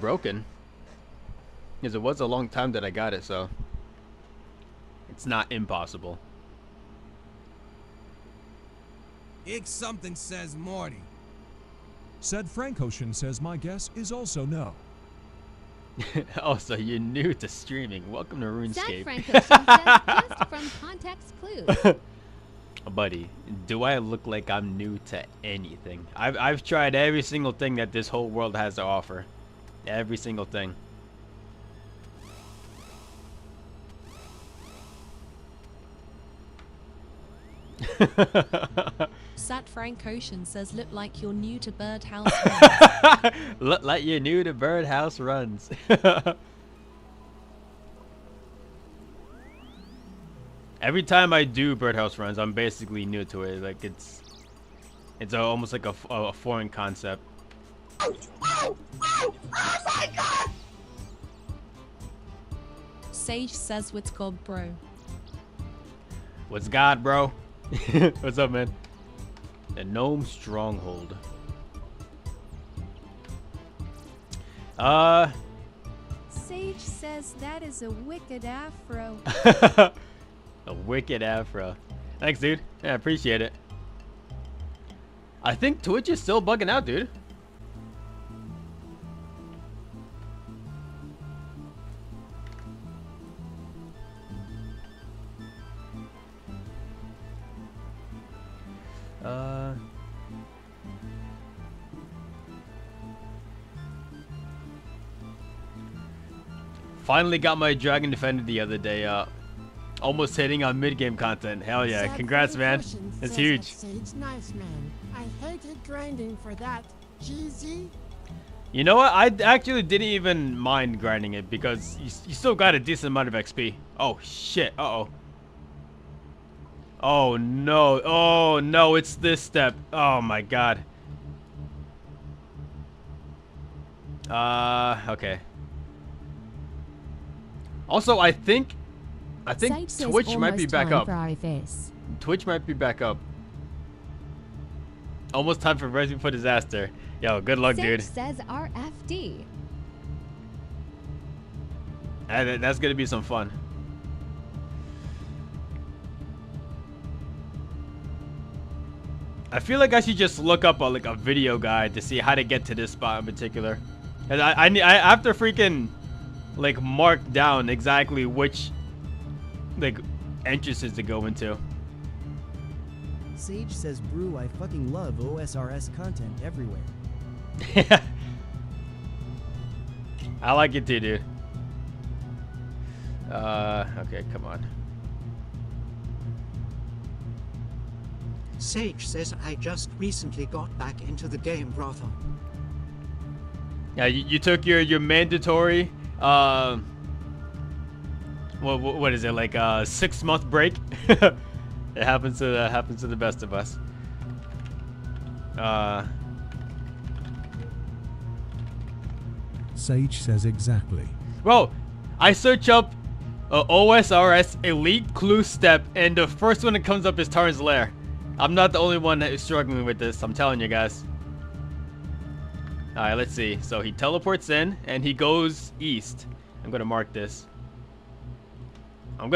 broken. Because it was a long time that I got it, so it's not impossible. If something says Morty. Said Frank Ocean says my guess is also no. Oh, so you're new to streaming. Welcome to RuneScape. Said Frank Ocean says just from context clues. Buddy, do I look like I'm new to anything? I've tried every single thing that this whole world has to offer. Every single thing. Sat Frank Ocean says look like you're new to Birdhouse Runs. Look like you're new to Birdhouse Runs. Every time I do Birdhouse Runs, I'm basically new to it. Like it's almost like a foreign concept. Oh my god! Sage says what's God, bro. What's God, bro? What's up, man? The Gnome Stronghold. Sage says that is a wicked afro. A wicked afro. Thanks, dude. Yeah, I appreciate it. I think Twitch is still bugging out, dude. Finally got my Dragon Defender the other day. Almost hitting on mid-game content. Hell yeah. Congrats, man. It's huge. Sage nice, man. I hated grinding for that. Cheesy. You know what? I actually didn't even mind grinding it because you still got a decent amount of XP. Oh, shit. Uh-oh. Oh, no. Oh, no. It's this step. Oh, my God. Okay. Also, I think Twitch might be back up. Twitch might be back up. Almost time for Recipe for Disaster. Yo, good luck, Sage dude. says RFD. That's gonna be some fun. I feel like I should just look up a video guide to see how to get to this spot in particular. And I have to freaking like mark down exactly which like entrances to go into. Sage says, brew, I fucking love OSRS content everywhere. I like it too, dude. Okay, come on. Sage says I just recently got back into the game, brother. Yeah, you took your mandatory what is it, like a 6-month break? It happens to the best of us. Sage says exactly. Bro, I search up OSRS Elite Clue Step, and the first one that comes up is Tarn's Lair. I'm not the only one that is struggling with this. I'm telling you guys. All right, let's see. So he teleports in and he goes east. I'm gonna mark this. I'm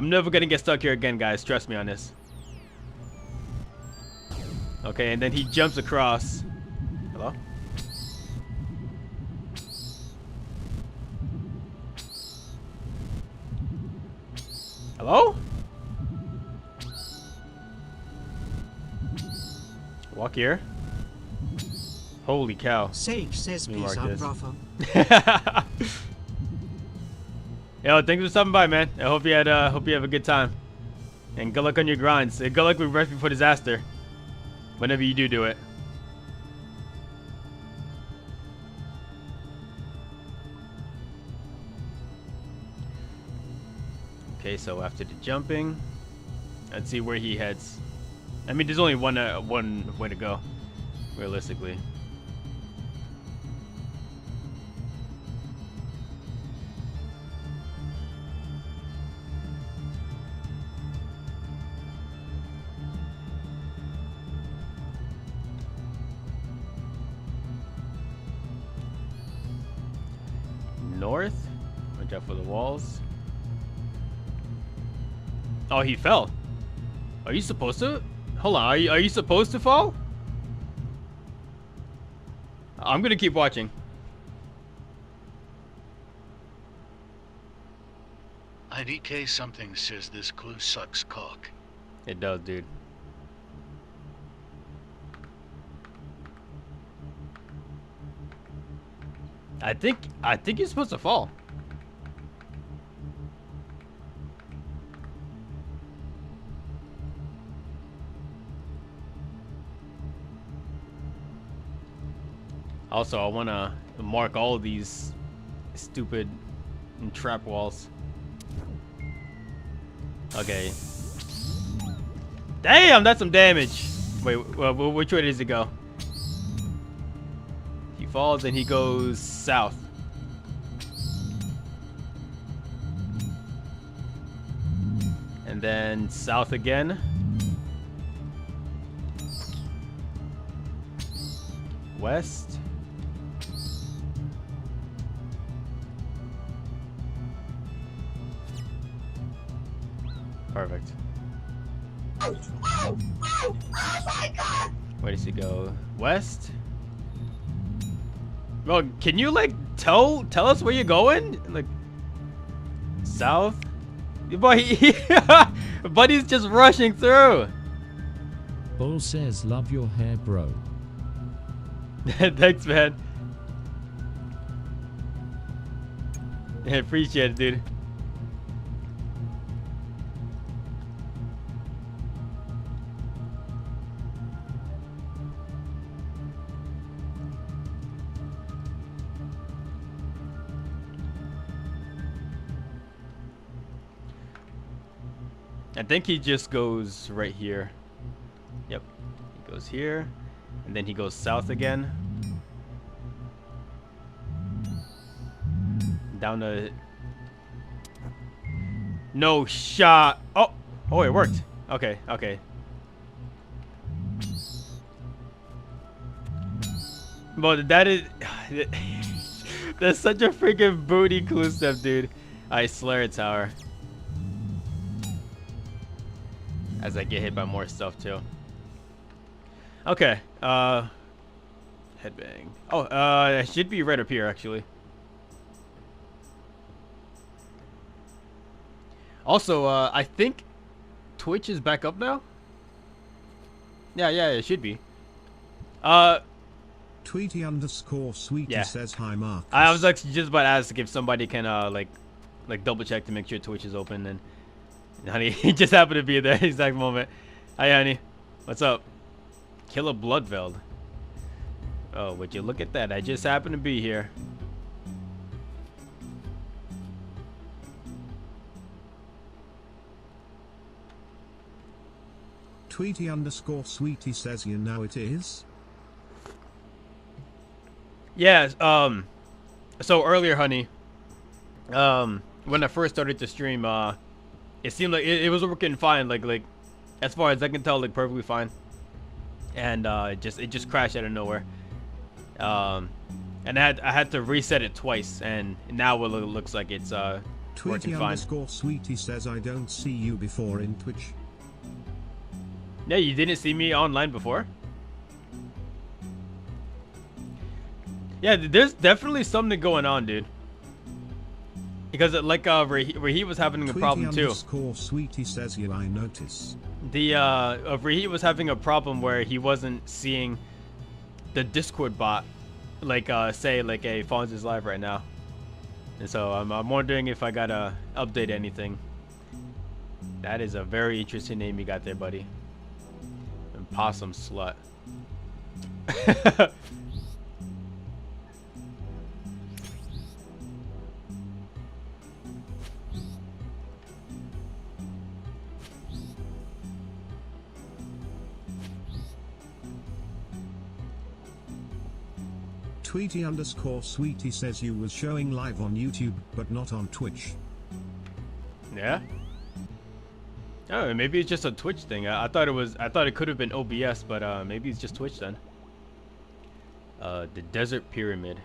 never gonna get stuck here again, guys. Trust me on this. Okay, and then he jumps across. Hello? Hello? Walk here. Holy cow. Sage says peace out, brother. Yo, thanks for stopping by, man. I hope you have a good time. And good luck on your grinds. And good luck with Recipe for Disaster. Whenever you do it. Okay, so after the jumping, let's see where he heads. I mean, there's only one way to go, realistically. north. Watch out for the walls. Oh, he fell. Are you supposed to? Hold on. Are you supposed to fall? I'm gonna keep watching. IDK something says this clue sucks cock. It does, dude. I think you're supposed to fall. Also, I want to mark all of these stupid trap walls. Okay. Damn, that's some damage. Wait, which way does it go? He falls and he goes south. And then south again. West. Perfect. Oh my god! Where does he go? West? Well, can you like tell us where you're going? Like south? Boy, buddy's just rushing through. Bull says love your hair, bro. Thanks, man. I appreciate it, dude. I think he just goes right here. Yep. He goes here. And then he goes south again. Down to... No shot. Oh! Oh, it worked. Okay, okay. But that is... That's such a freaking booty clue step, dude. Alright, Slayer Tower. As I get hit by more stuff too. Okay. Headbang. Oh, it should be right up here actually. Also, I think Twitch is back up now. Yeah, it should be. Tweety _ Sweetie Yeah. says hi Mark. I was actually just about to ask if somebody can like double check to make sure Twitch is open, and honey, he just happened to be there exact moment. Hi, honey. What's up? Killer Bloodveld. Oh, would you look at that? I just happened to be here. Tweety _ Sweetie says you know it is. Yeah, so earlier, honey, when I first started to stream, it seemed like it was working fine, like as far as I can tell, like perfectly fine. And it just crashed out of nowhere. And I had to reset it twice, and now it looks like it's Tweety working fine. _ Sweetie says I don't see you before in Twitch. Yeah, you didn't see me online before? Yeah, there's definitely something going on, dude. Because like where he was having a problem too. Tweety _ Sweetie says you I notice. The Raheat was having a problem where he wasn't seeing the Discord bot, like say like a Fonz is live right now, and so I'm wondering if I gotta update anything. That is a very interesting name you got there, buddy. And Possum Slut. Tweety _ Sweetie says you was showing live on YouTube, but not on Twitch. Yeah. Oh, maybe it's just a Twitch thing. I thought it could have been OBS, but maybe it's just Twitch then. The Desert Pyramid.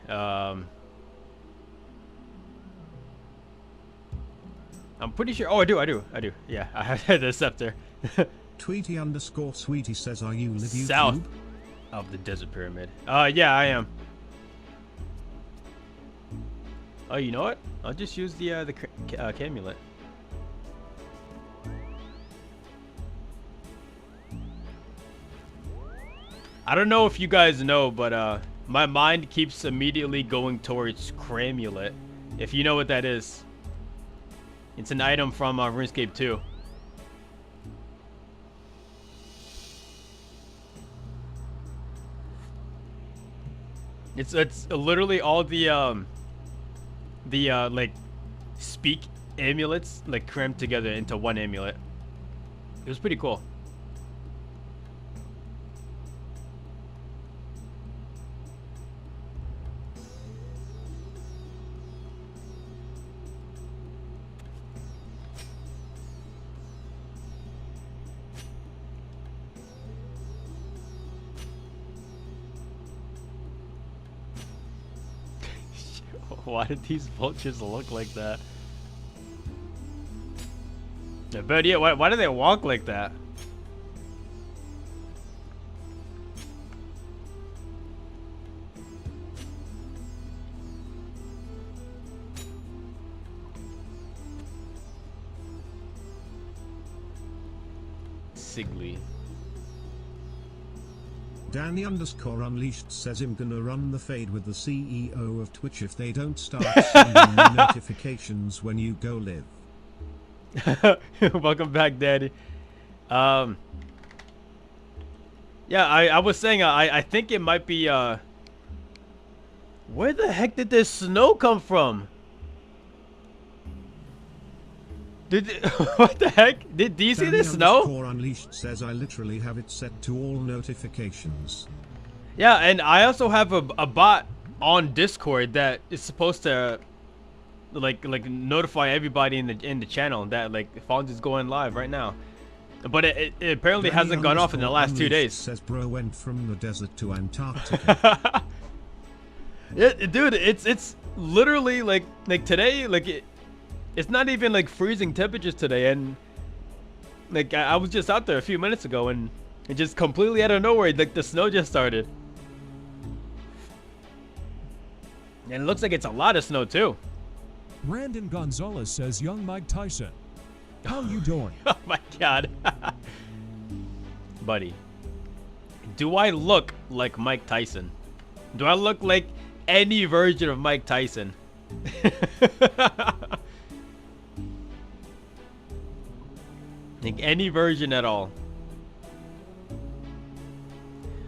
I'm pretty sure. Oh, I do. Yeah, I have the scepter. Tweety_sweetie says, are you live YouTube? South of the desert pyramid. Yeah, I am. Oh, you know what? I'll just use the Camulet. I don't know if you guys know, but my mind keeps immediately going towards Cramulet. If you know what that is. It's an item from RuneScape 2. It's literally all the like speak amulets like crammed together into one amulet. It was pretty cool. Why did these vultures look like that? But yeah, why do they walk like that? Sigley. Danny_Unleashed says I'm gonna run the fade with the CEO of Twitch if they don't start sending me notifications when you go live. Welcome back, Daddy. Yeah, I was saying I think it might be where the heck did this snow come from? What the heck? Do you see this snow? Unleashed says I literally have it set to all notifications. Yeah, and I also have a bot on Discord that is supposed to like notify everybody in the channel that like Fonz is going live right now. But it apparently hasn't gone off in the last 2 days. Says bro went from the desert to Antarctica. Yeah, dude, it's literally like today, like it's not even like freezing temperatures today, and like I was just out there a few minutes ago and it just completely out of nowhere, like the snow just started. And it looks like it's a lot of snow too. Brandon Gonzalez says, young Mike Tyson, how you doing? Oh my god. Buddy, do I look like Mike Tyson? Do I look like any version of Mike Tyson? Like any version at all.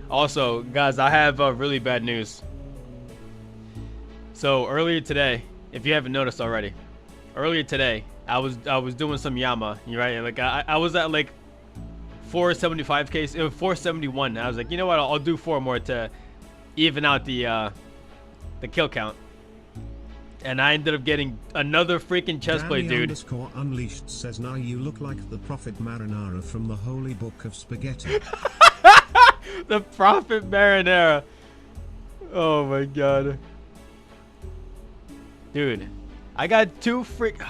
Also, guys, I have really bad news. So earlier today, if you haven't noticed already, earlier today I was doing some Yama. You're right. Like I was at like 475k, it was 471. I was like, you know what? I'll do 4 more to even out the kill count. And I ended up getting another freaking chestplate, dude. Danny_Unleashed says now you look like the Prophet Marinara from the Holy Book of Spaghetti. The Prophet Marinara. Oh my god. Dude, I got 2 freak.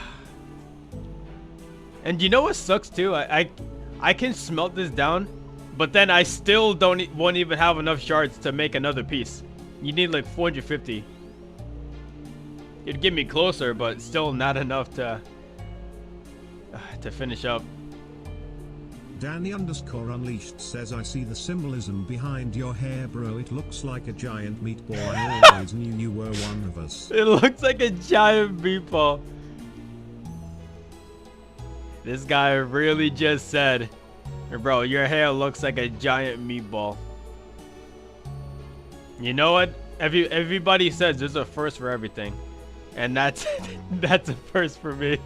And you know what sucks too? I can smelt this down, but then I still won't even have enough shards to make another piece. You need like 450. It'd get me closer, but still not enough to finish up. Danny_Unleashed says I see the symbolism behind your hair, bro. It looks like a giant meatball. I always knew you were one of us. It looks like a giant meatball. This guy really just said, bro, your hair looks like a giant meatball. You know what? Everybody says there's a first for everything. And that's that's a first for me.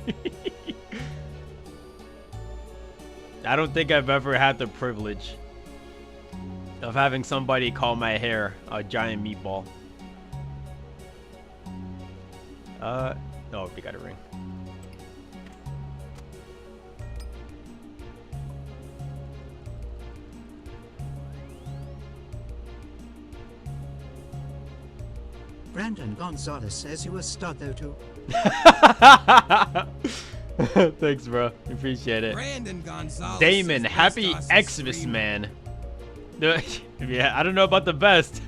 I don't think I've ever had the privilege of having somebody call my hair a giant meatball. Oh, we got a ring. Brandon Gonzalez says you a stud though too. Thanks, bro. Appreciate it. Brandon Gonzalez. Damon, says happy best awesome Xmas, streamer. man. Yeah, I don't know about the best,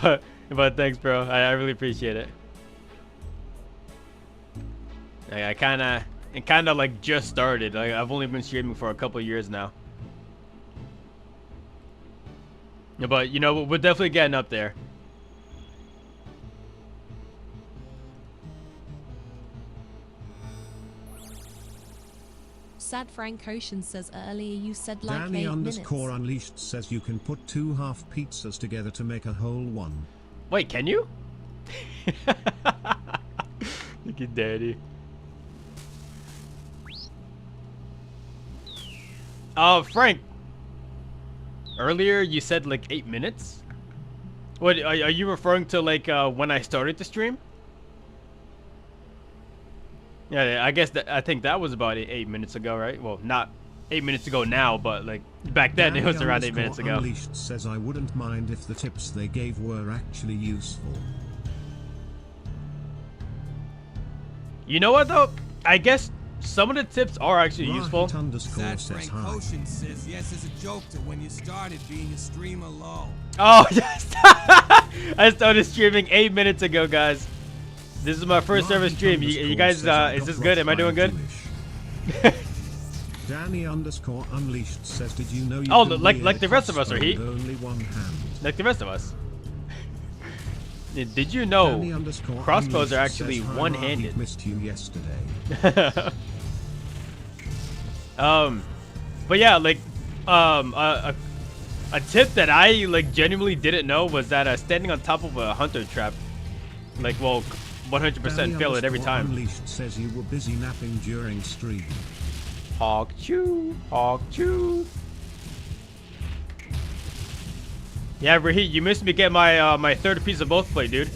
but thanks, bro. I really appreciate it. I kind of like just started. Like, I've only been streaming for a couple years now. Yeah, but you know, we're definitely getting up there. Sad Frank Ocean says earlier you said like Danny 8 minutes. underscore unleashed says you can put 2 half pizzas together to make a whole one. Wait, can you? Look at Daddy. Frank. Earlier you said like 8 minutes. What are you referring to? Like when I started the stream? Yeah, I guess I think that was about 8 minutes ago, right? Well, not 8 minutes ago now, but like back then it was around 8 minutes ago. Unleashed says I wouldn't mind if the tips they gave were actually useful. You know what though? I guess some of the tips are actually useful. Underscore Sad says Frank hi. Ocean says yes, it's a joke to when you started being a streamer low. Oh, yes. I started streaming 8 minutes ago, guys. This is my first ever stream. You guys, is this good? Am I doing good? Danny underscore unleashed says, did you know you Oh, can like wield the rest of us, crossbow or he? with only one hand? Like the rest of us. Did you know Danny underscore crossbows are unleashed actually says, "Hi, one-handed? Raheem, missed you yesterday." But yeah, like, a tip that I like genuinely didn't know was that standing on top of a hunter trap, like, well, 100% fail it every time. Unleashed says you were busy napping during stream. Hog chew, hog chew. Yeah, Raheem, you missed me get my my third piece of both plate, dude.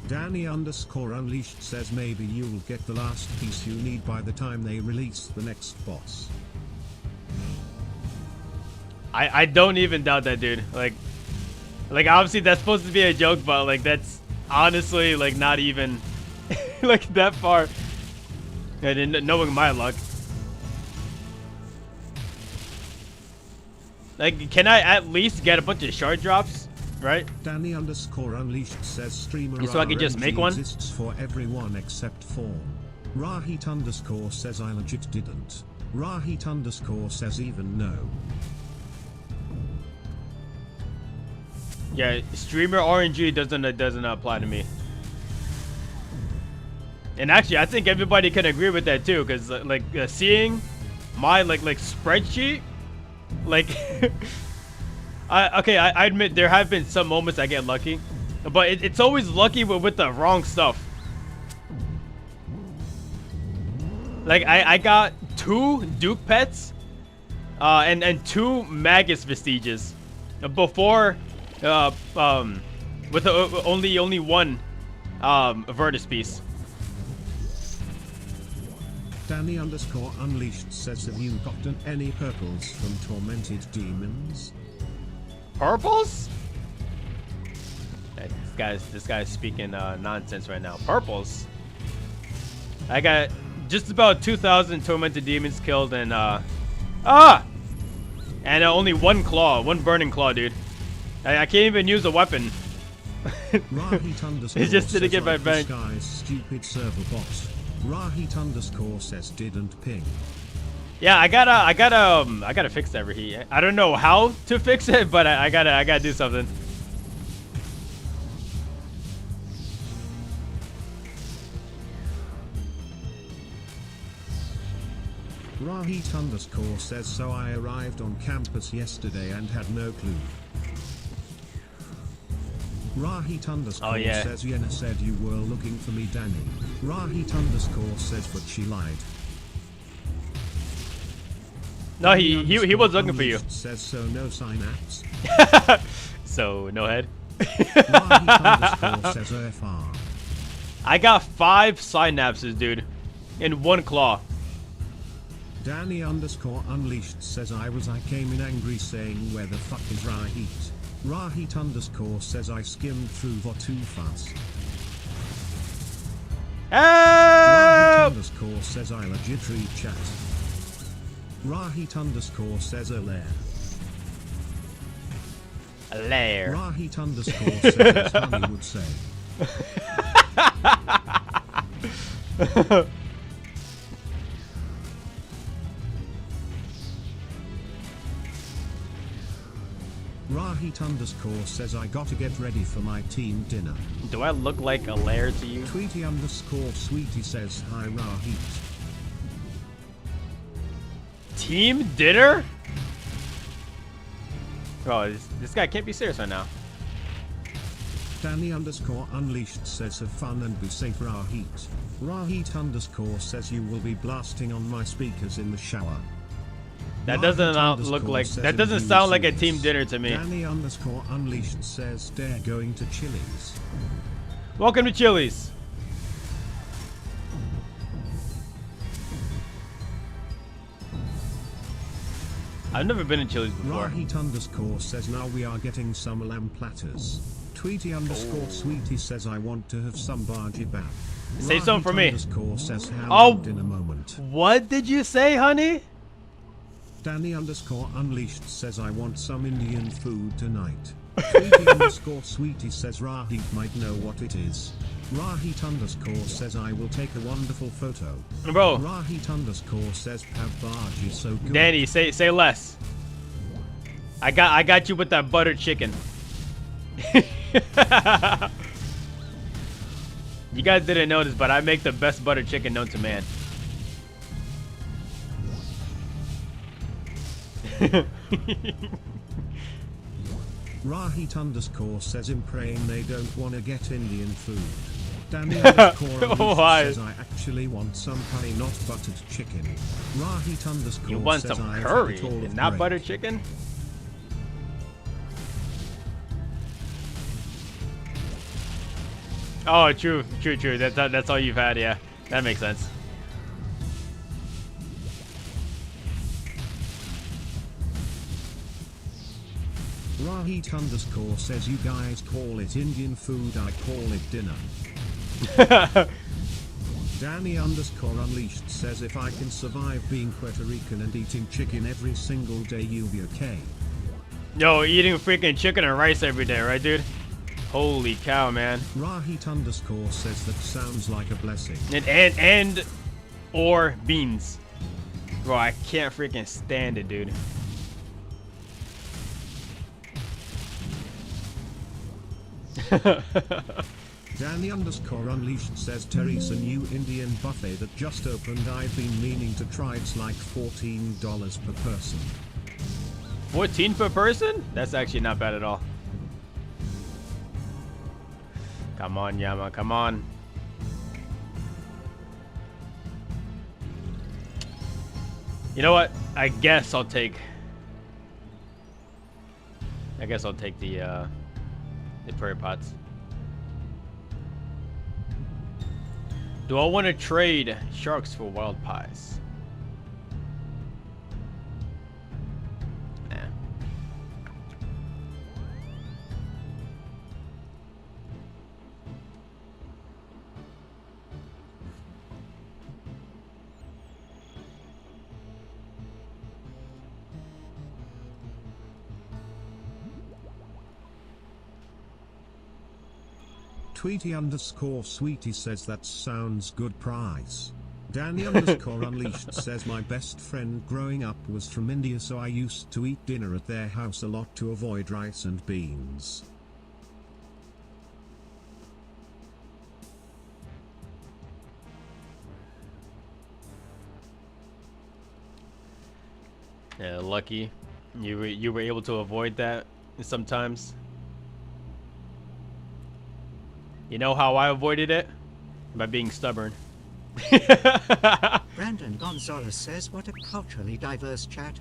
Danny underscore unleashed says maybe you'll get the last piece you need by the time they release the next boss. I don't even doubt that, dude. Like obviously that's supposed to be a joke, but like that's honestly like not even like that far. And knowing my luck. Like, can I at least get a bunch of shard drops, right? Danny underscore unleashed says streamer So I can just make RNG one? exists for everyone except Fawn. Rahit underscore says I legit didn't. Rahit underscore says even no. Yeah, streamer RNG doesn't apply to me. And actually, I think everybody can agree with that too, because like seeing my like spreadsheet, like I admit there have been some moments I get lucky, but it's always lucky with the wrong stuff. Like I got 2 Duke pets, and 2 Magus vestiges, before with only one Virtus piece. Danny underscore unleashed says have you gotten any purples from tormented demons? Purples? This guy's speaking nonsense right now. Purples? I got just about 2,000 tormented demons killed and and only 1 claw, 1 burning claw, dude. I can't even use a weapon. Rahit underscore It's just sitting says in my like bank. this guy's stupid server bot. Rahit underscore says didn't ping. Yeah, I gotta fix that, Raheem. I don't know how to fix it, but I gotta do something. Rahit underscore says so I arrived on campus yesterday and had no clue. Rahit underscore says Yenna said you were looking for me, Danny. Rahit underscore says but she lied. No, he was looking for you. Says so no synapse. So no head. Rahi_says OFR. I got 5 synapses, dude, in 1 claw. Danny_unleashed says I came in angry saying where the fuck is Rahit. Rahit_ says I skimmed through for too fast. Help! Rahit_ says I legit read chat. Rahit_ says a lair. A lair. Rahit_ says as Honey would say. Rahit_ says I gotta get ready for my team dinner. Do I look like a lair to you? Tweety_sweetie says hi Rahit. Team dinner? Oh, this guy can't be serious right now. Danny_unleashed says have fun and be safe Rahit. Rahit_ says you will be blasting on my speakers in the shower. That doesn't look like, that doesn't sound like a team dinner to me. Danny_unleashed says they're going to Chili's. Welcome to Chili's. I've never been in Chili's before. Rahit_ says now we are getting some lamb platters. Tweety_sweetie says I want to have some bhaji bap. Say something for me. Says how Oh, in a moment. What did you say, honey? Danny_unleashed says I want some Indian food tonight. Tweety_sweetie says Rahit might know what it is. Rahit_ says I will take a wonderful photo. Bro. Rahit_ says Pavbhaji is so good. Danny, say less. I got you with that buttered chicken. You guys didn't notice, but I make the best buttered chicken known to man. Rahit_ says I'm praying they don't want to get Indian food. Danny_ says I actually want some curry, not buttered chicken. Rahit_ You want says some I have curry it all and of not bread. buttered chicken? Oh, true. That's all you've had, yeah. That makes sense. Rahit_ says you guys call it Indian food, I call it dinner. Danny_unleashed says if I can survive being Puerto Rican and eating chicken every single day, you'll be okay. Yo, eating freaking chicken and rice every day, right, dude? Holy cow, man. Rahit_ says that sounds like a blessing. And or beans. Bro, I can't freaking stand it, dude. Danny_unleashed says Teresa new Indian buffet that just opened. I've been meaning to try. It's like $14 per person. 14 per person? That's actually not bad at all. Come on, Yama, come on. You know what? I guess I'll take the prairie pots. Do I want to trade sharks for wild pies? Nah. Tweety_sweetie says that sounds good price. Danny_unleashed says my best friend growing up was from India, so I used to eat dinner at their house a lot to avoid rice and beans. Yeah, lucky. You were able to avoid that sometimes. You know how I avoided it? By being stubborn. Brandon Gonzalez says what a culturally diverse chat.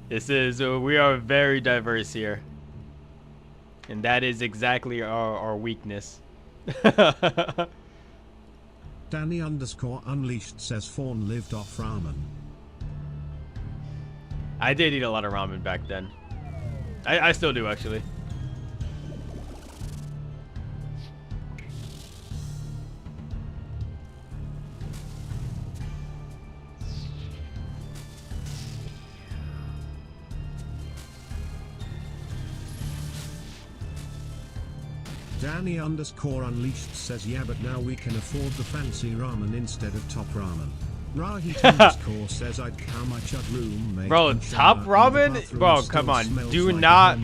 This is we are very diverse here, and that is exactly our weakness. Danny_Unleashed says Fawn lived off ramen. I did eat a lot of ramen back then. I still do, actually. Danny_Unleashed says yeah, but now we can afford the fancy ramen instead of top ramen. Rahit_ says I'd how much I'd roommate. Bro, top ramen? Bro, come on. Do not.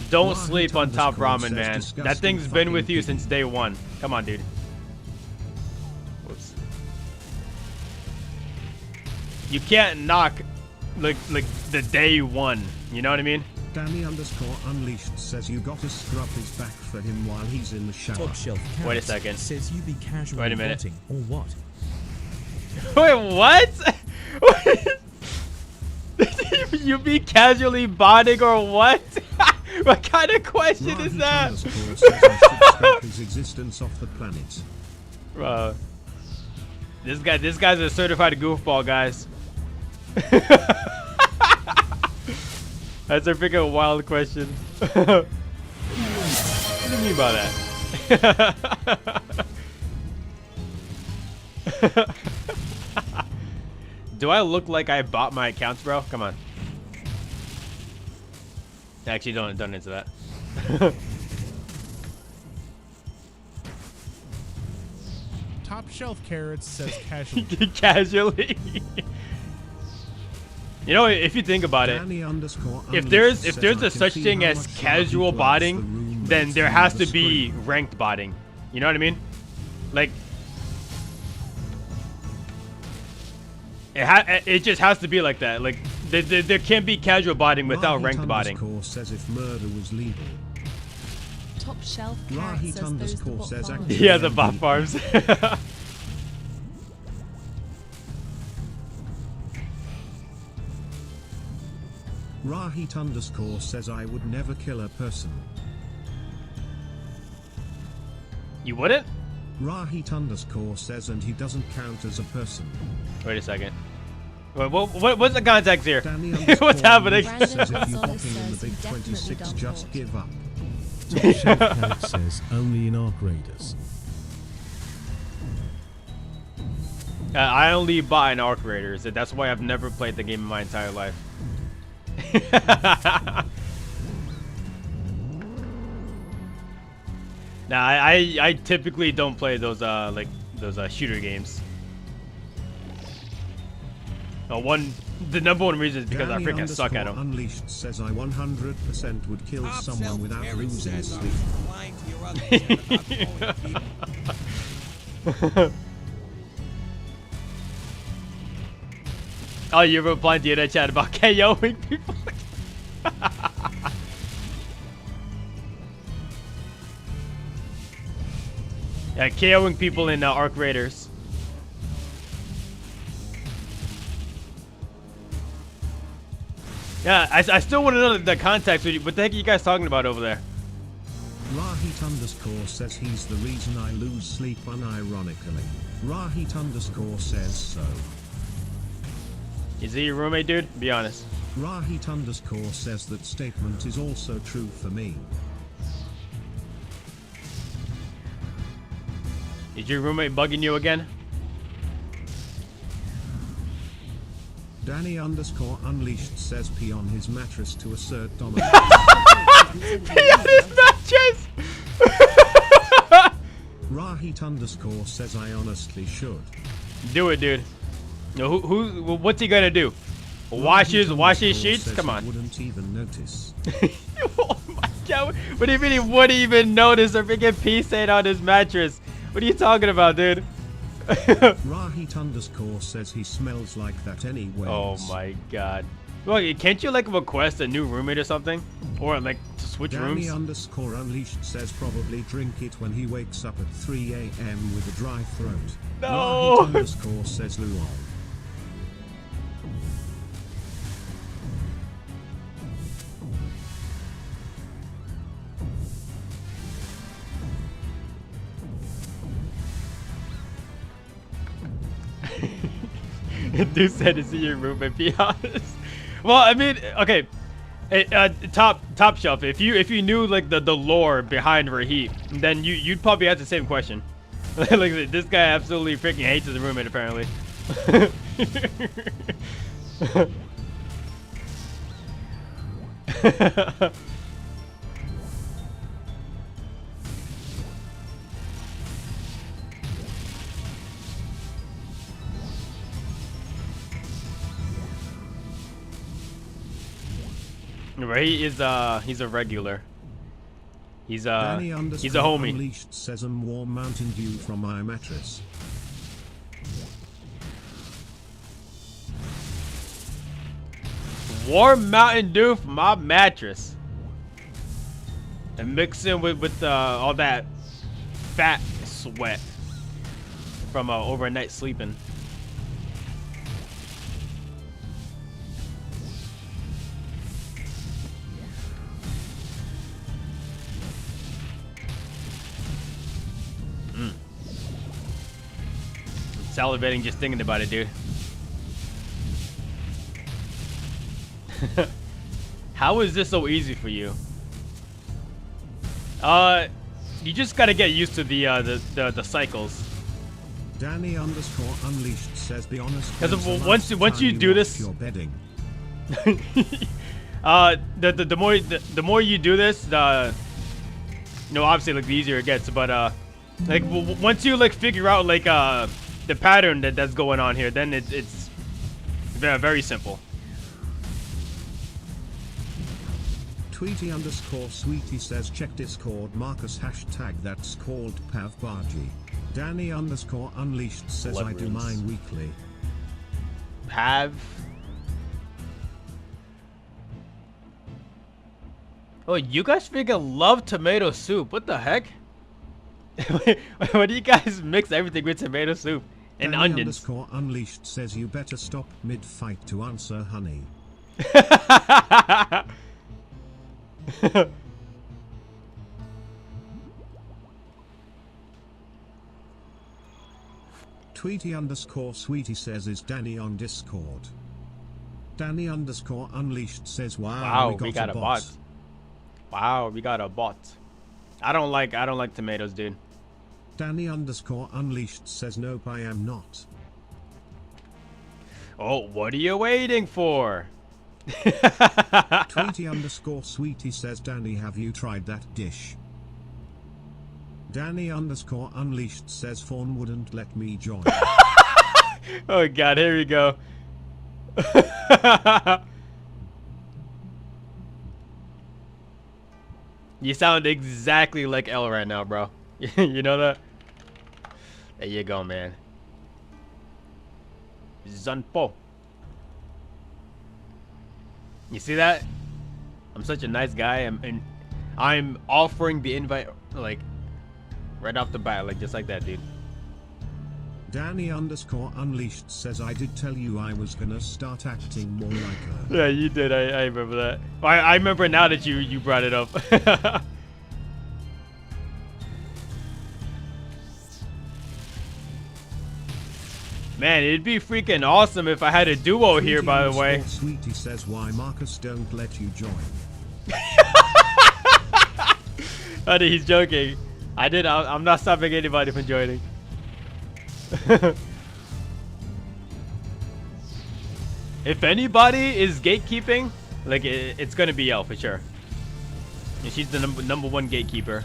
Don't sleep on top ramen, man. That thing's been with you since day one. Come on, dude. Whoops. You can't knock like the day one. You know what I mean? Danny_Unleashed says you gotta scrub his back for him while he's in the shower. Wait a second. Says you be casually Wait a minute. botting, or what? Wait, what? You be casually botting or what? What kind of question is that? Says I should scrap his existence off the planet. Bro, this guy's a certified goofball, guys. That's a freaking wild question. What do you mean by that? Do I look like I bought my accounts, bro? Come on. Actually, don't answer that. Top shelf carrots says casually. Casually. You know, if you think about it, if there's a such thing as casual botting, then there has to be ranked botting. You know what I mean? Like, it just has to be like that. Like, there can't be casual botting without ranked botting. Says if murder was legal. Top shelf carrot says those the bot farms. Yeah, the bot farms. Rahit_ says I would never kill a person. You wouldn't? Rahit_ says and he doesn't count as a person. Wait a second. What's the context here? What's happening? Says if you botting in the big 26, just give up. Top shelf carrot says only in Arc Raiders. I only bought in Arc Raiders. That's why I've never played the game in my entire life. Nah, I typically don't play those shooter games. The number one reason is because I freaking suck at them. Unleashed says I 100% would kill someone without losing sleep. Oh, you're replying to that chat about KOing people? Yeah, KOing people in Arc Raiders. Yeah, I still want to know the context. What the heck are you guys talking about over there? Rahit_ says he's the reason I lose sleep unironically. Rahit_ says so. Is he your roommate, dude? Be honest. Rahit_ says that statement is also true for me. Is your roommate bugging you again? Danny_Unleashed says pee on his mattress to assert dominance. Pee on his mattress! Rahit_ says I honestly should. Do it, dude. No, what's he gonna do? Wash his sheets? Come on. Wouldn't even notice. Oh my god! What do you mean he wouldn't even notice a freaking pee stain on his mattress? What are you talking about, dude? Rahit_ says he smells like that anyway. Oh my god. Well, can't you like request a new roommate or something? Or like switch rooms? Danny_Unleashed says probably drink it when he wakes up at 3 AM with a dry throat. No! Rahit_ says luol. Dude said to see your room, but be honest. Well, I mean, okay. Top shelf. If you knew like the lore behind Rahit, then you'd probably ask the same question. Like this guy absolutely freaking hates his roommate apparently. Right, he's a regular. He's a homie. Unleashed says warm Mountain Dew from my mattress. Warm Mountain Dew from my mattress. And mix in with all that fat sweat from overnight sleeping. Salivating just thinking about it, dude. How is this so easy for you? You just gotta get used to the cycles. Danny _ Unleashed says be honest. Because once you do this, your bedding. the more you do this, obviously like the easier it gets. But like once you like figure out like the pattern that's going on here, then it's very, very simple. Tweety _ Sweetie says check Discord Marcus # that's called Pavbaji. Danny _ Unleashed says Blood I do runes. mine weekly. Pav. Oh, you guys freaking love tomato soup. What the heck? Why do you guys mix everything with tomato soup and Danny onions? _ Unleashed says you better stop mid-fight to answer honey. Tweety _ Sweetie says is Danny on Discord. Danny _ Unleashed says wow, We got a bot. Wow, we got a bot. I don't like tomatoes, dude. Danny _ Unleashed says nope I am not. Oh, what are you waiting for? Tweety _ Sweetie says Danny have you tried that dish? Danny _ Unleashed says Fawn wouldn't let me join. Oh god, here we go. You sound exactly like L right now, bro. You know that? There you go, man. Zunpo. You see that? I'm such a nice guy, and I'm offering the invite like right off the bat, like just like that, dude. Danny _ Unleashed says I did tell you I was gonna start acting more like her. Yeah, you did. I remember that. I remember now that you brought it up. Man, it'd be freaking awesome if I had a duo here, by the way. Sweetie says why Marcus don't let you join. Honey, he's joking. I'm not stopping anybody from joining. If anybody is gatekeeping, like it's gonna be Elle for sure. And she's the number one gatekeeper.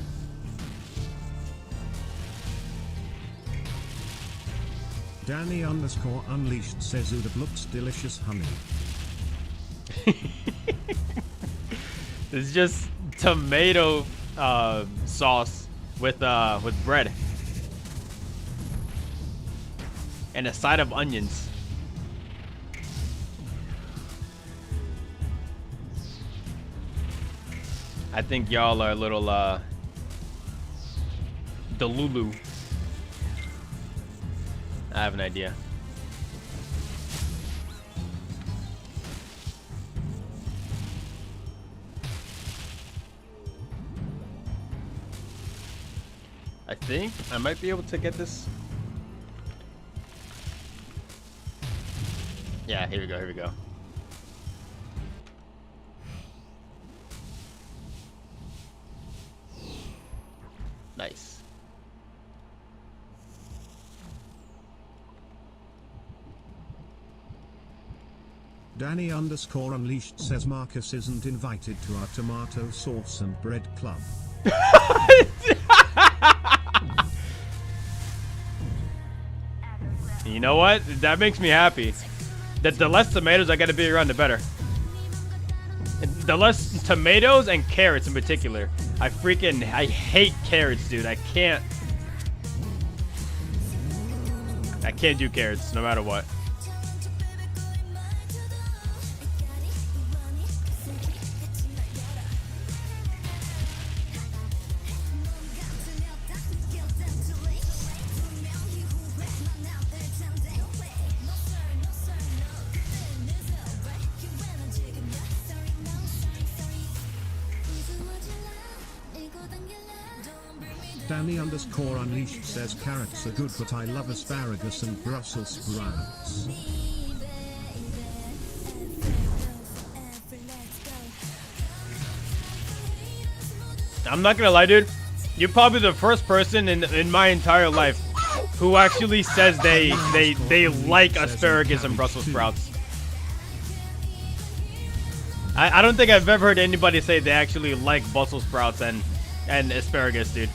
Danny _ Unleashed says Udab looks delicious, honey. It's just tomato sauce with bread and a side of onions. I think y'all are a little delulu. I have an idea. I think I might be able to get this. Yeah, here we go, here we go. Nice. Danny _ Unleashed says Marcus isn't invited to our tomato sauce and bread club. You know what? That makes me happy. That the less tomatoes I gotta be around, the better. The less tomatoes and carrots in particular. I hate carrots, dude. I can't do carrots no matter what. Danny _ Unleashed says carrots are good, but I love asparagus and Brussels sprouts. I'm not gonna lie, dude. You're probably the first person in my entire life who actually says they like asparagus and Brussels sprouts. I don't think I've ever heard anybody say they actually like Brussels sprouts and asparagus, dude.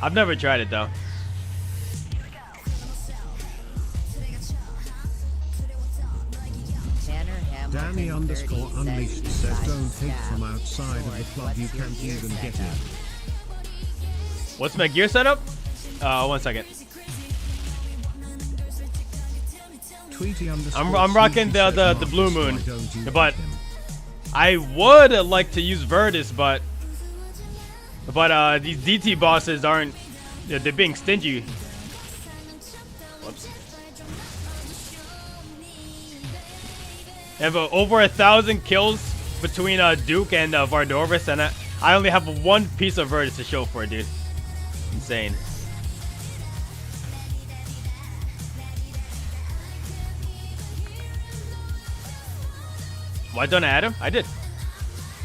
I've never tried it though. Danny _ Unleashed says don't hate from outside of the club, you can't even get in. What's my gear setup? 1 second. I'm rocking the Blue Moon, but I would like to use Virtus, but these DT bosses aren't. They're being stingy. Whoops. I have over 1,000 kills between Duke and Vardorvis, and I only have one piece of Virtus to show for it, dude. Insane. Why don't I add him? I did.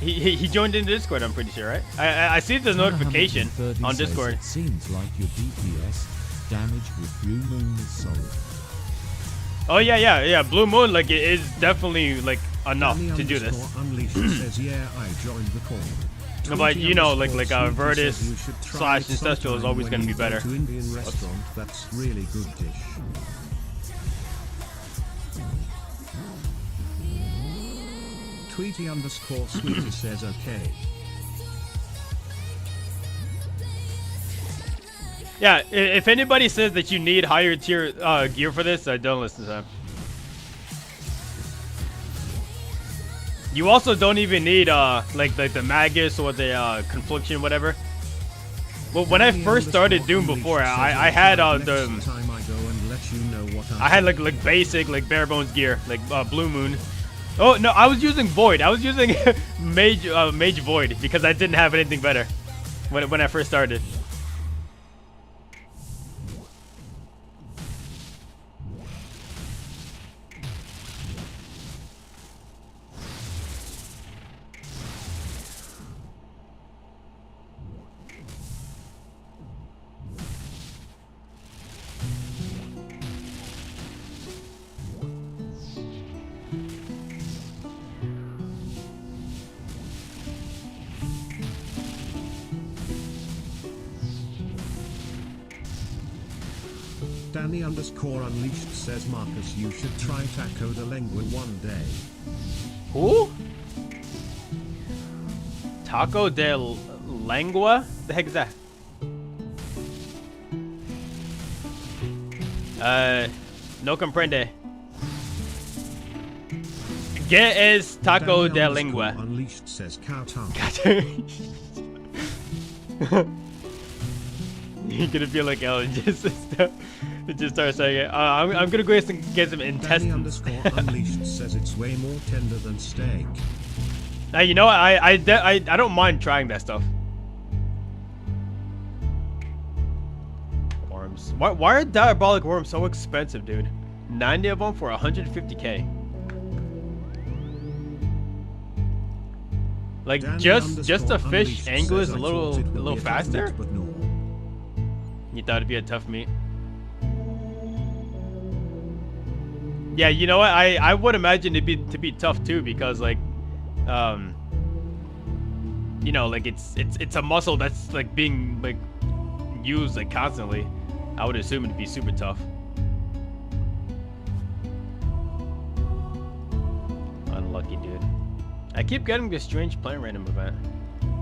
He joined in Discord, I'm pretty sure, right? I see the notification on Discord. It seems like your DPS damage with Blue Moon is solid. Oh yeah. Blue Moon, like, it is definitely like enough Danny to do this. Unleashed says, yeah, I joined the call. But you know, like Virtus / Ancestral is always gonna be better. To Indian restaurant, that's really good dish. Tweety _ Sweetie says okay. Yeah, if anybody says that you need higher tier gear for this, don't listen to them. You also don't even need like the Magus or the Confliction, whatever. Well, when I first started Doom before, I had I had like basic, like bare bones gear, like Blue Moon. Oh no, I was using Void. I was using Mage Void because I didn't have anything better when I first started. Danny _ Unleashed says, Marcus, you should try Taco de Lengua one day. Who? Taco de Lengua? The heck is that? No comprende. ¿Qué es Taco de Lengua? Unleashed says cow tongue. You're gonna feel like Ellen just start saying it. I'm gonna go and get some intestines. Danny _ Unleashed says it's way more tender than steak. Now you know what? I don't mind trying that stuff. worms. Why are diabolic worms so expensive, dude? 90 of them for 150k. Like Danny just a fish _ angle is says, a "I little thought it would be a tough faster. meat, but no." You thought it'd be a tough meat. Yeah, you know what? I would imagine it to be tough too, because like, you know, like it's a muscle that's like being like used like constantly. I would assume it'd be super tough. Unlucky, dude. I keep getting this strange plant random event.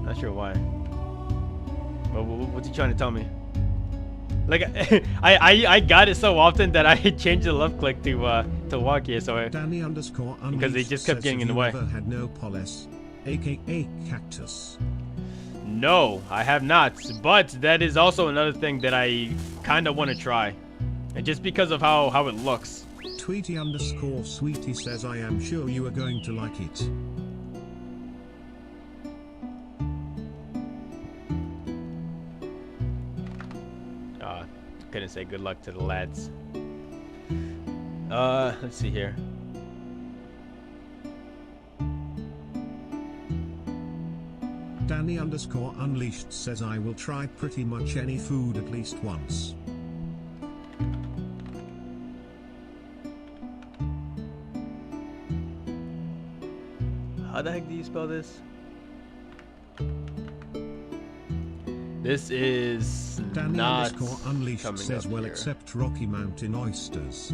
Not sure why. What's he trying to tell me? Like I got it so often that I changed the left click to walk here, so Danny _ because they just kept getting in the way. Had no polis, aka cactus. No, I have not. But that is also another thing that I kind of want to try, and just because of how it looks. Tweety _ sweetie says, I am sure you are going to like it. Couldn't say good luck to the lads. Let's see here. Danny _ unleashed says, I will try pretty much any food at least once. How the heck do you spell this? This is Danny not _ unleashed says, well, here. except Rocky Mountain oysters.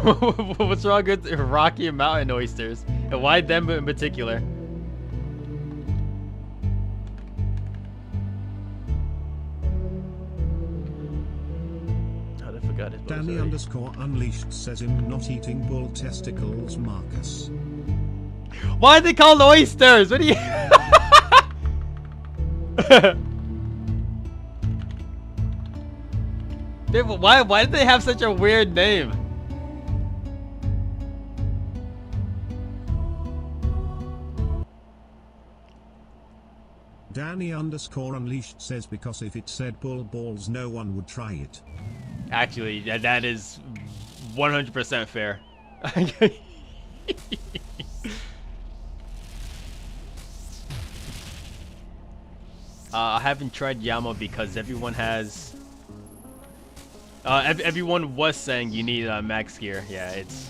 What's wrong with Rocky Mountain oysters? And why them in particular? I forgot it. Danny _ unleashed says, I'm not eating bull testicles, Marcus. Why are they called oysters? What do you... Why did they have such a weird name? Danny _ unleashed says, because if it said bull balls no one would try it. Actually, that is 100% fair. I haven't tried Yamo because everyone has... everyone was saying you need max gear. Yeah, it's...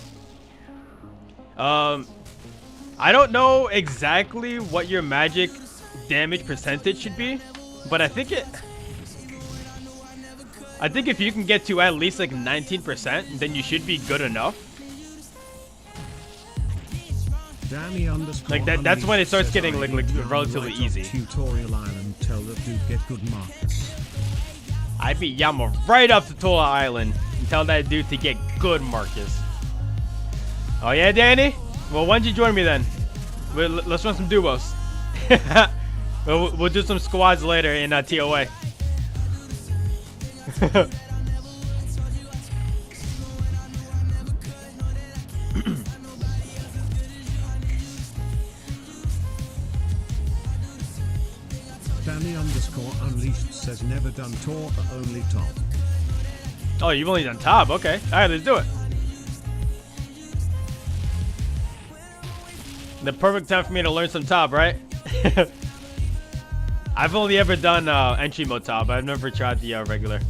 I don't know exactly what your magic damage percentage should be, but I think if you can get to at least like 19%, then you should be good enough. Danny _ Like that's when it starts getting like relatively easy. Tutorial Island, tell the dude get good Marcus. I beat Yama right up to Tola Island and tell that dude to get good Marcus. Oh yeah, Danny? Well, why don't you join me then? Let's run some duos. We'll do some squads later in TOA. Danny _ unleashed says, never done tour, only top. Oh, you've only done top? Okay. Alright, let's do it. The perfect time for me to learn some top, right? I've only ever done entry mode top. I've never tried the regular.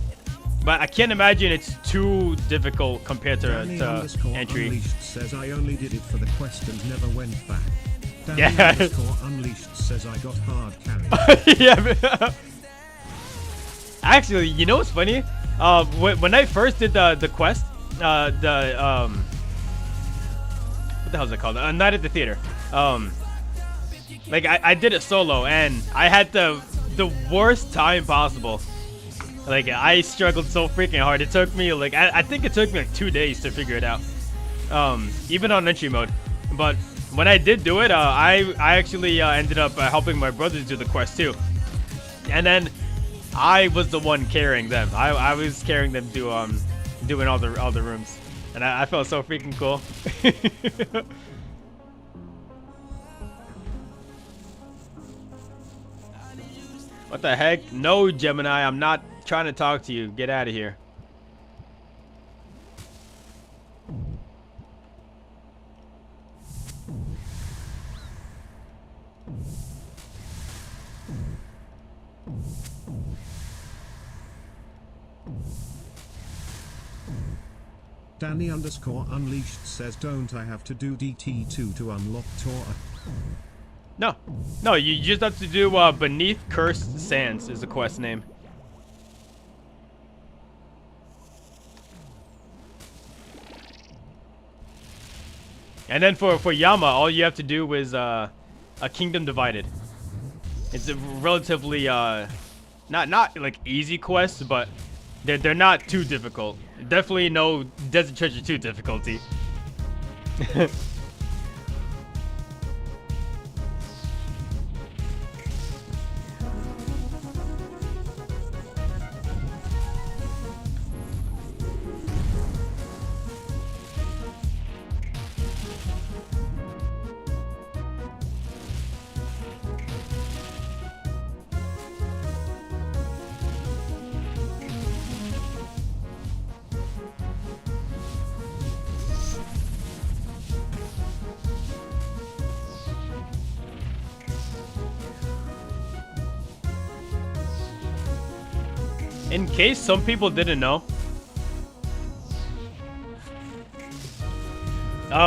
But I can't imagine it's too difficult compared to Danny _ entry. unleashed says, I only did it for the quest and never went back. Danny Yeah. _ unleashed says, I got hard carried. Yeah. Actually, you know what's funny? When I first did the quest, what the hell is it called? Night at the Theater. Like I did it solo, and I had the worst time possible. Like I struggled so freaking hard. It took me like I think it took me like 2 days to figure it out. Even on entry mode. But when I did do it, I actually ended up helping my brothers do the quest too. And then I was the one carrying them. I was carrying them to doing all the rooms, and I felt so freaking cool. What the heck? No, Gemini, I'm not trying to talk to you. Get out of here. Danny _ Unleashed says, don't I have to do DT2 to unlock Tor? No. No, you just have to do Beneath Cursed Sands is the quest name. And then for Yama, all you have to do is a Kingdom Divided. It's a relatively not like easy quest, but they're not too difficult. Definitely no Desert Treasure 2 difficulty. In case some people didn't know,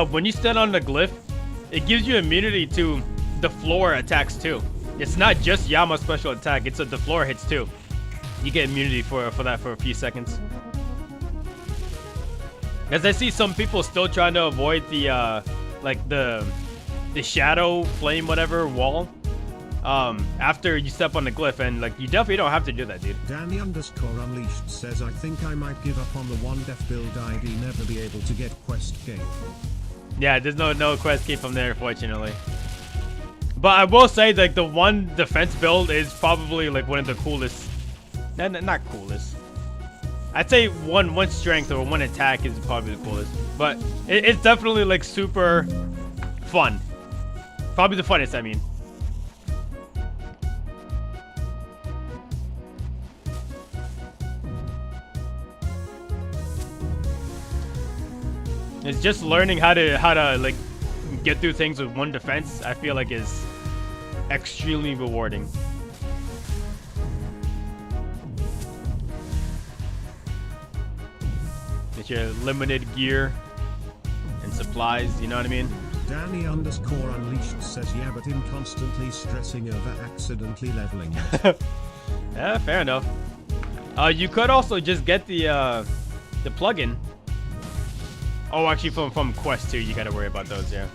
when you stand on the glyph, it gives you immunity to the floor attacks too. It's not just Yama's special attack, it's the floor hits too. You get immunity for that for a few seconds. As I see some people still trying to avoid the like the shadow flame whatever wall. After you step on the glyph, and like you definitely don't have to do that, dude. Danny _ Unleashed says, I think I might give up on the one def build ID, never be able to get quest cape. Yeah, there's no quest cape from there, fortunately. But I will say, like, the one defense build is probably like one of the coolest. Not coolest. I'd say one strength or one attack is probably the coolest. But it's definitely like super fun. Probably the funnest, I mean. It's just learning how to like get through things with one defense. I feel like is extremely rewarding. With your limited gear and supplies, you know what I mean? Danny _ Unleashed says, yeah, but him constantly stressing over accidentally leveling. Yeah, fair enough. You could also just get the plugin. Oh, actually, from Quest 2, you gotta worry about those, yeah.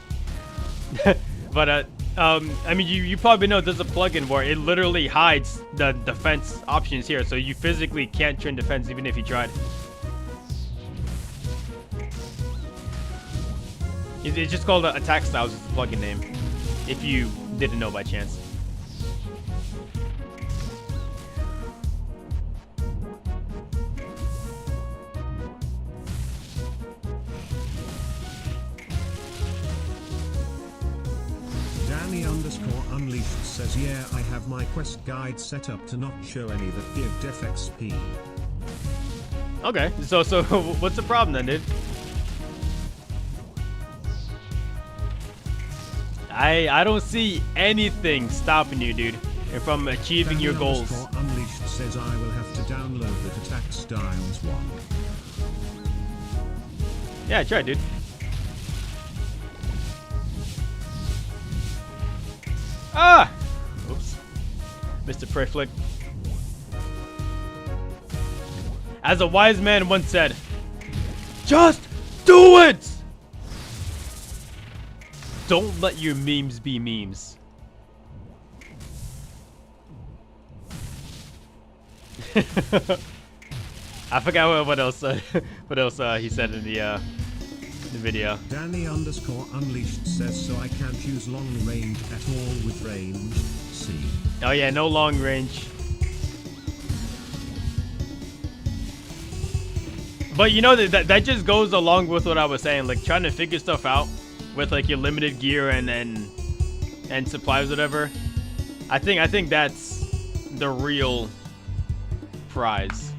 But I mean, you probably know there's a plugin where it literally hides the defense options here, so you physically can't turn defense even if you tried. It's just called Attack Styles. It's the plugin name, if you didn't know by chance. Danny _ Unleashed says, yeah, I have my quest guide set up to not show any that give def XP. Okay, so what's the problem then, dude? I don't see anything stopping you, dude, from achieving your goals. Unleashed says, I will have to download the Attack Styles one. Yeah, try, dude. Ah! Oops. Mr. Preflick. As a wise man once said, just do it! Don't let your memes be memes. I forgot what else he said in the video. Danny _ Unleashed says, so I can't use long range at all with range. See. Oh yeah, no long range. But you know that just goes along with what I was saying, like trying to figure stuff out with like your limited gear and supplies, whatever. I think that's the real prize.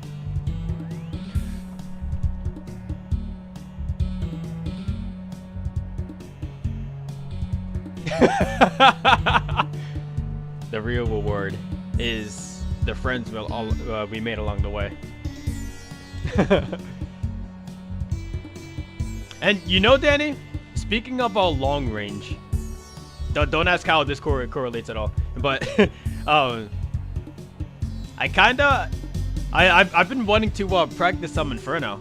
The real reward is the friends we made along the way. And you know, Danny, speaking of long range, don't ask how this correlates at all, but I've been wanting to practice some Inferno.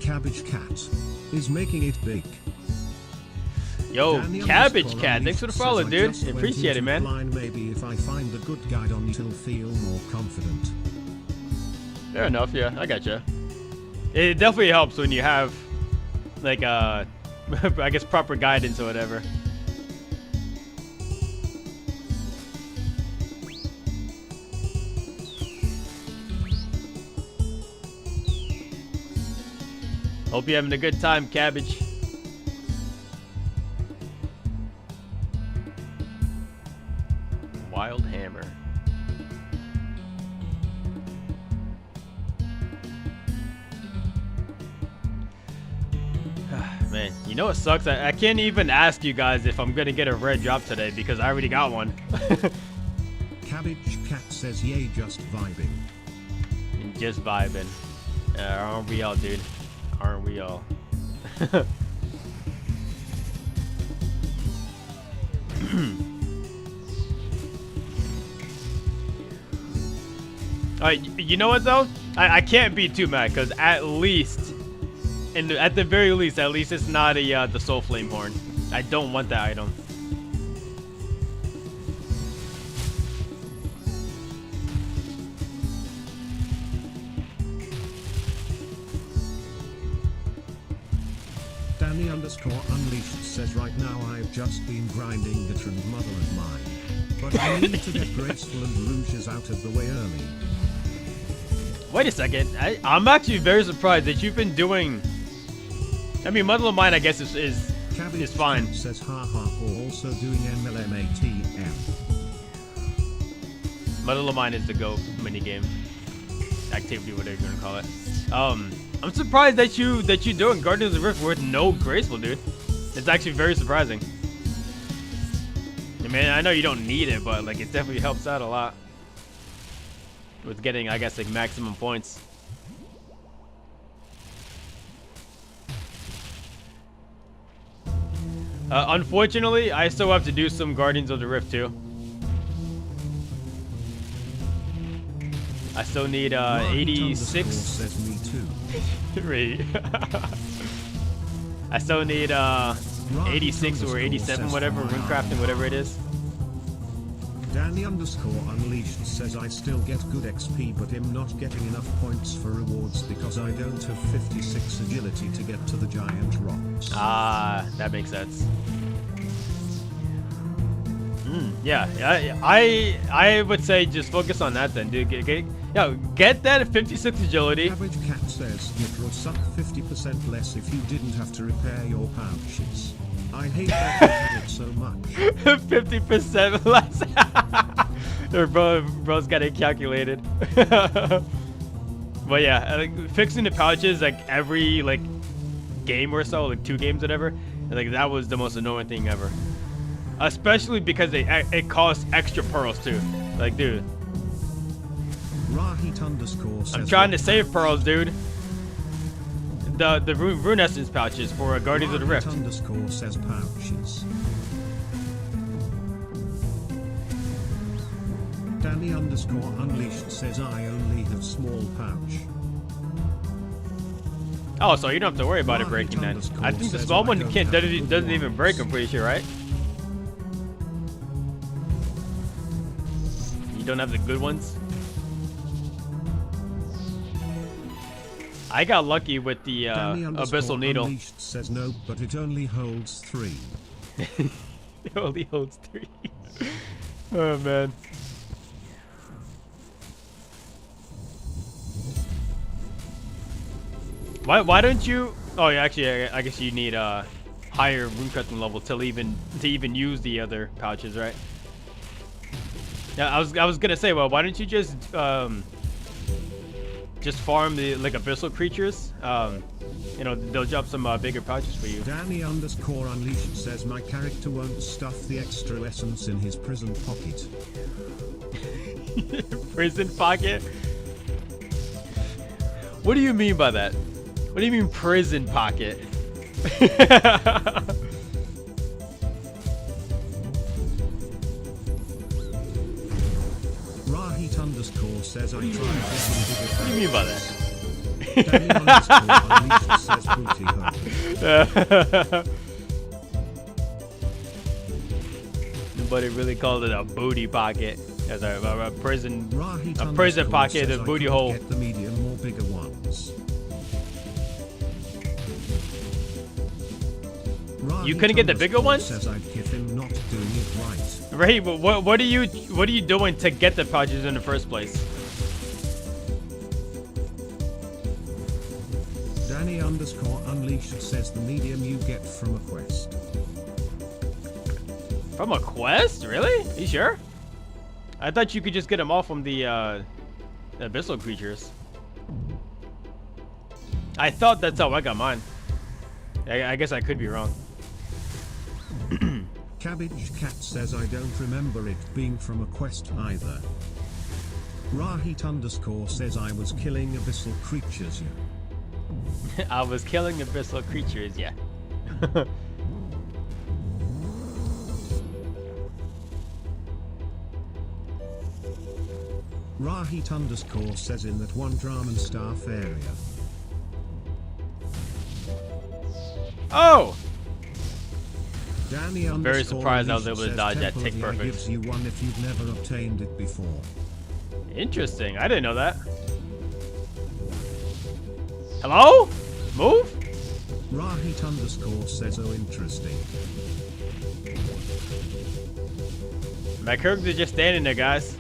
Cabbage Cat is making it big. Yo, Danny Cabbage _ Cat, thanks for the says, follow, "I dude. just went Appreciate it, into man. Blind, maybe if I find the good guide on it'll feel more confident." Fair enough, yeah, I gotcha. It definitely helps when you have, like, I guess proper guidance or whatever. Hope you're having a good time, Cabbage. Wild Hammer. Man, you know what sucks? I can't even ask you guys if I'm gonna get a red drop today because I already got one. Cabbage Cat says, "Yay, just vibing." Just vibing. Aren't we all, dude? Aren't we all? Alright, you know what though? I can't be too mad because at least, at the very least, it's not the Soul Flame Horn. I don't want that item. Danny _ Unleashed says, "Right now I've just been grinding Glitter and Mother of Mine, but I need to get Graceful and Rouges out of the way early." Wait a second. I'm actually very surprised that you've been doing. I mean, Mother of Mine, I guess is fine. Cat says, "Haha, or also doing MLMATM." Mother of Mine is the GO minigame. Activity, whatever you're gonna call it. I'm surprised that you doing Guardians of the Rift with no Graceful, dude. It's actually very surprising. I mean, I know you don't need it, but like it definitely helps out a lot with getting, I guess, like maximum points. Unfortunately, I still have to do some Guardians of the Rift too. I still need 86. Says, "Me too." Right. I still need 86 or 87, whatever, rune crafting, whatever it is. Danny _ Unleashed says, "I still get good XP but am not getting enough points for rewards because I don't have 56 agility to get to the giant rocks." Ah, that makes sense. Yeah, I would say just focus on that then, dude. Get that 56 agility. Cabbage Cat says, "It would suck 50% less if you didn't have to repair your pouches. I hate that habit so much." 50% less. Bro's got it calculated. But yeah, like, fixing the pouches like every game or so, like 2 games, whatever. Like that was the most annoying thing ever. Especially because it costs extra pearls too. Like, dude. Rahit _ says, I'm trying to save pearls, dude. The rune essence pouches for Guardians of the Rift. _ says, "Pouches." Danny _ Unleashed says, "I only have small pouch." Oh, so you don't have to worry about it breaking then. I think the small one doesn't even break, I'm pretty sure, right? You don't have the good ones? I got lucky with the Danny Abyssal Needle. Unleashed says, "No, but it only holds 3. It only holds 3. Oh, man. Why don't you... Oh, yeah, actually, I guess you need higher runecrafting level to even use the other pouches, right? Yeah, I was gonna say, well, why don't you just farm the like abyssal creatures? You know, they'll drop some bigger pouches for you. Danny_Unleashed says my character won't stuff the extra essence in his prison pocket. Prison pocket? What do you mean by that? What do you mean prison pocket? Rahit_ says I tried getting bigger. What do you mean by that? Danny_Unleashed says booty hole. Nobody really called it a booty pocket. As a prison Rahit_ pocket, says a I booty can't hole. Get the medium or bigger ones. You couldn't get the bigger ones? Says I'd give him not doing it right. Right, but what are you doing to get the pouches in the first place? Danny_Unleashed says the medium you get from a quest. From a quest? Really? Are you sure? I thought you could just get them all from the abyssal creatures. I thought that's how I got mine. I guess I could be wrong. Cabbage Cat says I don't remember it being from a quest either. Rahit_ says I was killing abyssal creatures, yeah. I was killing abyssal creatures, yeah. Rahit_ says in that one Dramenstaff area. Oh! Danny I'm very surprised I was able to dodge that Temple tick of the Eye perfect. gives you one if you've never obtained it before. Interesting. I didn't know that. Hello? Move? Rahit_ says oh interesting. My character's just standing there, guys.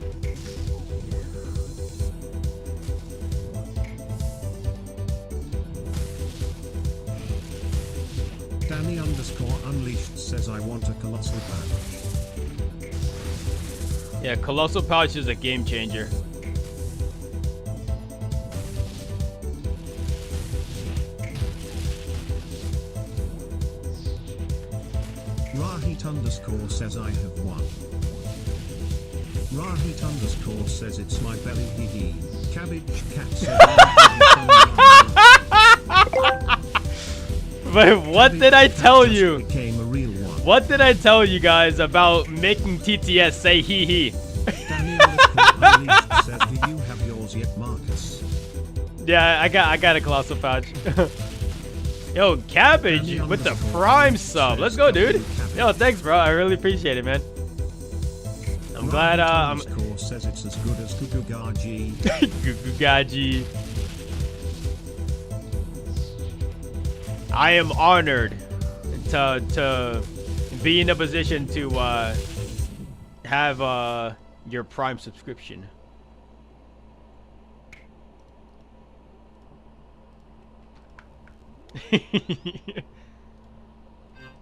Danny_Unleashed says I want a colossal pouch. Yeah, colossal pouch is a game changer. Rahit_ says I have one. Rahit_ says it's my belly hee hee. Cabbage Cat says Wait, what did I tell you? became a real one. What did I tell you guys about making TTS say hee hee? Danny_Unleashed says do you have yours yet, Marcus? Yeah, I got a colossal pouch. Yo, Cabbage with the prime sub. Let's go, dude. Yo, thanks, bro. I really appreciate it, man. I'm glad. I'm. Says it's as good as Gugugaji. Gugugaji. I am honored to be in a position to have your Prime subscription.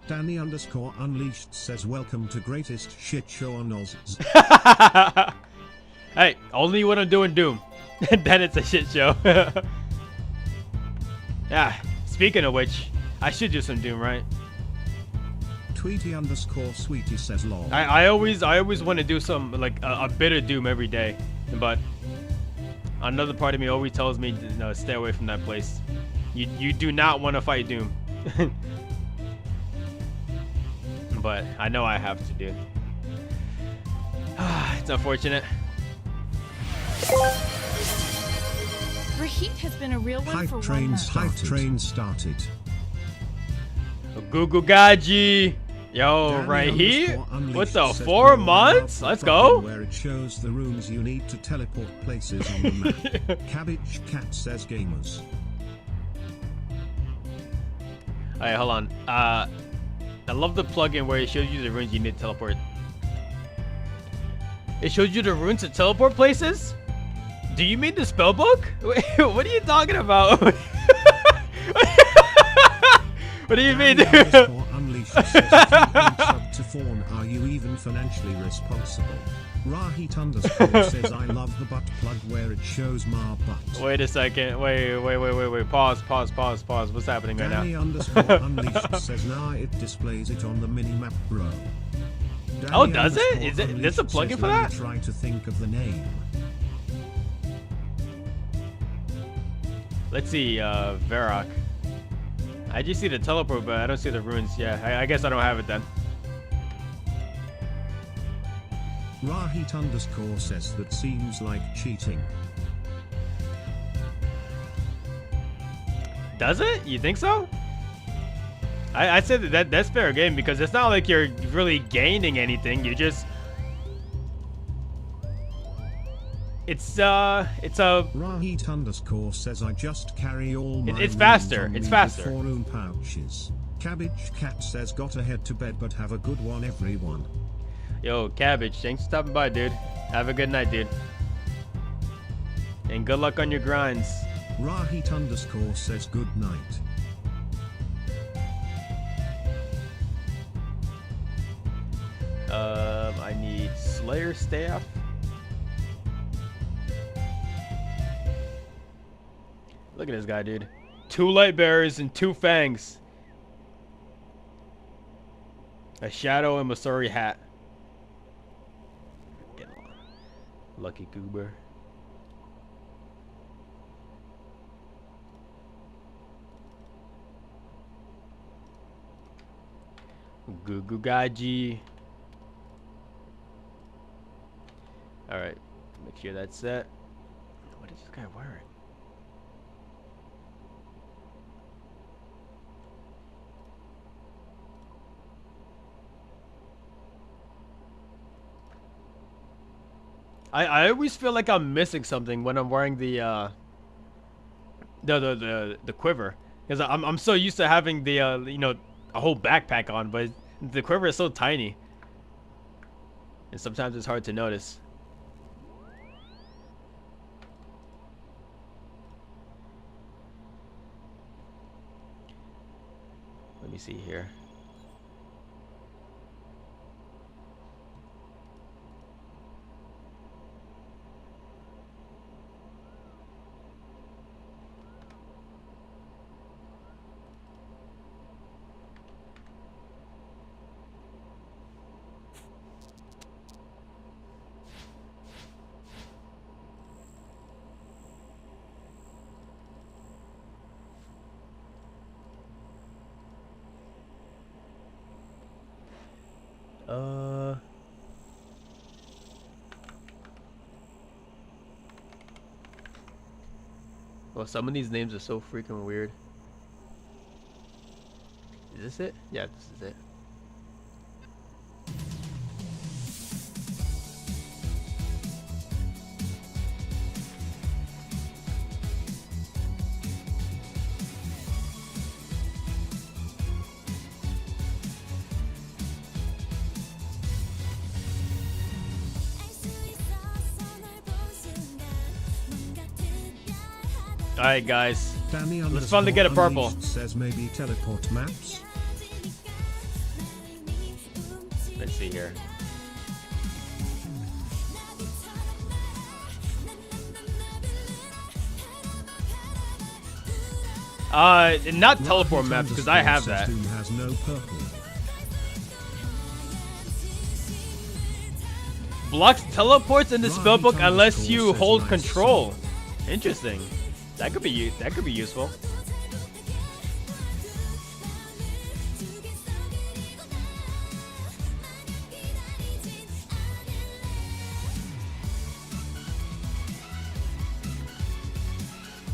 Danny_Unleashed says welcome to greatest shit show on Oz. Hey, only when I'm doing Doom. Then it's a shit show. Yeah, speaking of which, I should do some Doom, right? Tweety_Sweetie says lol. I always want to do some like a bit of Doom every day, but another part of me always tells me no, stay away from that place. You do not want to fight Doom. But I know I have to, dude. It's unfortunate. Rahit has been a real one Hype for train 1 month. Hype train started. Gugugaji. Yo, right here? What the 4 months? Let's go. Where it shows the rooms you need to teleport places on the map. Cabbage Cat says gamers. Alright, hold on. I love the plugin where it shows you the runes you need to teleport. It shows you the runes to teleport places? Do you mean the spellbook? Wait, what are you talking about? What do you mean? Unleashed says, if you reach up to Fawn, are you even financially responsible? Rahit underscore says, I love the butt plug where it shows my butt. Wait a second. Wait. Pause. What's happening right Danny now? underscore Unleashed says, nah, it displays it on the mini-map, bro. Danny Oh, does it? underscore Is it? There's a Unleashed plugin says, for let me that? try to think of the name. Let's see, Varrock. I just see the teleport, but I don't see the runes. Yeah, I guess I don't have it then. Rahit underscore says, that seems like cheating. Does it? You think so? I'd say that's fair game because it's not like you're really gaining anything. You just... It's a... Rahit underscore says, I just carry all my It's faster. runes on It's me faster. with 4 rune pouches. Cabbage Cat says, gotta head to bed but have a good one everyone. Yo, Cabbage, thanks for stopping by, dude. Have a good night, dude. And good luck on your grinds. Rahit underscore says, good night. I need Slayer Staff. Look at this guy, dude. 2 light bearers and 2 fangs. A shadow and Masuri hat. Lucky goober. Gugu Gaji. Alright, make sure that's set. What is this guy wearing? I always feel like I'm missing something when I'm wearing the quiver, because I'm so used to having the you know, a whole backpack on, but the quiver is so tiny, and sometimes it's hard to notice. Let me see here. Well, some of these names are so freaking weird. Is this it? Yeah, this is it. Alright guys, Danny let's finally get a purple. Says maybe teleport maps. Let's see here. Not teleport maps because I have that. Doom has no purple. Blocks teleports in the spellbook Rahit unless you underscore hold says nice. control. Interesting. That could be useful.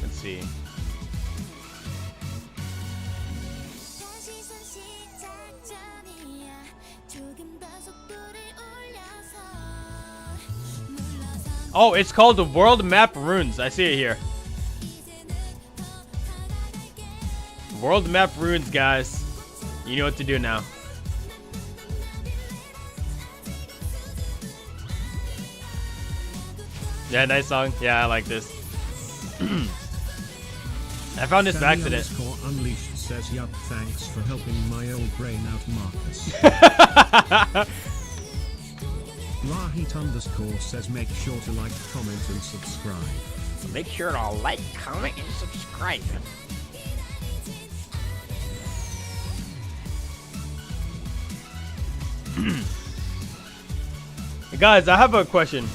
Let's see. Oh, it's called the World Map Runes. I see it here. World Map Runes, guys. You know what to do now. Yeah, nice song. Yeah, I like this. I found this by Danny accident. _ Unleashed says, yup, thanks for helping my old brain out, Marcus. Rahit _ says, make sure to like, comment, and subscribe. Make sure to like, comment, and subscribe. Guys, I have a question.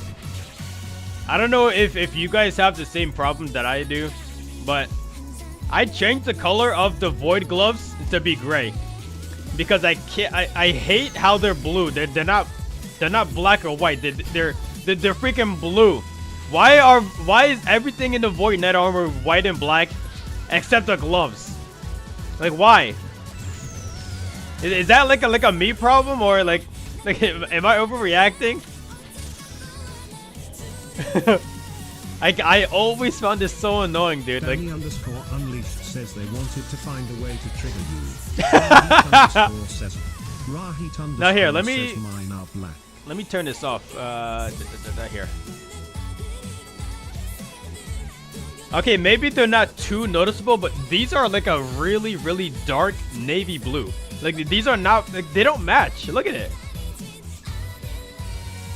I don't know if you guys have the same problem that I do, but I changed the color of the Void gloves to be gray because I hate how they're blue. They're not black or white. They're freaking blue. Why is everything in the Void Net Armor white and black except the gloves? Like, why? Is that like a me problem, or like am I overreacting? I always found this so annoying, dude. Like, Danny _ Unleashed says they wanted to find a way to trigger you. Rahit says, Rahit now here, says mine are black. let me turn this off. Here. Okay, maybe they're not too noticeable, but these are like a really, really dark navy blue. Like, these are not, like, they don't match. Look at it.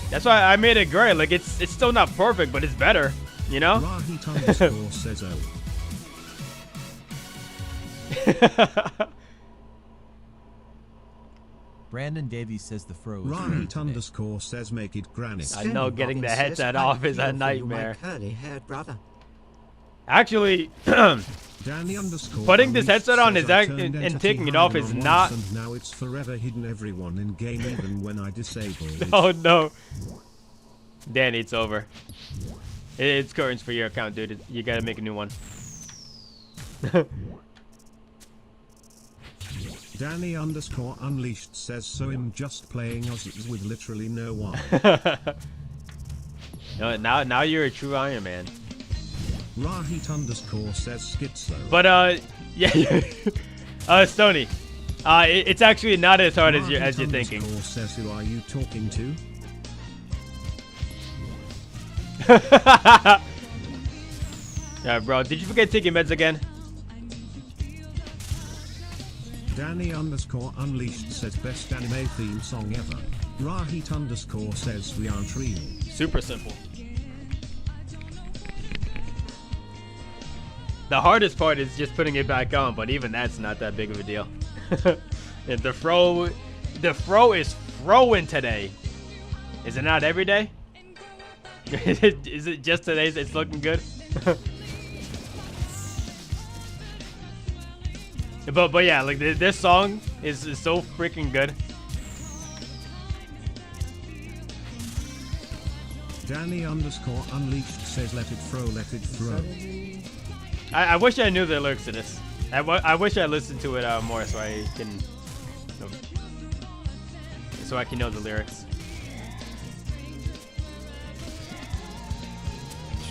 That's why I made it gray. Like, it's still not perfect, but it's better, you know? Rahit _ says, oh. Brandon Davies says the fro is Rahit _ says, make it granite. I know getting the headset off is a nightmare. Curly-haired brother. Actually, Danny _ putting this headset on says, is I actually, turned and entity taking it off hiding is on not. once and now it's forever hidden everyone in game, even when I disable it. Oh no, Danny, it's over. It's curtains for your account, dude. You gotta make a new one. Danny _ Unleashed says, so I'm just playing Aussies with literally no one. No, now you're a true Iron Man. Rahit _ says schizo. But yeah, Stony, it's actually not as hard as you're thinking. Rahit _ says, who are you talking to? Yeah, bro, did you forget to take your meds again? Danny _ Unleashed says, best anime theme song ever. Rahit _ says, we aren't real. Super simple. The hardest part is just putting it back on, but even that's not that big of a deal. And the fro is throwing today. Is it not every day? Is it just today it's looking good? but yeah, like this song is so freaking good. Danny _ Unleashed says, let it throw, let it throw. I wish I knew the lyrics to this. I wish I listened to it more so I can know the lyrics.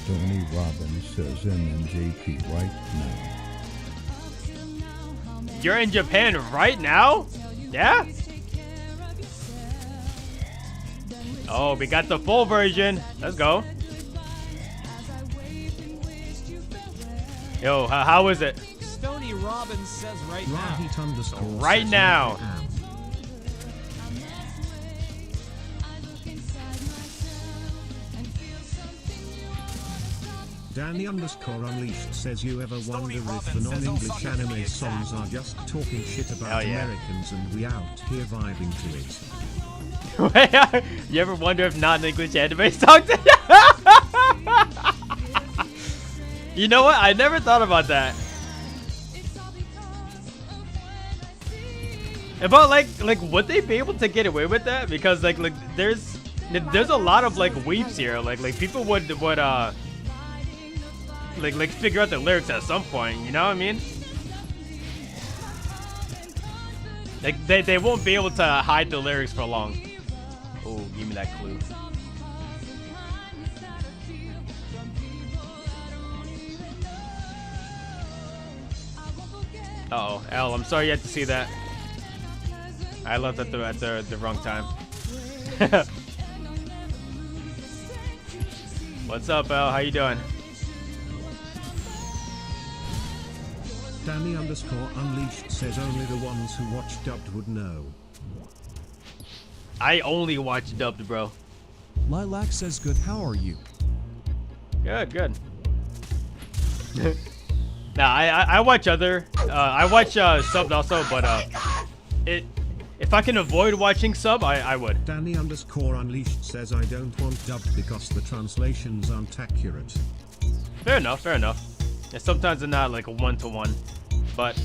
Stony Robbins says MNJP right now. You're in Japan right now? Yeah? Oh, we got the full version. Let's go. Yo, how is it? Stony Robbins says right now. Rahit _ Right says, now. Danny _ Unleashed says, you ever wonder if the non-English anime songs are just talking shit about Americans and we out here vibing to it? You ever wonder if non-English anime songs? You know what? I never thought about that. But like would they be able to get away with that? Because like there's a lot of like weeps here. Like people would like figure out the lyrics at some point. You know what I mean? Like they won't be able to hide the lyrics for long. Oh, give me that clue. Uh-oh, L, I'm sorry you had to see that. I left at the wrong time. What's up, L? How you doing? Danny underscore unleashed says only the ones who watch dubbed would know. I only watch dubbed, bro. Lilac says good, how are you? Good, good. Nah, I watch other. I watch subbed also, but if I can avoid watching sub, I would. Danny underscore unleashed says I don't want dubbed because the translations aren't accurate. Fair enough, fair enough. And sometimes they're not like a one-to-one, but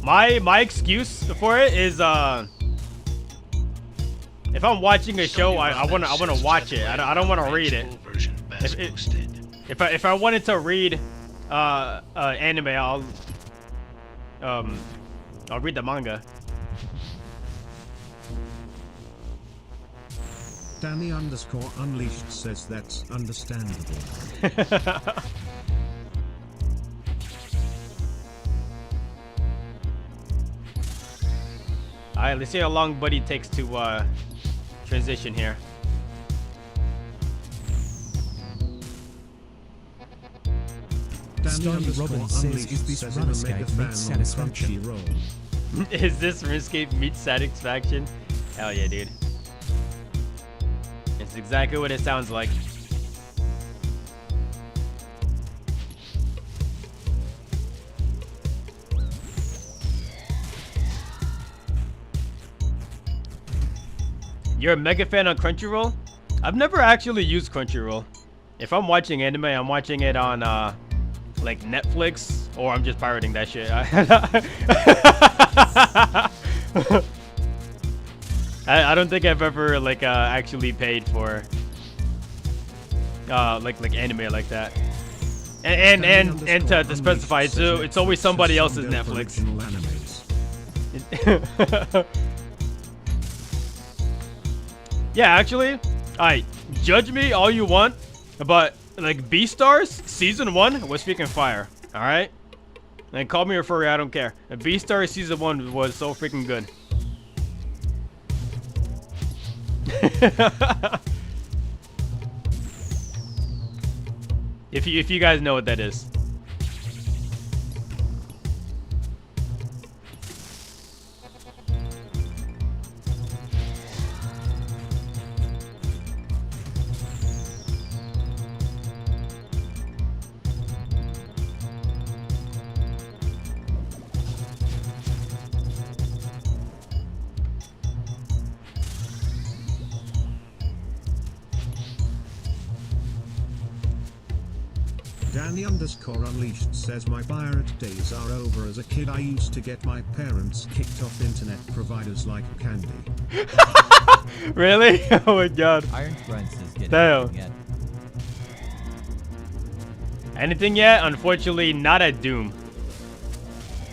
my excuse for it is if I'm watching a show, I wanna watch it. I don't want to read it. If I wanted to read anime, I'll read the manga. Danny underscore unleashed says that's understandable. Alright, let's see how long Buddy takes to transition here. Danny Starry underscore Robin says, unleashed is this says I'm a mega RuneScape fan meets on satisfaction? Crunchyroll. Is this RuneScape meets satisfaction? Hell yeah, dude. It's exactly what it sounds like. You're a mega fan on Crunchyroll? I've never actually used Crunchyroll. If I'm watching anime, I'm watching it on like Netflix, or I'm just pirating that shit. I don't think I've ever like actually paid for like anime like that. And to specify, so it's always somebody else's Netflix. Yeah, actually, alright, judge me all you want, but like Beastars season 1 was freaking fire. Alright? And call me a furry, I don't care. And Beastars season 1 was so freaking good. If you guys know what that is. Danny underscore unleashed says my pirate days are over. As a kid I used to get my parents kicked off internet providers like Candy. Really? Oh my god. Iron Grunt says get Damn. anything yet. Anything yet? Unfortunately, not at Doom.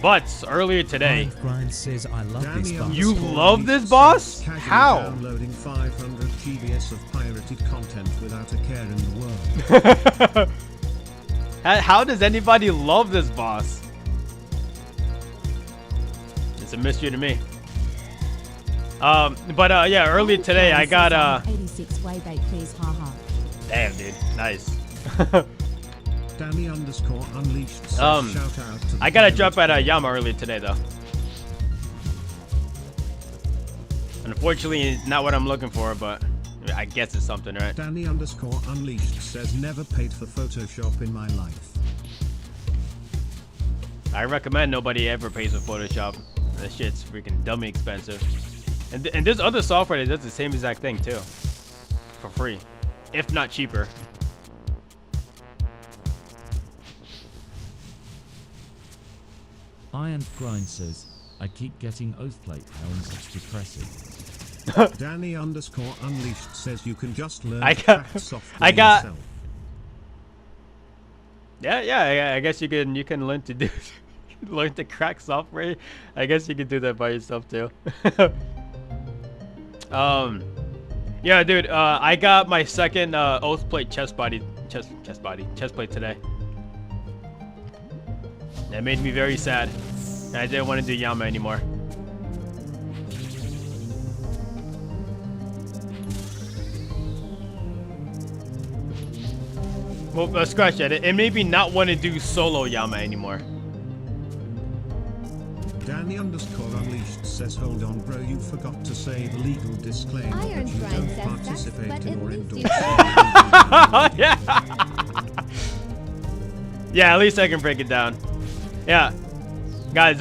But earlier today. Grind says I love this boss. You love this boss? Casually How? Downloading 500 GBs of pirated content without a care in the world. How does anybody love this boss? It's a mystery to me. But yeah, earlier today I got 86 Waybait, please, haha. Damn, dude, nice. Danny underscore unleashed says shout out to the I got a pirate. drop at Yama earlier today though. Unfortunately, it's not what I'm looking for, but I guess it's something, right? Danny underscore unleashed says never paid for Photoshop in my life. I recommend nobody ever pays for Photoshop. That shit's freaking dummy expensive. And there's other software that does the same exact thing too, for free, if not cheaper. Iron Grind says, I keep getting Oathplate pounds, it's depressing. Danny underscore unleashed says you can just learn I to got- crack software I got- yourself. Yeah, I guess you can learn to do learn to crack software. I guess you can do that by yourself too. Yeah, dude, I got my second Oathplate chest plate today. That made me very sad. And I didn't want to do Yama anymore. Well, scratch that. It made me not want to do solo Yama anymore. Danny _Unleashed says, hold on bro, you forgot to say the legal disclaimer Iron that you Grind don't says sucks, participate but in at or least endorse. you Yeah. Yeah, at least I can break it down. Yeah. Guys,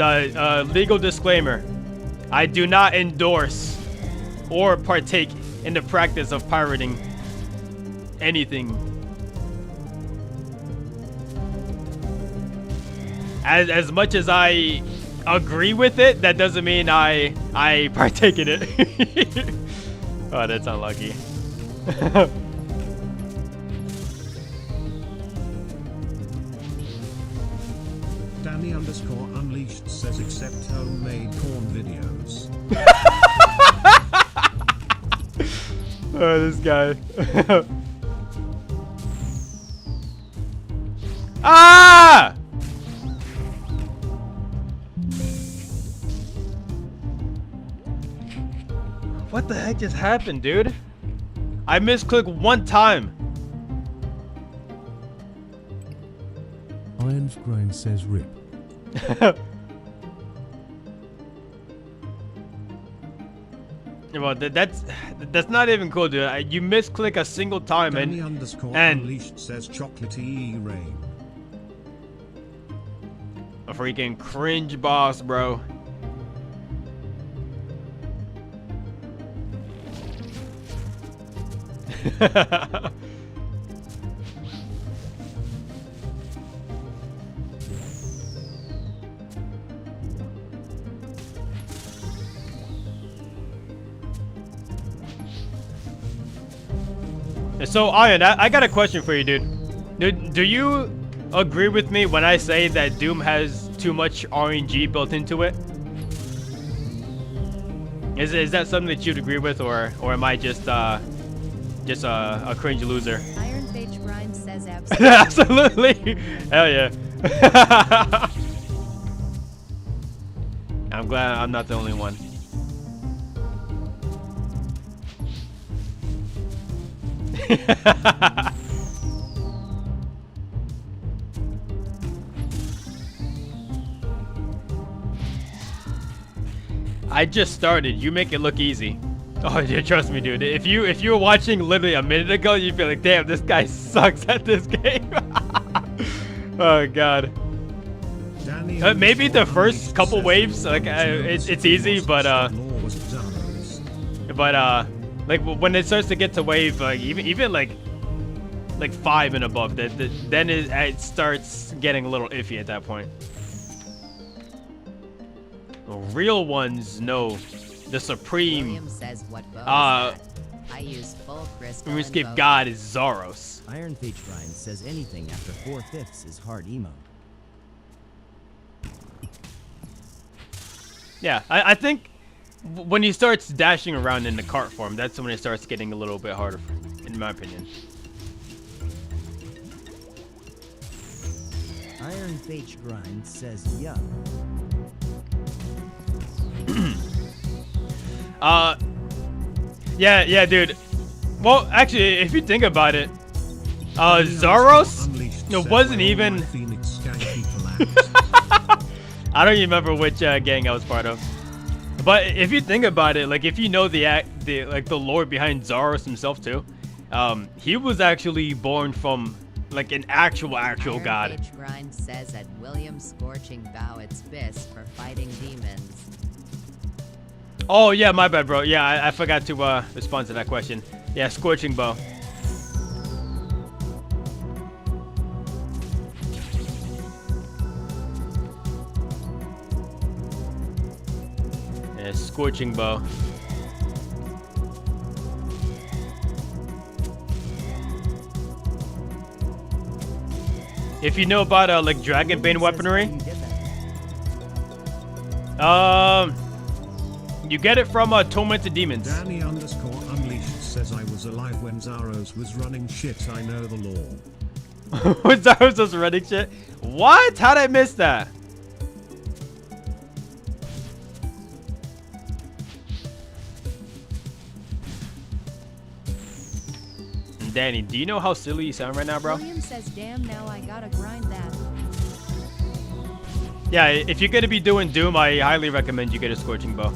legal disclaimer. I do not endorse or partake in the practice of pirating anything. As much as I agree with it, that doesn't mean I partake in it. Oh, that's unlucky. Danny _Unleashed says, except homemade corn videos. Oh, this guy. Ah! What the heck just happened, dude? I misclicked one time. Iron's Grind says rip. Well, that's not even cool, dude. You misclick a single time, Danny and _Unleashed says, chocolatey rain. a freaking cringe boss, bro. So, Iron, I got a question for you, dude. Do you agree with me when I say that Doom has too much RNG built into it? Is that something that you'd agree with, or am I just a cringe loser? Iron Phage Grind says absolutely. Absolutely. Hell yeah. I'm glad I'm not the only one. I just started. You make it look easy. Oh yeah, trust me, dude. If you were watching literally a minute ago, you'd be like, damn, this guy sucks at this game. Oh god. Maybe the first couple waves, like it's easy, but like when it starts to get to wave, like even like 5 and above, then it starts getting a little iffy at that point. The real ones know the supreme. William says what bow is that? I use full crystal. RuneScape god is Zaros. Iron Phage Grind says anything after 4/5 is hard emo. Yeah, I think when he starts dashing around in the cart form, that's when it starts getting a little bit harder, in my opinion. Iron Phage Grind says yup. Yeah, dude. Well, actually, if you think about it, Zaros wasn't even. I don't even remember which gang I was part of. But if you think about it, like if you know the lore behind Zaros himself too, he was actually born from like an actual god. Phage Grind says at William Scorching bow its fist for fighting demons. Oh yeah, my bad, bro. Yeah, I forgot to respond to that question. Yeah, Scorching Bow. Yeah, Scorching Bow. If you know about like Dragonbane weaponry, you get it from Tormented Demons. Danny _Unleashed says I was alive when Zaros was running shit. I know the law. When Zaros was running shit? What? How'd I miss that? Danny, do you know how silly you sound right now, bro? William says, damn, now I gotta grind that. Yeah, if you're gonna be doing Doom, I highly recommend you get a Scorching Bow.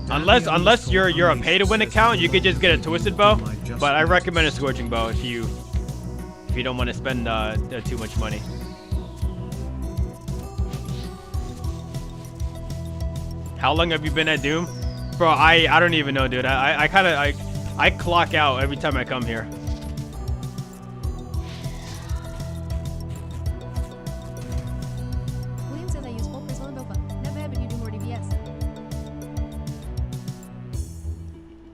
Unless you're a pay-to-win account, you could just get a Twisted Bow. But I recommend a Scorching Bow if you don't want to spend too much money. How long have you been at Doom? Bro, I don't even know, dude. I clock out every time I come here. William says I use full crystal and Bofa. Never have you do more DPS.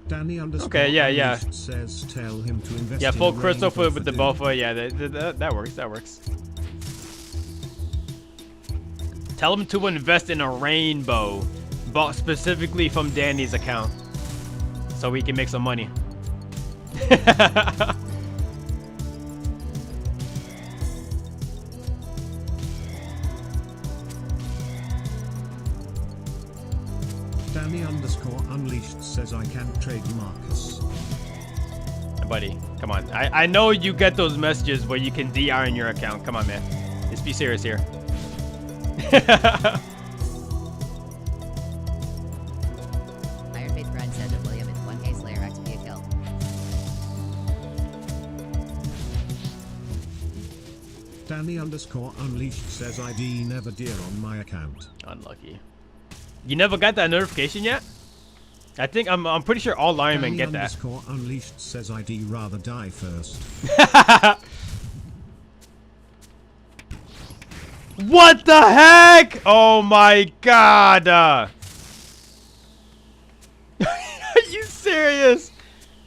Danny Okay, yeah. says tell him to invest Yeah, in full a crystal rainbow with the for Bofa. Yeah, that works. That works. Tell him to invest in a rainbow, bought specifically from Danny's account, so we can make some money. Danny_Unleashed says I can't trade Marcus. Buddy, come on. I know you get those messages where you can de-iron your account. Come on, man. Let's be serious here. Iron Faith Grind says that William is 1K Slayer XP a kill. Danny_Unleashed says ID never dear on my account. Unlucky. You never got that notification yet? I think I'm pretty sure all Ironmen get that. Danny_Unleashed says ID rather die first. What the heck? Oh my god. Are you serious?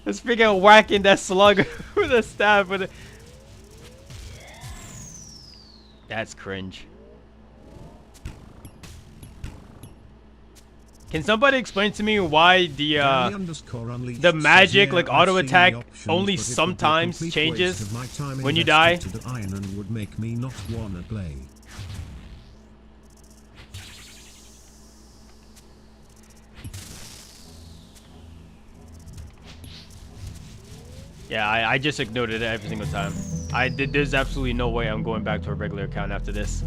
Let's freaking whacking that slug with a stab with it. That's cringe. Can somebody explain to me why the magic like auto attack only sometimes changes when you die? Would make me not wanna play. Yeah, I just ignored it every single time. There's absolutely no way I'm going back to a regular account after this.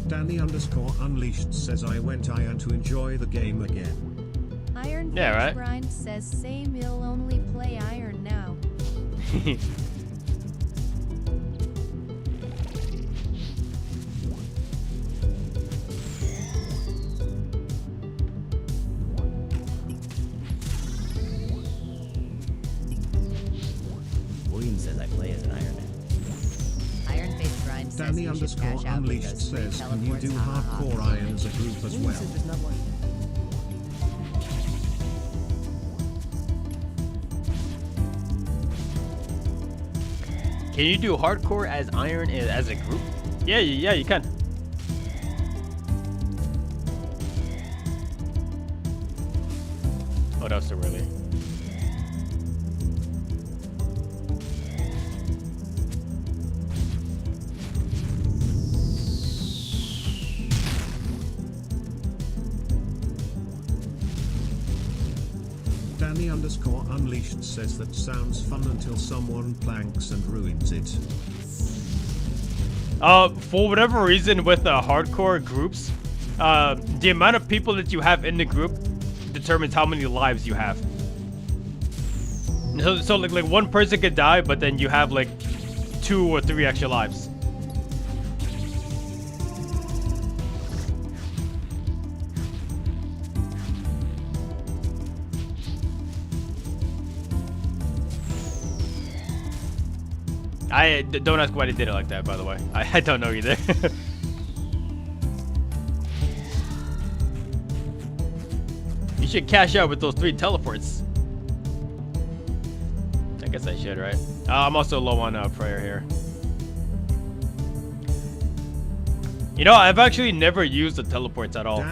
Danny_Unleashed says I went Iron to enjoy the game again. Iron Yeah, right. Grind says same, he'll only play Iron now. William says I play as an Iron Man. Iron Faith Grind says you should cash out Danny_Unleashed because free says can you teleports. do Ha, ha, ha. hardcore Iron as a group as William well? says there's not one. Can you do hardcore as Iron as a group? Yeah, you can. Oh, that was so early. Danny_Unleashed says that sounds fun until someone planks and ruins it. For whatever reason with hardcore groups, the amount of people that you have in the group determines how many lives you have. So like one person could die, but then you have like 2 or 3 extra lives. Don't ask why they did it like that, by the way. I don't know either. You should cash out with those 3 teleports. I guess I should, right? I'm also low on prayer here. You know, I've actually never used the teleports at all.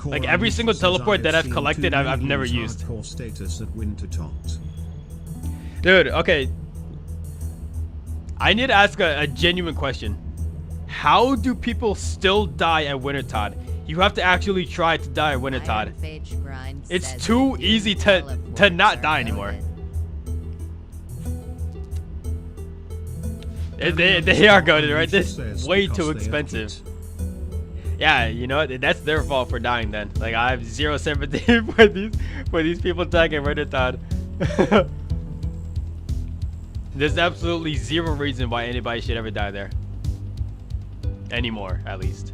Like every single teleport that I've collected, I've never used. Status at Wintertot. Dude, okay. I need to ask a genuine question. How do people still die at Wintertot You have to actually try to die, Wintertod. Ironphage Grind It's says too the easy to teleports not are die anymore. goated. They are goated, right? This Says is way because too they are expensive. cute. Yeah, you know what? That's their fault for dying then. Like, I have zero sympathy for these people tagging Wintertod. There's absolutely zero reason why anybody should ever die there. Anymore, at least.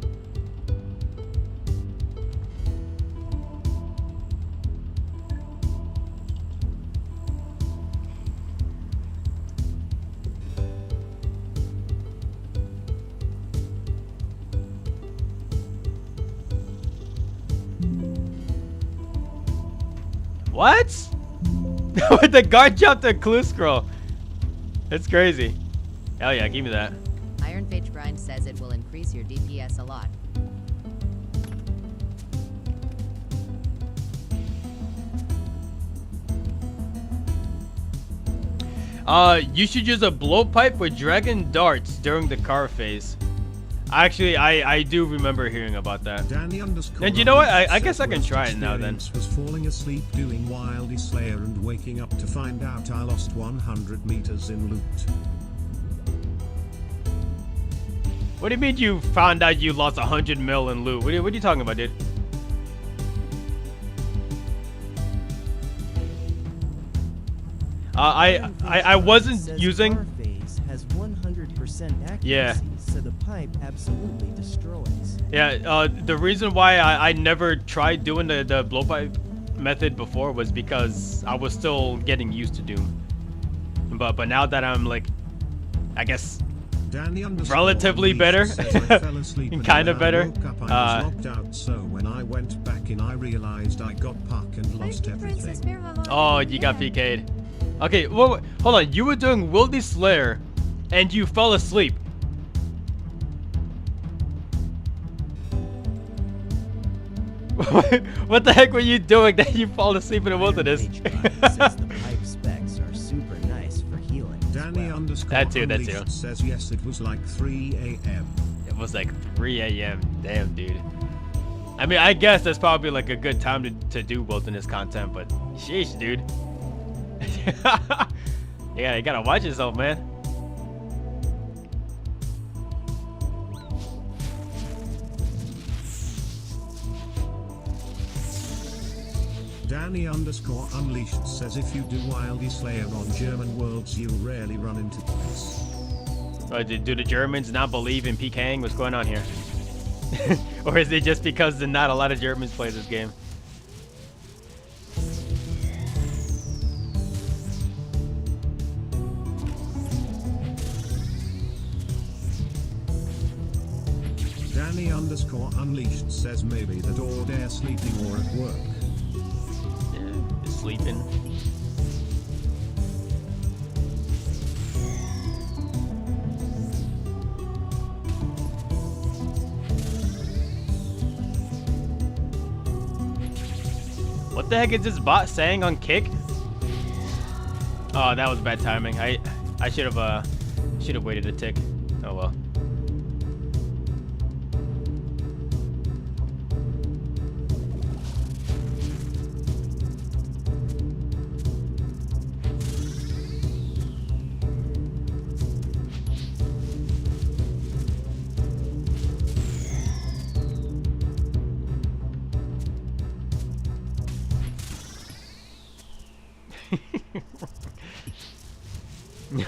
What? The guard jumped a clue scroll. That's crazy. Hell yeah, give me that. Ironphage Grind says it will increase your DPS a lot. You should use a blowpipe with dragon darts during the car phase. Actually, I do remember hearing about that. Danny _ And you know what? I guess I says can worst try it now then. experience was falling asleep doing Wildy Slayer and waking up to find out I lost 100 meters in loot. What do you mean you found out you lost 100 mil in loot? What are you talking about, dude? I wasn't Says using. car phase has 100% accuracy, Yeah. so the pipe absolutely destroys. Yeah, the reason why I never tried doing the blowpipe method before was because I was still getting used to Doom. But now that I'm like, I guess, Danny relatively better, says I fell asleep and kind of when I better. woke up, I was locked out, so when I went back in I realized I got puck and lost everything. Oh, you got PK'd. Okay, well, hold on. You were doing Wildy Slayer, and you fell asleep. What the heck were you doing that you fall asleep in the wilderness? Says the pipe specs are super nice for healing. as Danny well. _ That too. Unleashed says yes, it was like 3 a.m. It was like 3 a.m. Damn, dude. I mean, I guess that's probably like a good time to do wilderness content, but sheesh, dude. Yeah, you gotta watch yourself, man. Danny _ Unleashed says if you do Wildy Slayer on German worlds you'll rarely run into this. Do the Germans not believe in PKing? What's going on here? Or is it just because not a lot of Germans play this game? Danny _ Unleashed says maybe that all day sleeping or at work. Yeah, just sleeping. What the heck is this bot saying on Kick? Oh, that was bad timing. I should have waited a tick. Oh well.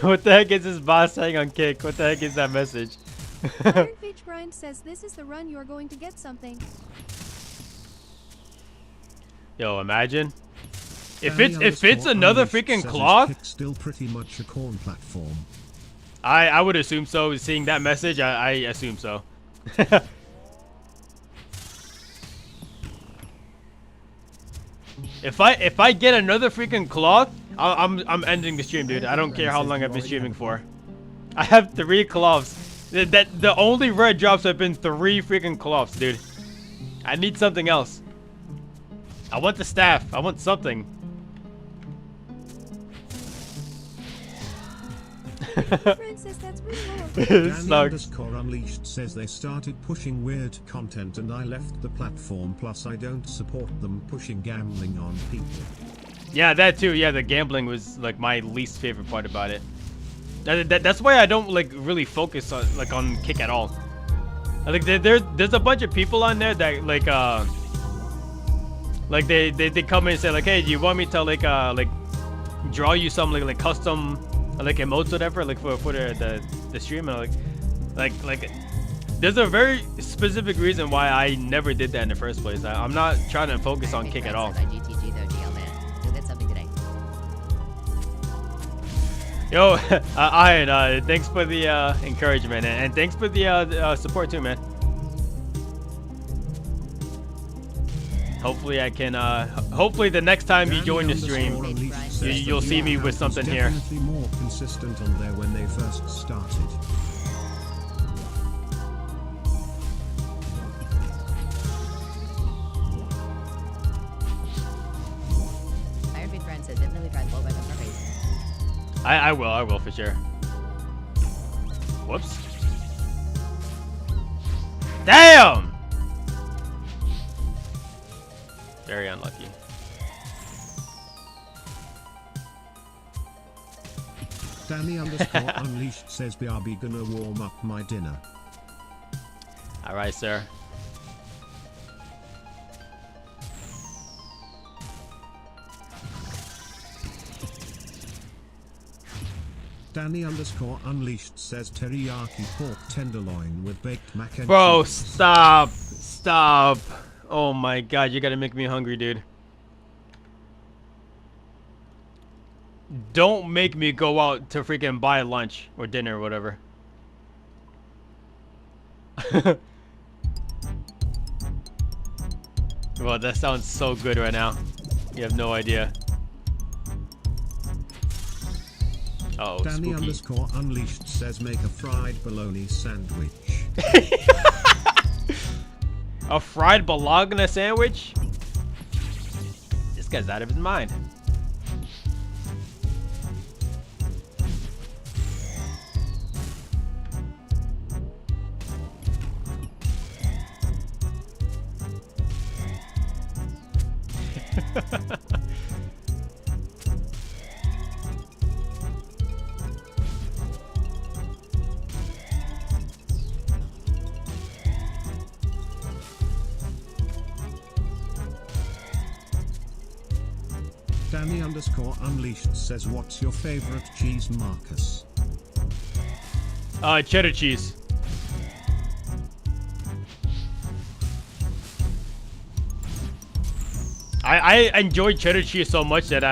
What the heck is this boss saying on Kick? What the heck is that message? Ironphage Grind says this is the run you're going to get something. Yo, imagine. If Danny it's _ another Unleashed freaking says cloth, it's still pretty much a corn platform. I would assume so. Seeing that message, I assume so. If I get another freaking cloth, I'm ending the stream, dude. I don't care how long I've been streaming for. I have 3 cloths. The only red drops have been 3 freaking cloths, dude. I need something else. I want the staff. I want something. Francis, that's really low. It Danny sucks. underscore unleashed says they started pushing weird content and I left the platform, plus I don't support them pushing gambling on people. Yeah, that too. Yeah, the gambling was like my least favorite part about it. That's why I don't like really focus on on Kick at all. I think there's a bunch of people on there that they come in and say like, hey, do you want me to like draw you some like custom like emotes or whatever like for the stream? And like there's a very specific reason why I never did that in the first place. I'm not trying to focus on Kick at all. GTG though, GL man. You'll get something today. Yo, Ian, thanks for the encouragement and thanks for the support too, man. Hopefully I can, hopefully the next time you join the stream, you'll see me with something here. Definitely more consistent on there when they first started. Iron Big Friend says definitely try the blow by the face. I will for sure. Whoops. Damn! Very unlucky. Danny underscore unleashed says BRB gonna warm up my dinner. Alright, sir. Danny underscore unleashed says teriyaki pork tenderloin with baked mac and Bro, cheese. stop. Stop. Oh my god, you gotta make me hungry, dude. Don't make me go out to freaking buy lunch or dinner or whatever. Well, that sounds so good right now. You have no idea. Oh, Danny spooky. underscore unleashed says make a fried bologna sandwich. A fried bologna sandwich? This guy's out of his mind. Danny underscore unleashed says what's your favorite cheese, Marcus? Cheddar cheese. I enjoy cheddar cheese so much that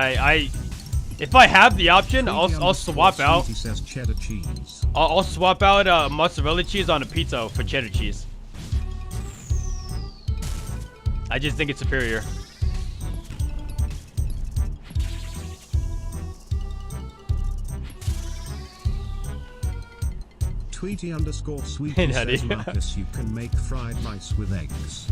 if I have the option, I'll swap out. He says cheddar cheese. I'll swap out mozzarella cheese on a pizza for cheddar cheese. I just think it's superior. Tweety underscore sweetie Nutty. says Marcus, you can make fried rice with eggs.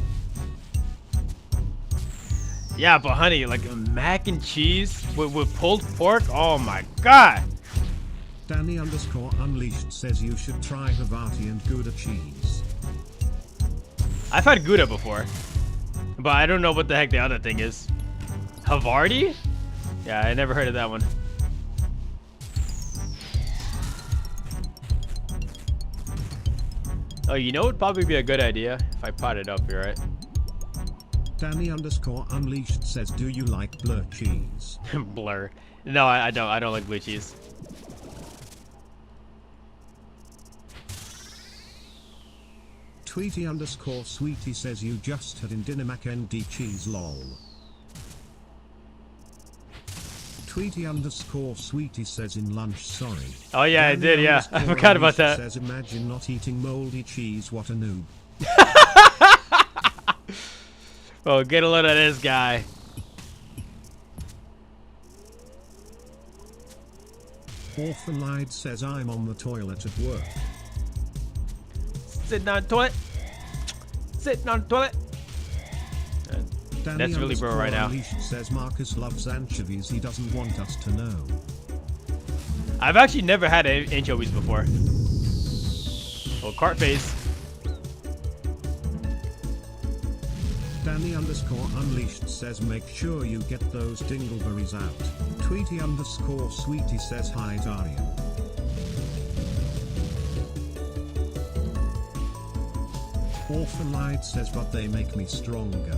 Yeah, but honey, like mac and cheese with pulled pork. Oh my god. Danny underscore unleashed says you should try Havarti and Gouda cheese. I've had Gouda before, but I don't know what the heck the other thing is. Havarti? Yeah, I never heard of that one. Oh, you know what would probably be a good idea if I pot it up here, right? Danny underscore unleashed says, do you like blur cheese? Blur. No, I don't. I don't like blue cheese. Tweety underscore sweetie says you just had in dinner mac and cheese lol. Tweety underscore sweetie says in lunch sorry. Oh yeah, I did, yeah. I forgot about that. Says imagine not eating moldy cheese, what a noob. Oh, get a load of this guy. Orphan Lied says I'm on the toilet at work. Sitting on the toilet. Sitting on the toilet. That's really bro right now. Says Marcus loves anchovies, he doesn't want us to know. I've actually never had anchovies before. Oh, cart face. Danny_Unleashed says make sure you get those dingleberries out. Tweety_Sweetie says hi Daria. Orphan Light says but they make me stronger.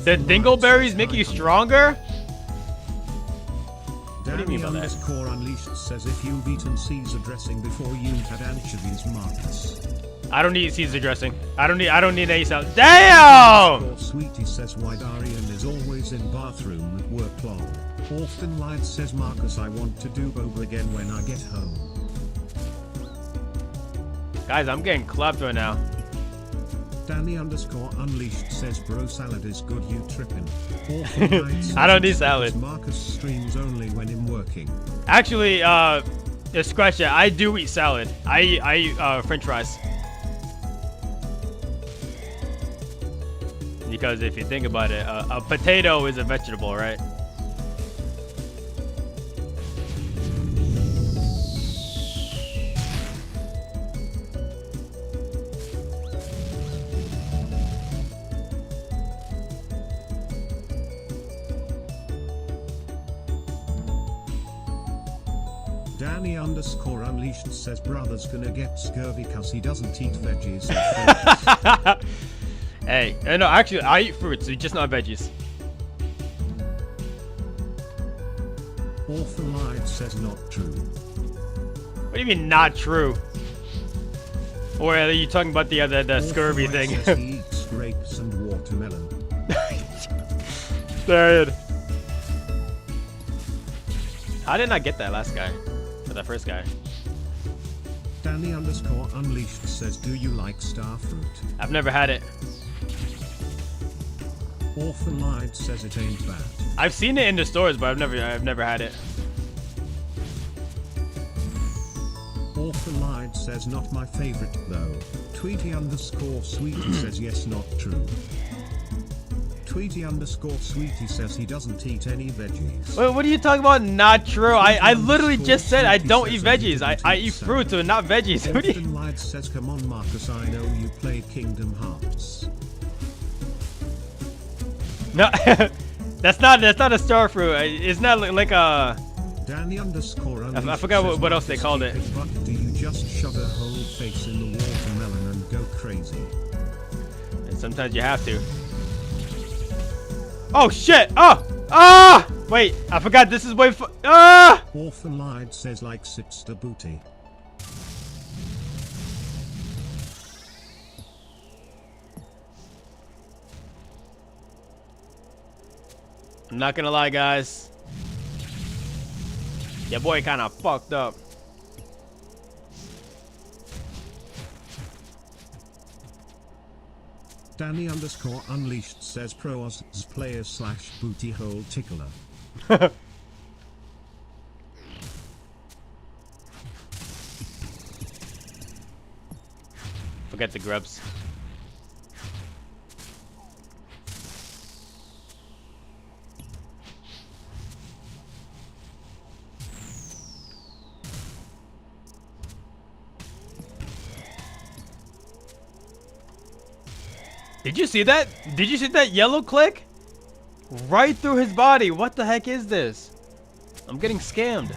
The dingleberries make you stronger? What do you mean by that? Danny_Unleashed says if you've eaten Caesar dressing before you've had anchovies, Marcus. I don't need Caesar dressing. I don't need any salad. Damn! Sweetie says why Darian is always in bathroom at work long. Orphan Light says Marcus I want to do boba again when I get home. Guys, I'm getting clapped right now. Danny_Unleashed says bro salad is good, you tripping. Orphan Light says I don't need salad. Marcus streams only when I'm working. Actually, scratch that. I do eat salad. I eat French fries. Because if you think about it, a potato is a vegetable, right? Danny_Unleashed says brother's gonna get scurvy cause he doesn't eat veggies. Hey, no, actually, I eat fruits, just not veggies. Orphan Light says not true. What do you mean not true? Or are you talking about the scurvy thing? Says he eats grapes and watermelon. Dude. How did I get that last guy? Or that first guy? Danny_Unleashed says do you like starfruit? I've never had it. Orphan Light says it ain't bad. I've seen it in the stores, but I've never had it. Orphan Light says not my favorite though. Tweety_Sweetie says yes, not true. Tweety_Sweetie says he doesn't eat any veggies. Wait, what are you talking about? Not true. I literally just said I don't eat veggies. I eat fruits and not veggies. Orphan Light says come on Marcus, I know you play Kingdom Hearts. No, that's not a star fruit. It's not like a. Danny_Unleashed I forgot what else they called it. But do you just shove a whole face in the watermelon and go crazy? And sometimes you have to. Oh shit! Ah! Wait, I forgot this is way for. Ah! Orphan Light says like sits the booty. I'm not gonna lie, guys. Your boy kind of fucked up. Danny_Unleashed says pro Oz player / booty hole tickler. Forget the grubs. Did you see that? Did you see that yellow click? Right through his body. What the heck is this? I'm getting scammed.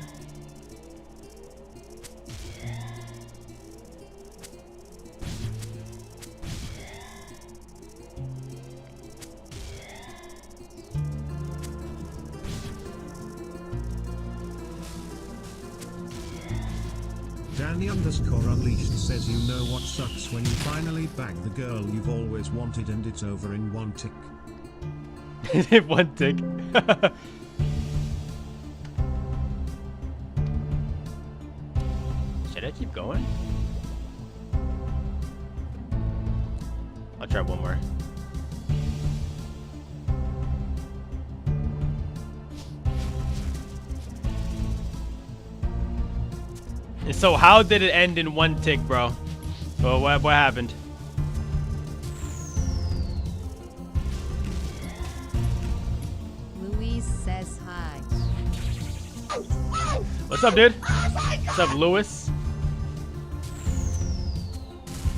Danny_Unleashed says you know what sucks when you finally bag the girl you've always wanted and it's over in one tick. One tick. Should I keep going? I'll try one more. So how did it end in one tick, bro? Well, what happened? Louise says hi. What's up, dude? What's up, Lewis?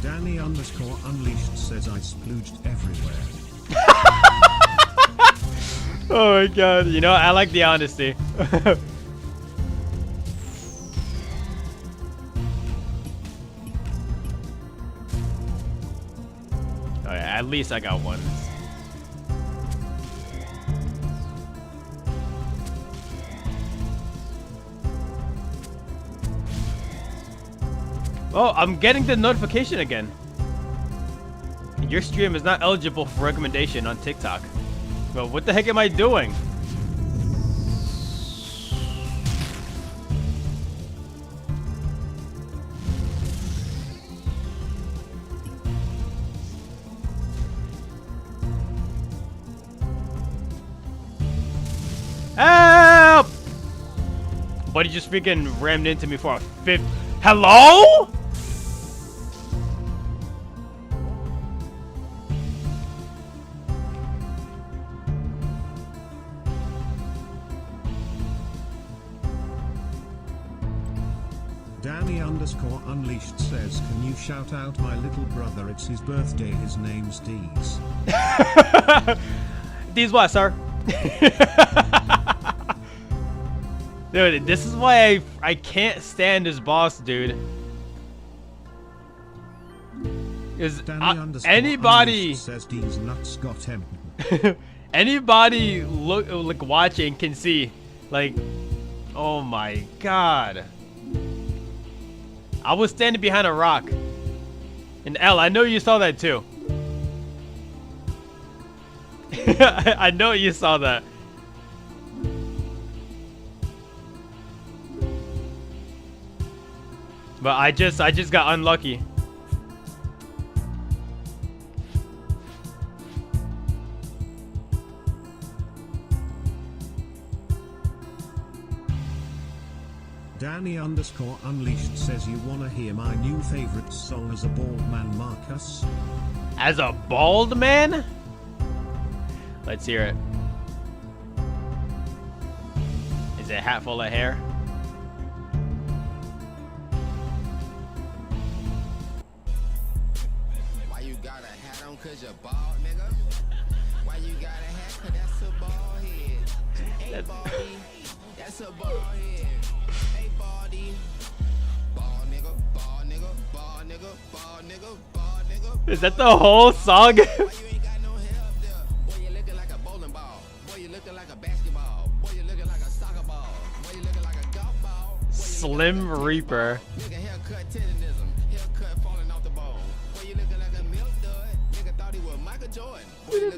Danny underscore unleashed says I splooged everywhere. Oh my god. You know, I like the honesty. Oh, yeah, at least I got one. Oh, I'm getting the notification again. Your stream is not eligible for recommendation on TikTok. Well, what the heck am I doing? Help! Buddy just freaking rammed into me for a fifth. Hello? Danny underscore unleashed says, can you shout out my little brother? It's his birthday. His name's Deez. Deez what, sir? Dude, this is why I can't stand his boss, dude. Is anybody says Deez nuts got him. Anybody like watching can see, like, oh my god. I was standing behind a rock. And L, I know you saw that too. I know you saw that. But I just got unlucky. Danny underscore unleashed says you wanna hear my new favorite song as a bald man, Marcus? As a bald man? Let's hear it. Is it a hat full of hair? Why you got a hat on? Cause you're bald, nigga. Why you got a hat? Cause that's a bald head. Hey, baldy, that's a bald head. Hey, baldy, bald nigga, bald nigga, bald nigga, bald nigga, bald nigga. Is that the whole song? Slim Reaper.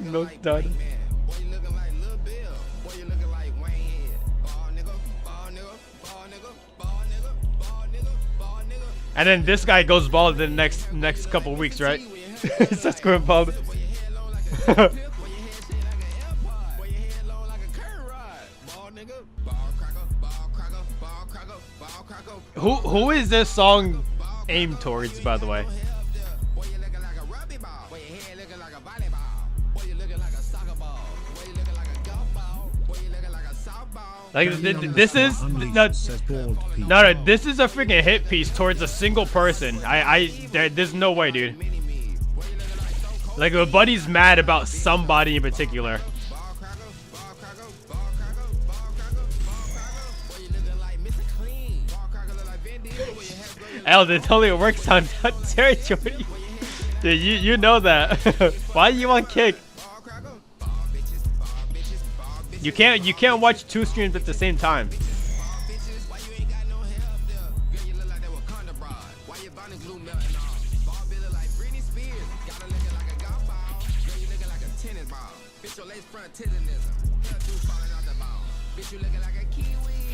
Milk dud. And then this guy goes bald in the next couple weeks, right? He starts going bald. Who is this song aimed towards, by the way? Like this is no, this is a freaking hit piece towards a single person. There's no way, dude. Like a buddy's mad about somebody in particular. L, this only works on territory. Dude, you know that. Why do you want kick? You can't watch two streams at the same time.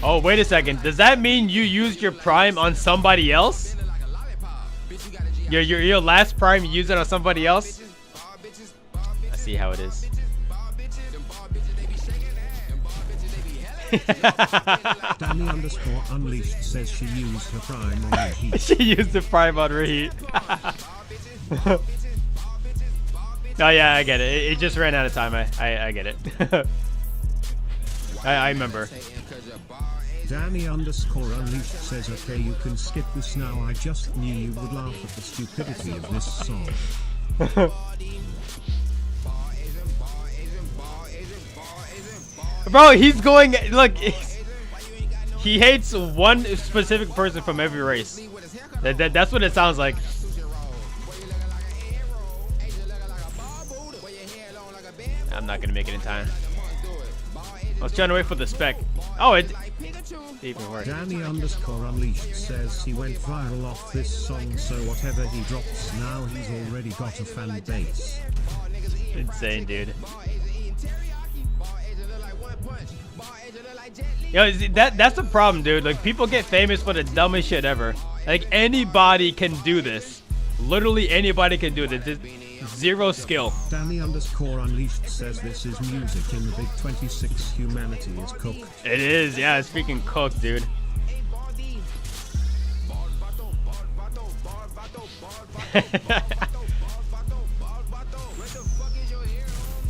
Oh, wait a second. Does that mean you used your prime on somebody else? Your last prime, you used it on somebody else? I see how it is. Danny underscore unleashed says she used her prime on reheat. She used the prime on reheat. Oh yeah, I get it. It just ran out of time. I get it. I remember. Danny underscore unleashed says, okay, you can skip this now. I just knew you would laugh at the stupidity of this song. Bro, he's going, look, he hates one specific person from every race. That's what it sounds like. I'm not gonna make it in time. I was trying to wait for the spec. Oh, it even worse. Danny underscore unleashed says he went viral off this song, so whatever he drops now, he's already got a fan base. Insane, dude. Yo, that's the problem, dude. Like, people get famous for the dumbest shit ever. Like, anybody can do this. Literally anybody can do this. There's zero skill. Danny underscore unleashed says this is music in the Big 26. Humanity is cooked. It is, yeah, it's freaking cooked, dude.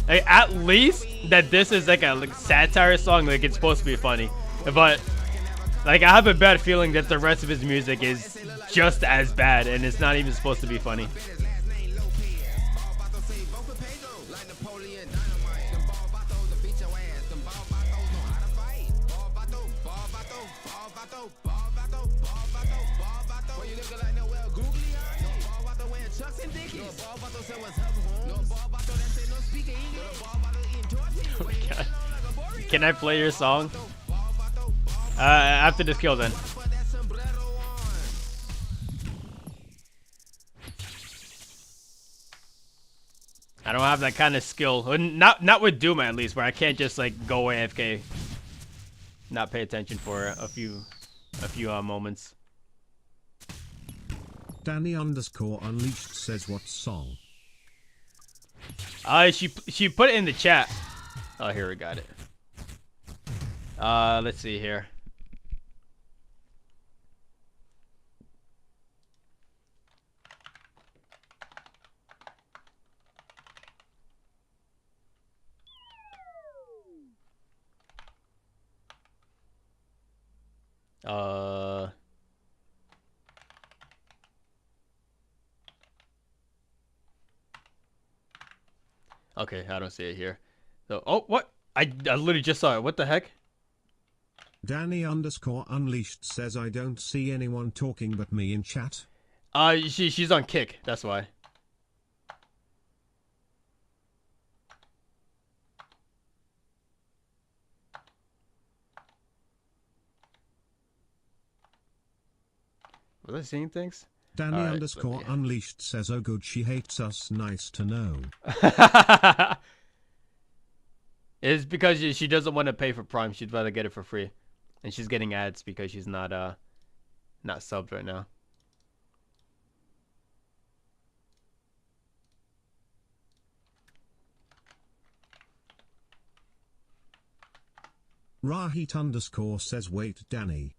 Like, at least that this is like a satire song, like it's supposed to be funny, but like I have a bad feeling that the rest of his music is just as bad and it's not even supposed to be funny. Oh my God. Can I play your song? After this kill then. I don't have that kind of skill. Not with Doom at least, where I can't just like go AFK. Not pay attention for a few moments. Danny underscore unleashed says what song? She put it in the chat. Oh, here we got it. Let's see here. Okay, I don't see it here. So, oh, what? I literally just saw it. What the heck? Danny underscore unleashed says I don't see anyone talking but me in chat. She's on Kick. That's why. Was I seeing things? Danny underscore unleashed says, oh good, she hates us, nice to know. It's because she doesn't want to pay for Prime. She'd rather get it for free. And she's getting ads because she's not subbed right now. Rahit underscore says, wait, Danny.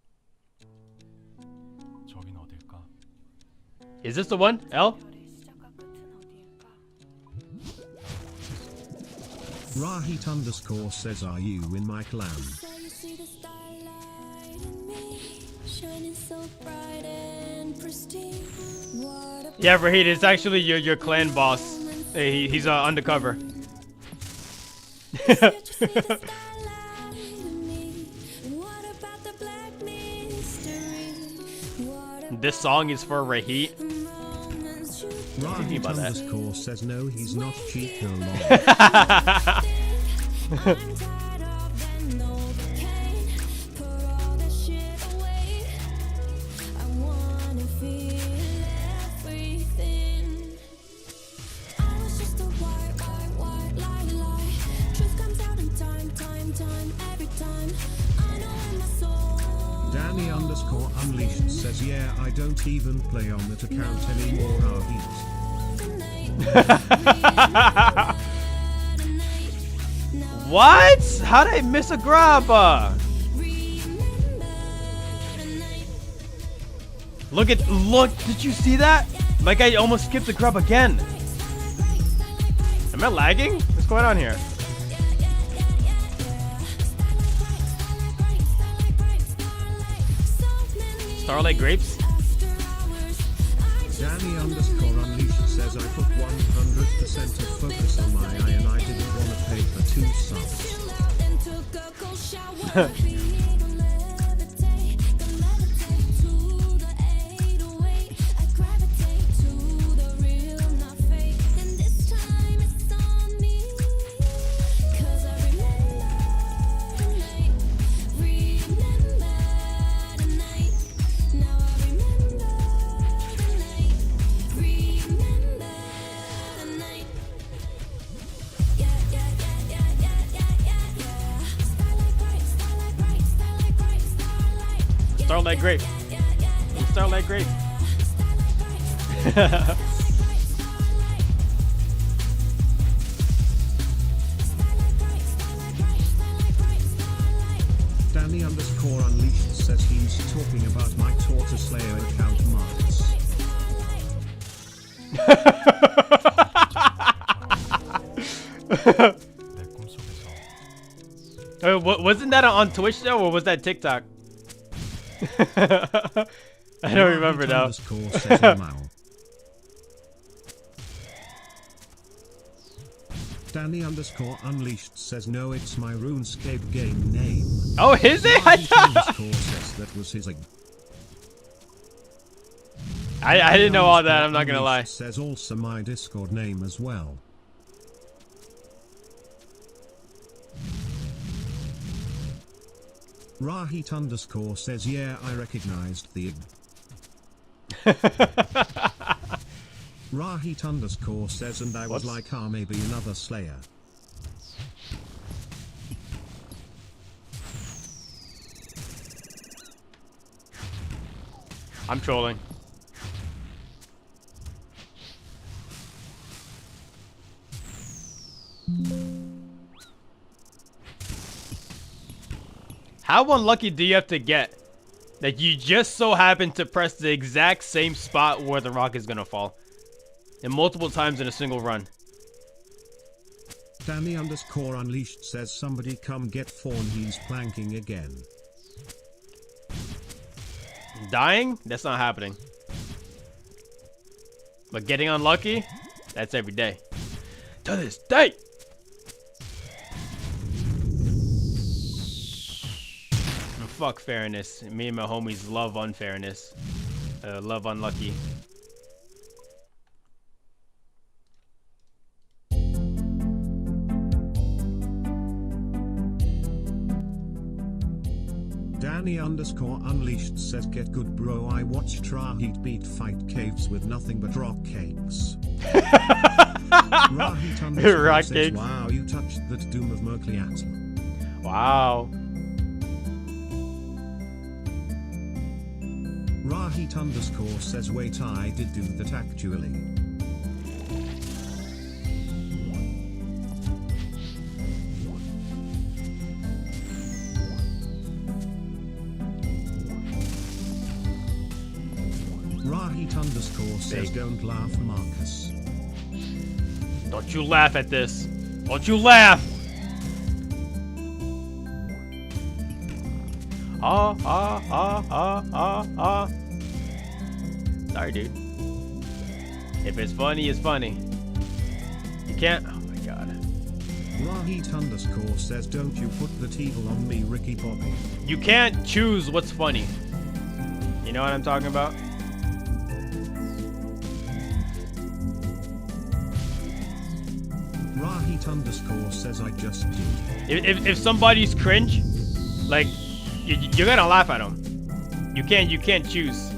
Is this the one? L? Rahit underscore says, are you in my clan? Yeah, Rahit, it's actually your clan boss. He's undercover. This song is for Rahit. Rahit underscore says no, he's not cheat no longer. Danny underscore unleashed says, yeah, I don't even play on that account anymore, Rahit. What? How did I miss a grab? Look, did you see that? My guy almost skipped the grab again. Am I lagging? What's going on here? Starlight Grapes? Danny underscore unleashed says I put 100% of focus on my eye and I didn't want to pay for 2 subs. Starlight Grape. Starlight Grape. Danny underscore unleashed says he's talking about my Tortoise Slayer account Marks. Wasn't that on Twitch though, or was that TikTok? I don't remember now. Danny underscore unleashed says no, it's my RuneScape game name. Oh, is it? Underscore says that was his. I didn't know all that. I'm not gonna lie. Says also my Discord name as well. Rahit underscore says yeah, I recognized the. Rahit underscore says and I was like, ah, maybe another Slayer. I'm trolling. How unlucky do you have to get that you just so happen to press the exact same spot where the rock is gonna fall? And multiple times in a single run. Danny underscore unleashed says somebody come get Fawn, he's planking again. Dying? That's not happening. But getting unlucky? That's every day. To this day! Fuck fairness. Me and my homies love unfairness. Love unlucky. Danny underscore unleashed says get good bro, I watched Rahit beat fight caves with nothing but rock cakes. Rahit underscore rock says cakes. wow, you touched that doom of Merkliatl. Wow. Rahit underscore says wait, I did do that actually. Rahit underscore says don't laugh, Marcus. Don't you laugh at this. Don't you laugh! Sorry, dude. If it's funny, it's funny. You can't. Oh my god. Rahit underscore says don't you put that evil on me, Ricky Bobby. You can't choose what's funny. You know what I'm talking about? Rahit underscore says I just did. If somebody's cringe, like you're gonna laugh at them. You can't choose.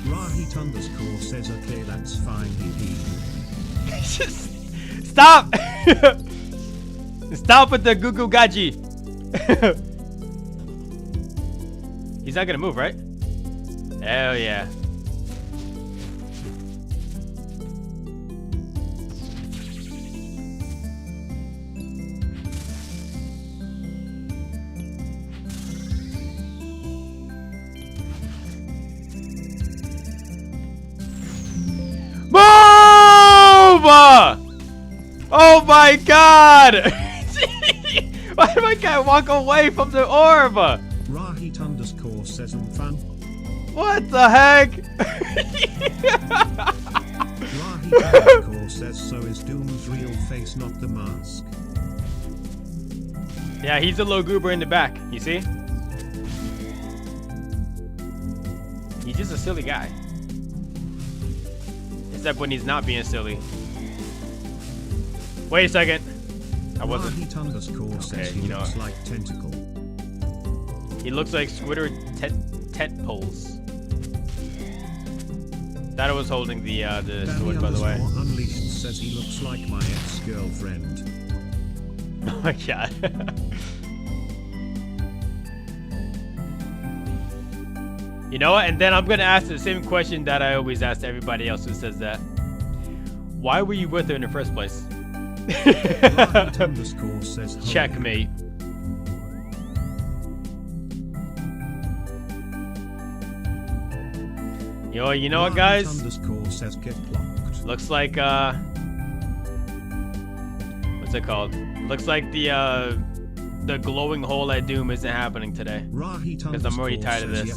Rahit underscore says okay, that's fine. Stop! Stop with the Gugu Gaji. He's not gonna move, right? Hell yeah. Move! Oh my god! Why did my guy walk away from the orb? Rahit underscore says fun. What the heck? Rahit underscore says so is Doom's real face, not the mask. Yeah, he's a little goober in the back, you see? He's just a silly guy. Except when he's not being silly. Wait a second. I wasn't. Rahit underscore says he looks like tentacle. He looks like Squidward tentpoles. That was holding the sword, by the way. Unleashed says he looks like my ex-girlfriend. Oh my god. You know what? And then I'm gonna ask the same question that I always ask everybody else who says that. Why were you with her in the first place? Says checkmate. You know what, guys? Says get blocked. Looks like what's it called? Looks like the glowing hole at Doom isn't happening today. Because I'm already tired of this.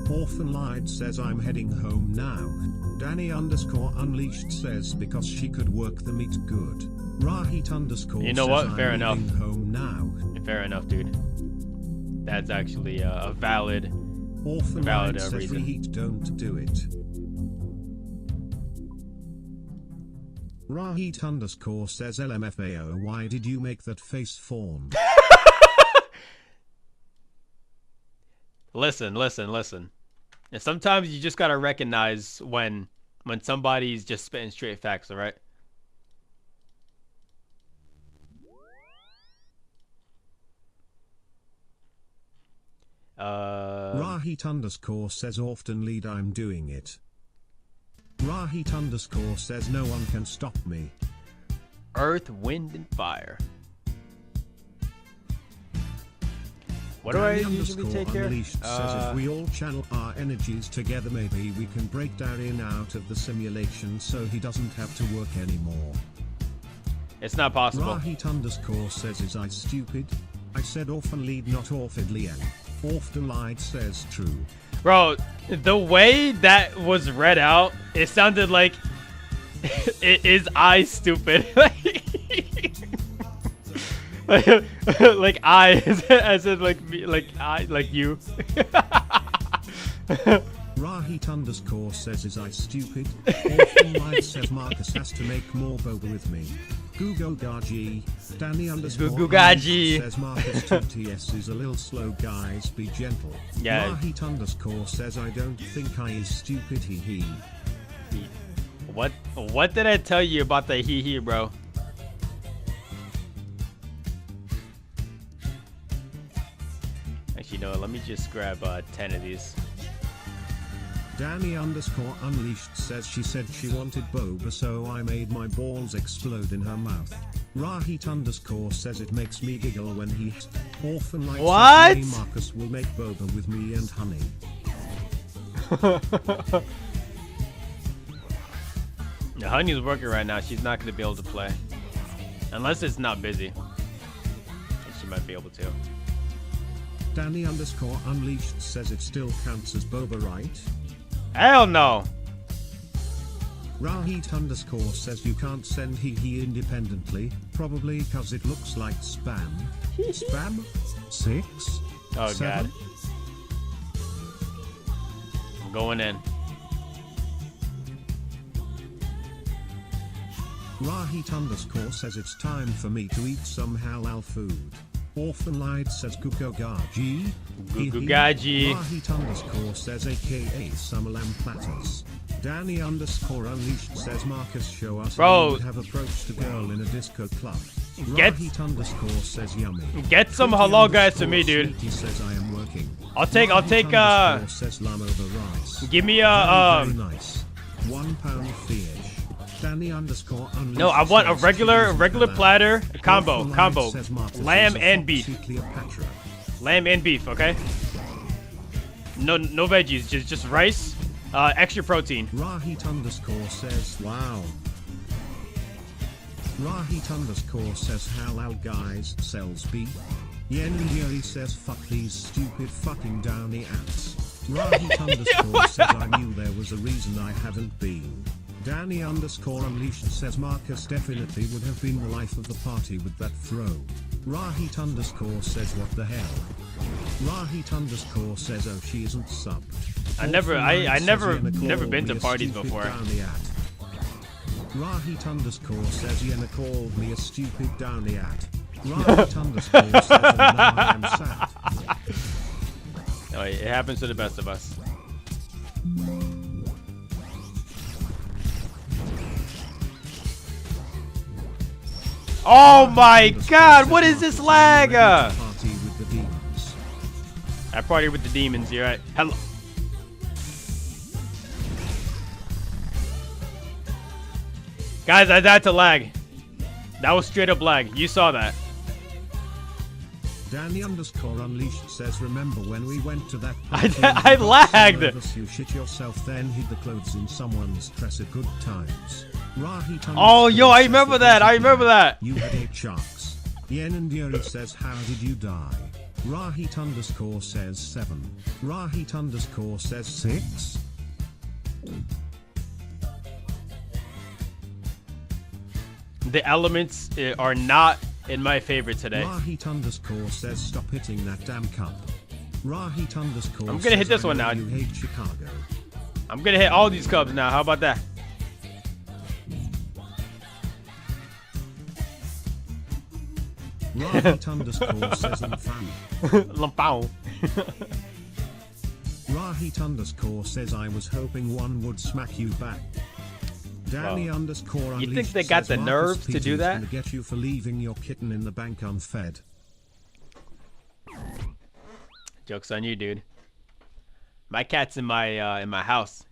Orphan Lied says I'm heading home now. Danny underscore unleashed says because she could work the meat good. Rahit underscore you know what? Fair enough. Home now. Fair enough, dude. That's actually a valid Orphan valid says reason. Reheat, don't do it. Rahit underscore says LMFAO, why did you make that face fawn? Listen. And sometimes you just gotta recognize when somebody's just spitting straight facts, alright? Rahit underscore says often lead I'm doing it. Rahit underscore says no one can stop me. Earth, wind, and fire. What do I usually take here? Unleashed says if we all channel our energies together, maybe we can break Darien out of the simulation so he doesn't have to work anymore. It's not possible. Rahit underscore says is I stupid? I said orphan lead, not orphanly. Often lied says true. Bro, the way that was read out, it sounded like it is I stupid. Like I, as in like me, like I, like you. Rahit underscore says is I stupid? Orphan lied says Marcus has to make more boba with me. Gugogaji. Danny underscore Gugogaji says Marcus 2TS is a little slow, guys, be gentle. Yeah. Rahit underscore says I don't think I is stupid, hee. What did I tell you about the hee, bro? Actually, no, let me just grab 10 of these. Danny underscore unleashed says she said she wanted boba, so I made my balls explode in her mouth. Rahit underscore says it makes me giggle when he orphan like what? Says, hey, Marcus will make boba with me and honey. Yeah, Honey's working right now. She's not going to be able to play. Unless it's not busy. And she might be able to. Danny underscore unleashed says it still counts as boba, right? Hell no. Rahit underscore says you can't send hee independently, probably cause it looks like spam. Spam? 6? Oh 7? god. I'm going in. Rahit underscore says it's time for me to eat some halal food. Orphan lied says Gugogaji. Gugogaji. Rahit underscore says aka some lamb platters. Danny underscore unleashed says Marcus show us how you would have approached a girl in a disco club. Rahit underscore says yummy. Get some halal guys to me, dude. He says I am working. I'll take says lamb over rice. give me very nice. £1 fish. Danny underscore unleashed. No, I want a says regular platter combo. says Marcus Lamb is a and beef. foxy Cleopatra. Lamb and beef, okay? No veggies, just rice, extra protein. Rahit underscore says wow. Rahit underscore says halal guys sells beef. Yen and Yuri says fuck these stupid fucking downy ants. Rahit underscore says I knew there was a reason I haven't been. Danny underscore unleashed says Marcus definitely would have been the life of the party with that throw. Rahit underscore says what the hell. Rahit underscore says oh she isn't subbed. I never been to parties before. Rahit underscore says Yena called me a stupid downy at. Rahit underscore says and now I am sad. Oh, it happens to the best of us. Oh my god, what is this lag? I party with the demons, you're right. Hello. Guys, I died to lag. That was straight up lag. You saw that. Danny underscore unleashed says remember when we went to that I lagged. You shit yourself then hid the clothes in someone's dresser. Good times. Rahit oh yo, I remember that. I remember that. You had 8 sharks. Yen and Yuri says how did you die? Rahit underscore says 7. Rahit underscore says 6. The elements are not in my favor today. Rahit underscore says stop hitting that damn cup. Rahit underscore I'm gonna hit this one now. You hate Chicago. I'm gonna hit all these cubs now. How about that? Rahit underscore says Lamfam. Lampao. Rahit underscore says I was hoping one would smack you back. Danny underscore you think they got the nerves to do that? Gonna get you for leaving your kitten in the bank unfed. Joke's on you, dude. My cat's in my house.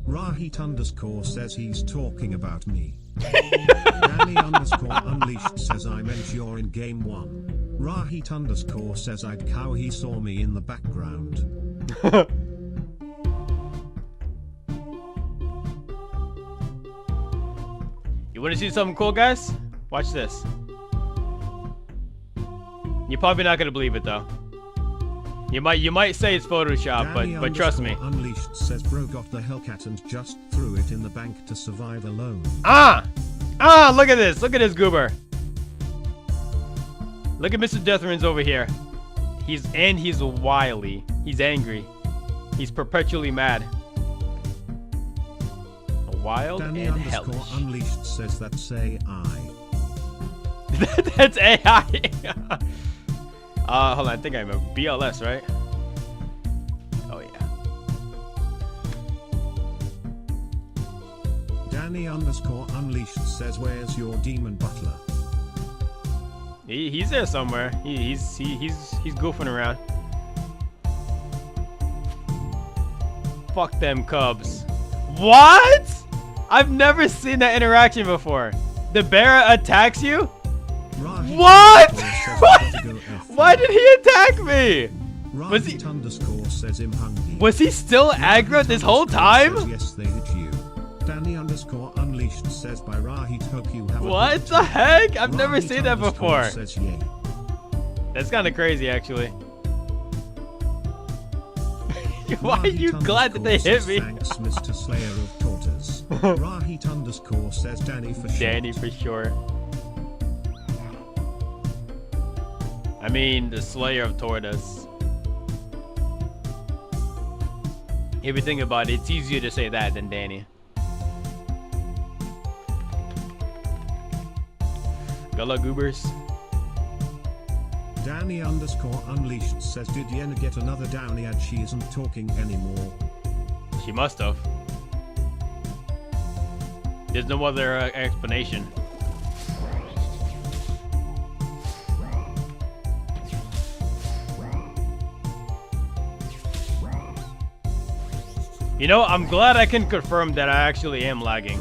Rahit underscore says he's talking about me. Danny underscore unleashed says I meant you're in game 1. Rahit underscore says I'd cow he saw me in the background. You want to see something cool, guys? Watch this. You're probably not gonna believe it though. You might say it's Photoshop, but trust me. Unleashed says bro got the Hellcat and just threw it in the bank to survive alone. Look at this. Look at this goober. Look at Mr. Deathruns over here. He's wily. He's angry. He's perpetually mad. Wild Danny and underscore hellish. unleashed says that's AI. That's AI. Hold on, I think I'm a BLS, right? Oh yeah. Danny underscore unleashed says where's your demon butler? He's there somewhere. He's goofing around. Fuck them Cubs. What? I've never seen that interaction before. The bear attacks you? What? Why did he attack me? Was he still aggro this whole time? Yes, they hit you. Danny underscore unleashed says by Rahit hope you have what the heck? I've never seen that before. That's kind of crazy, actually. Why are you glad that they hit me? Thanks, Mr. Slayer of Tortoise. Rahit underscore says Danny for short. Danny for short. I mean, the Slayer of Tortoise. If you think about it, it's easier to say that than Danny. Good luck, goobers. Danny underscore unleashed says did Yena get another downy ad? She isn't talking anymore. She must have. There's no other explanation. You know, I'm glad I can confirm that I actually am lagging.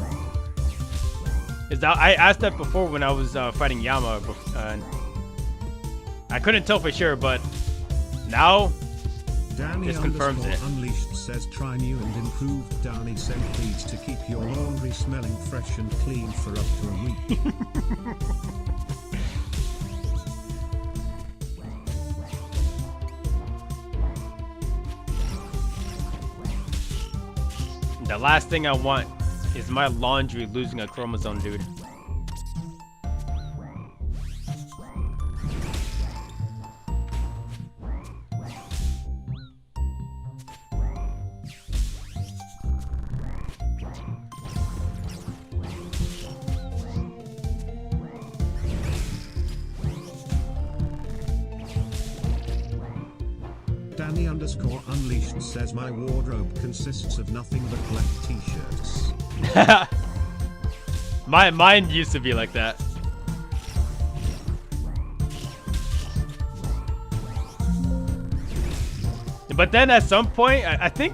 I asked that before when I was fighting Yama. I couldn't tell for sure, but now Danny this confirms it. Unleashed says try new and improved Downy scent beads to keep your laundry smelling fresh and clean for up to a week. The last thing I want is my laundry losing a chromosome, dude. Danny_Unleashed says my wardrobe consists of nothing but black t-shirts. Mine used to be like that. But then at some point, I think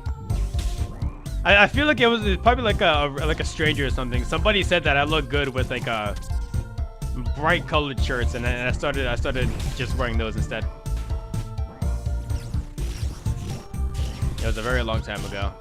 I feel like it was probably like a stranger or something. Somebody said that I look good with like bright colored shirts, and I started just wearing those instead. It was a very long time ago.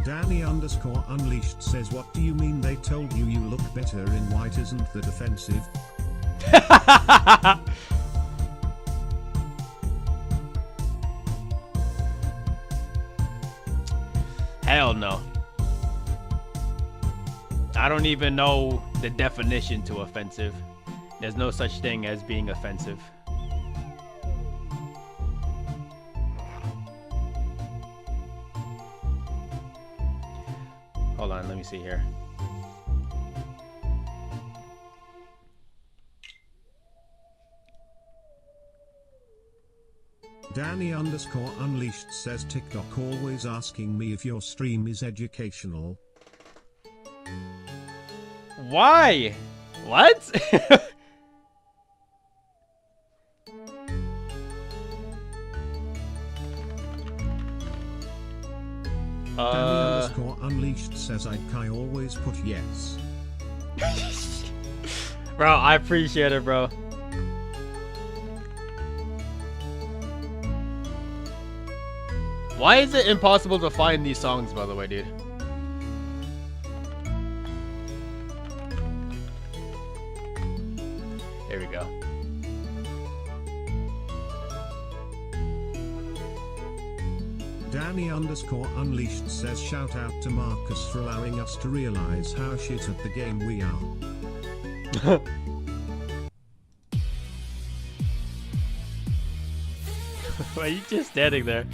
Danny_Unleashed says what do you mean they told you you look better in white, isn't that offensive? Hell no. I don't even know the definition to offensive. There's no such thing as being offensive. Hold on, let me see here. Danny_Unleashed says TikTok always asking me if your stream is educational. Why? What? Danny_Unleashed says I always put yes. Bro, I appreciate it, bro. Why is it impossible to find these songs, by the way, dude? Here we go. Danny_Unleashed says shout out to Marcus for allowing us to realize how shit at the game we are. Why are you just standing there?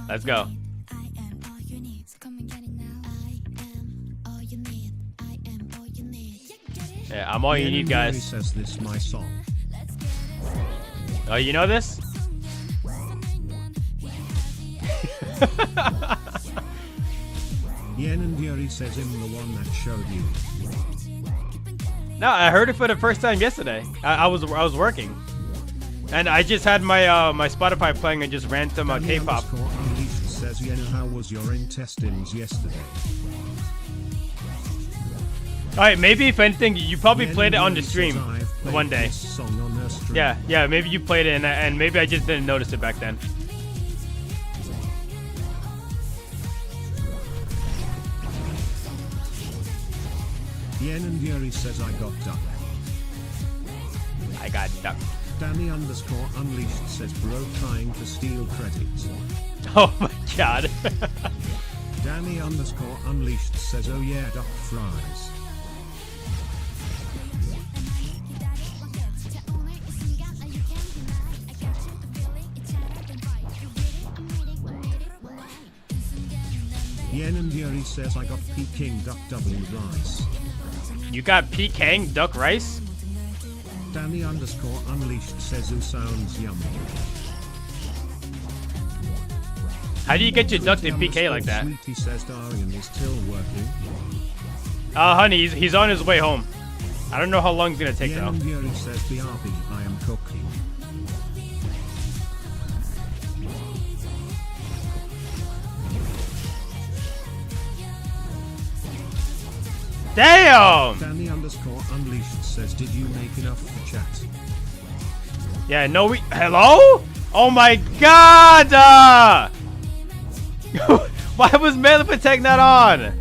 Let's go. Yeah, I'm all you need, guys. Says this my song. Oh, you know this? Yen and Yuri says him the one that showed you. No, I heard it for the first time yesterday. I was working, and I just had my my Spotify playing and just ran some K-pop. Says Yen, how was your intestines yesterday? All right, maybe if anything, you probably played it on the stream one day. Song on her stream. Yeah, maybe you played it, and maybe I just didn't notice it back then. Yen and Yuri says I got duck. I got duck. Danny_Unleashed says bro trying to steal credit. Oh my god. Danny_Unleashed says oh yeah duck fries. Yen and Yuri says I got Peking duck W rice. You got Peking duck rice? Danny_Unleashed says ooh sounds yummy. How do you get your duck to PK like that? Sweetie says Darian is still working. Honey, he's on his way home. I don't know how long it's gonna take though. Yen and Yuri says BRB I am cooking. Damn! Danny underscore unleashed says, did you make enough for chat? Yeah, no, hello? Oh my god! Why was melee protect not on?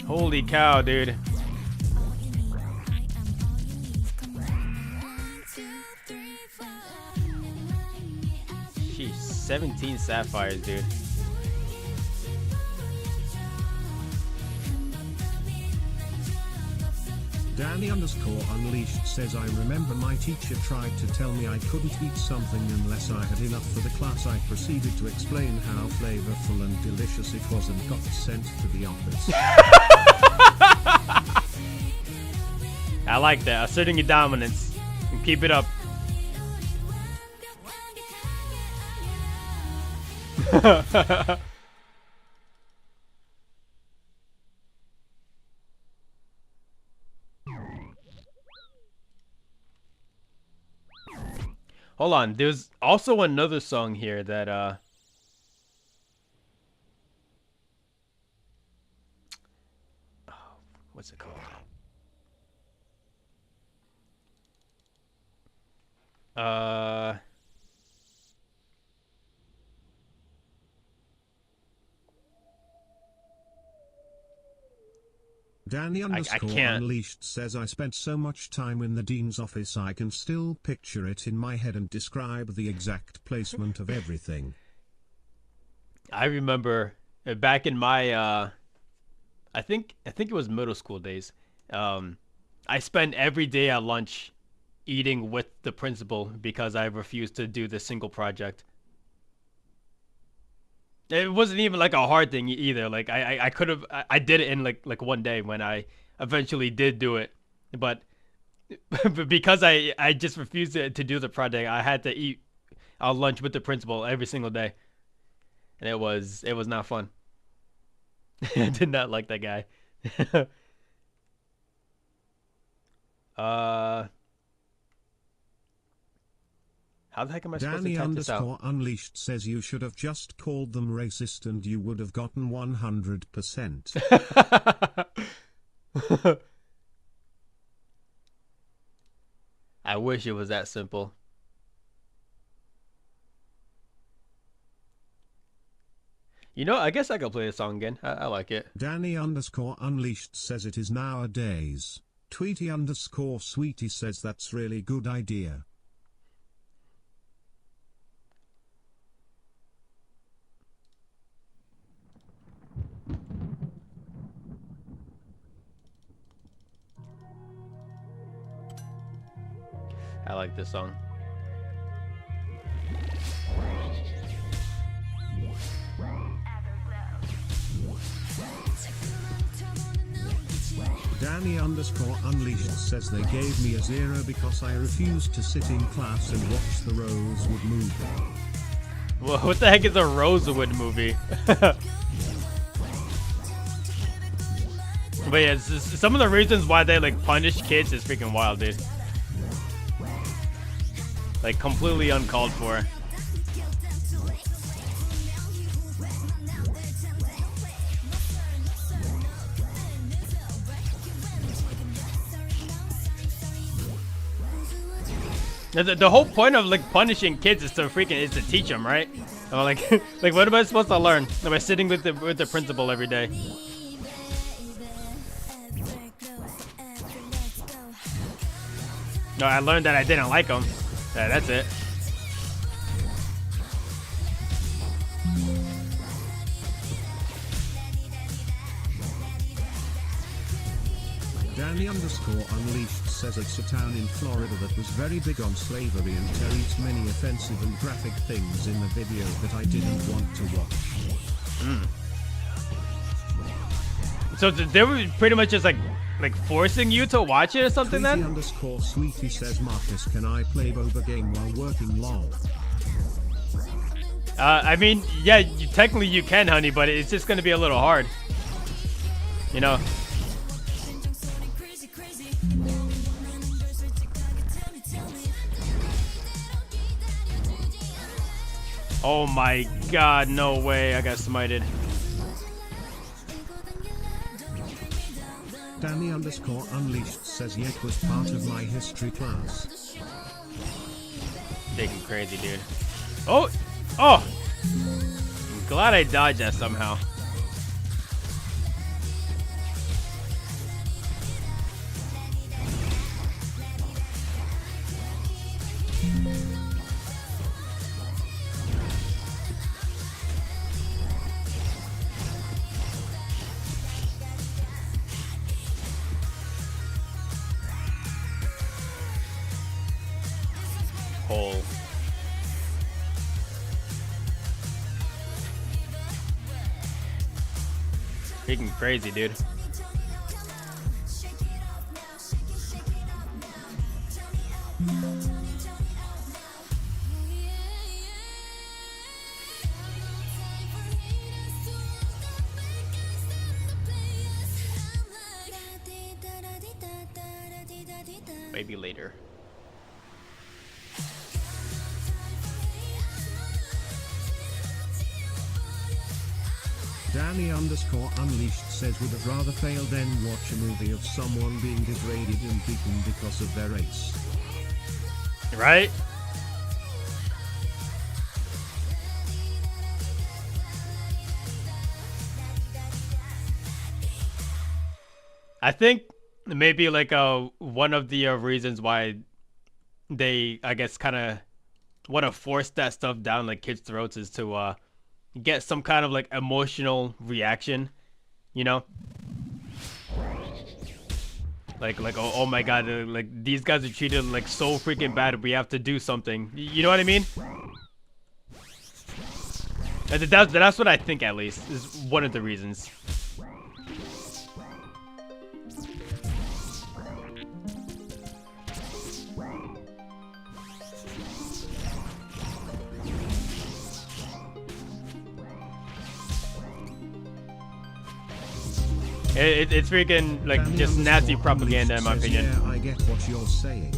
Holy cow, dude. Sheesh, 17 sapphires, dude. Danny underscore unleashed says, I remember my teacher tried to tell me I couldn't eat something unless I had enough for the class. I proceeded to explain how flavorful and delicious it was and got sent to the office. I like that, asserting your dominance. And keep it up. Hold on, there's also another song here that what's it called? Danny underscore unleashed says, I spent so much time in the dean's office I can still picture it in my head and describe the exact placement of everything. I remember back in my I think it was middle school days. I spent every day at lunch eating with the principal because I refused to do the single project. It wasn't even like a hard thing either. Like I could have, I did it in like one day when I eventually did do it, but because I just refused to do the project, I had to eat lunch with the principal every single day, and it was not fun. I did not like that guy. How the heck am I supposed to type this out? Danny underscore unleashed says, you should have just called them racist and you would have gotten 100%. I wish it was that simple. You know, I guess I could play the song again. I like it. Danny underscore unleashed says, it is nowadays. Tweety underscore sweetie says, that's really good idea. I like this song. Danny underscore unleashed says, they gave me a 0 because I refused to sit in class and watch the Rosewood movie. Well, what the heck is a Rosewood movie? But yeah, some of the reasons why they like punish kids is freaking wild, dude. Like completely uncalled for. The whole point of like punishing kids is to teach them, right? Or like like what am I supposed to learn by sitting with the principal every day? No, I learned that I didn't like him. Yeah, that's it. Danny underscore unleashed says, it's a town in Florida that was very big on slavery and carries many offensive and graphic things in the video that I didn't want to watch. So they were pretty much just like forcing you to watch it or something then? Tweety underscore sweetie says, Marcus, can I play Boba game while working? Lol. I mean, yeah, technically you can, honey, but it's just gonna be a little hard. You know? Oh my god, no way. I got smited. Danny_Unleashed says Yek was part of my history class. Taking crazy, dude. Oh! Oh! I'm glad I dodged that somehow. Hole. Freaking crazy, dude. Maybe later. Danny_Unleashed says would have rather fail than watch a movie of someone being degraded and beaten because of their race. Right? I think maybe like one of the reasons why they, I guess, kind of want to force that stuff down like kids' throats is to get some kind of like emotional reaction, you know? Like oh my god, like these guys are treated like so freaking bad, we have to do something. You know what I mean? That's what I think, at least, is one of the reasons. It's freaking like just nasty propaganda, in my opinion. Yeah, I get what you're saying.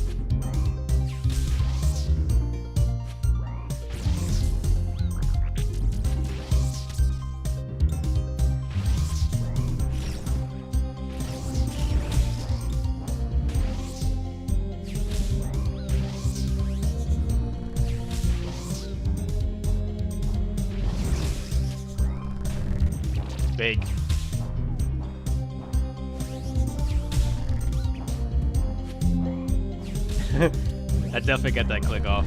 Big. I definitely got that click off.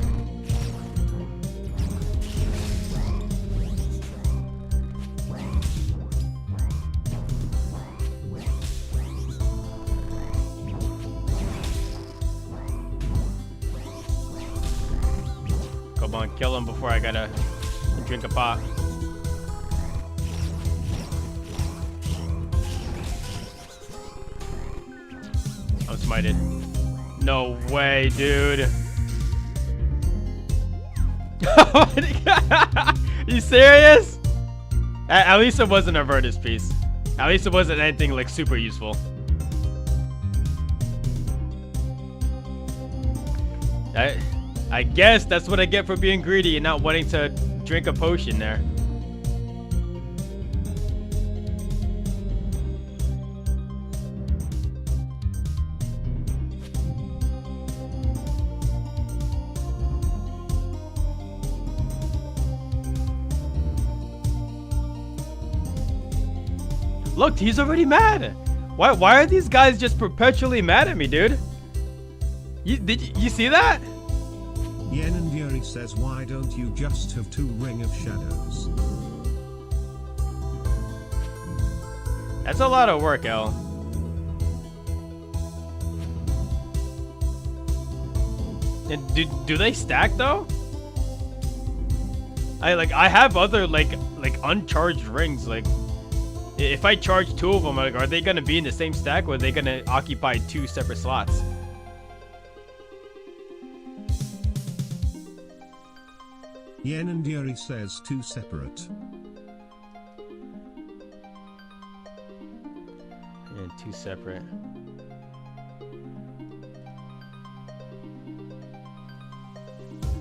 Come on, kill him before I gotta drink a pot. I'm smited. No way, dude. You serious? At least it wasn't a Virtus piece. At least it wasn't anything like super useful. I guess that's what I get for being greedy and not wanting to drink a potion there. Look, he's already mad. Why are these guys just perpetually mad at me, dude? You see that? Yen and Yuri says, why don't you just have 2 Ring of Shadows? That's a lot of work, El. And do they stack though? I have other like uncharged rings. Like if I charge 2 of them, like, are they gonna be in the same stack or are they gonna occupy 2 separate slots? Yen and Yuri says 2 separate. And 2 separate.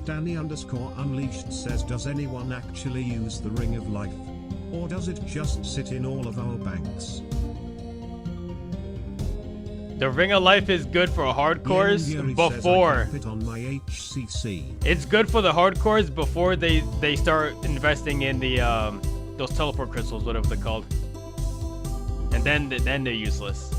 Danny underscore unleashed says, does anyone actually use the Ring of Life? Or does it just sit in all of our banks? The Ring of Life is good for hardcores before. Says, on my HCC. It's good for the hardcores before they start investing in the those teleport crystals, whatever they're called. And then they're useless.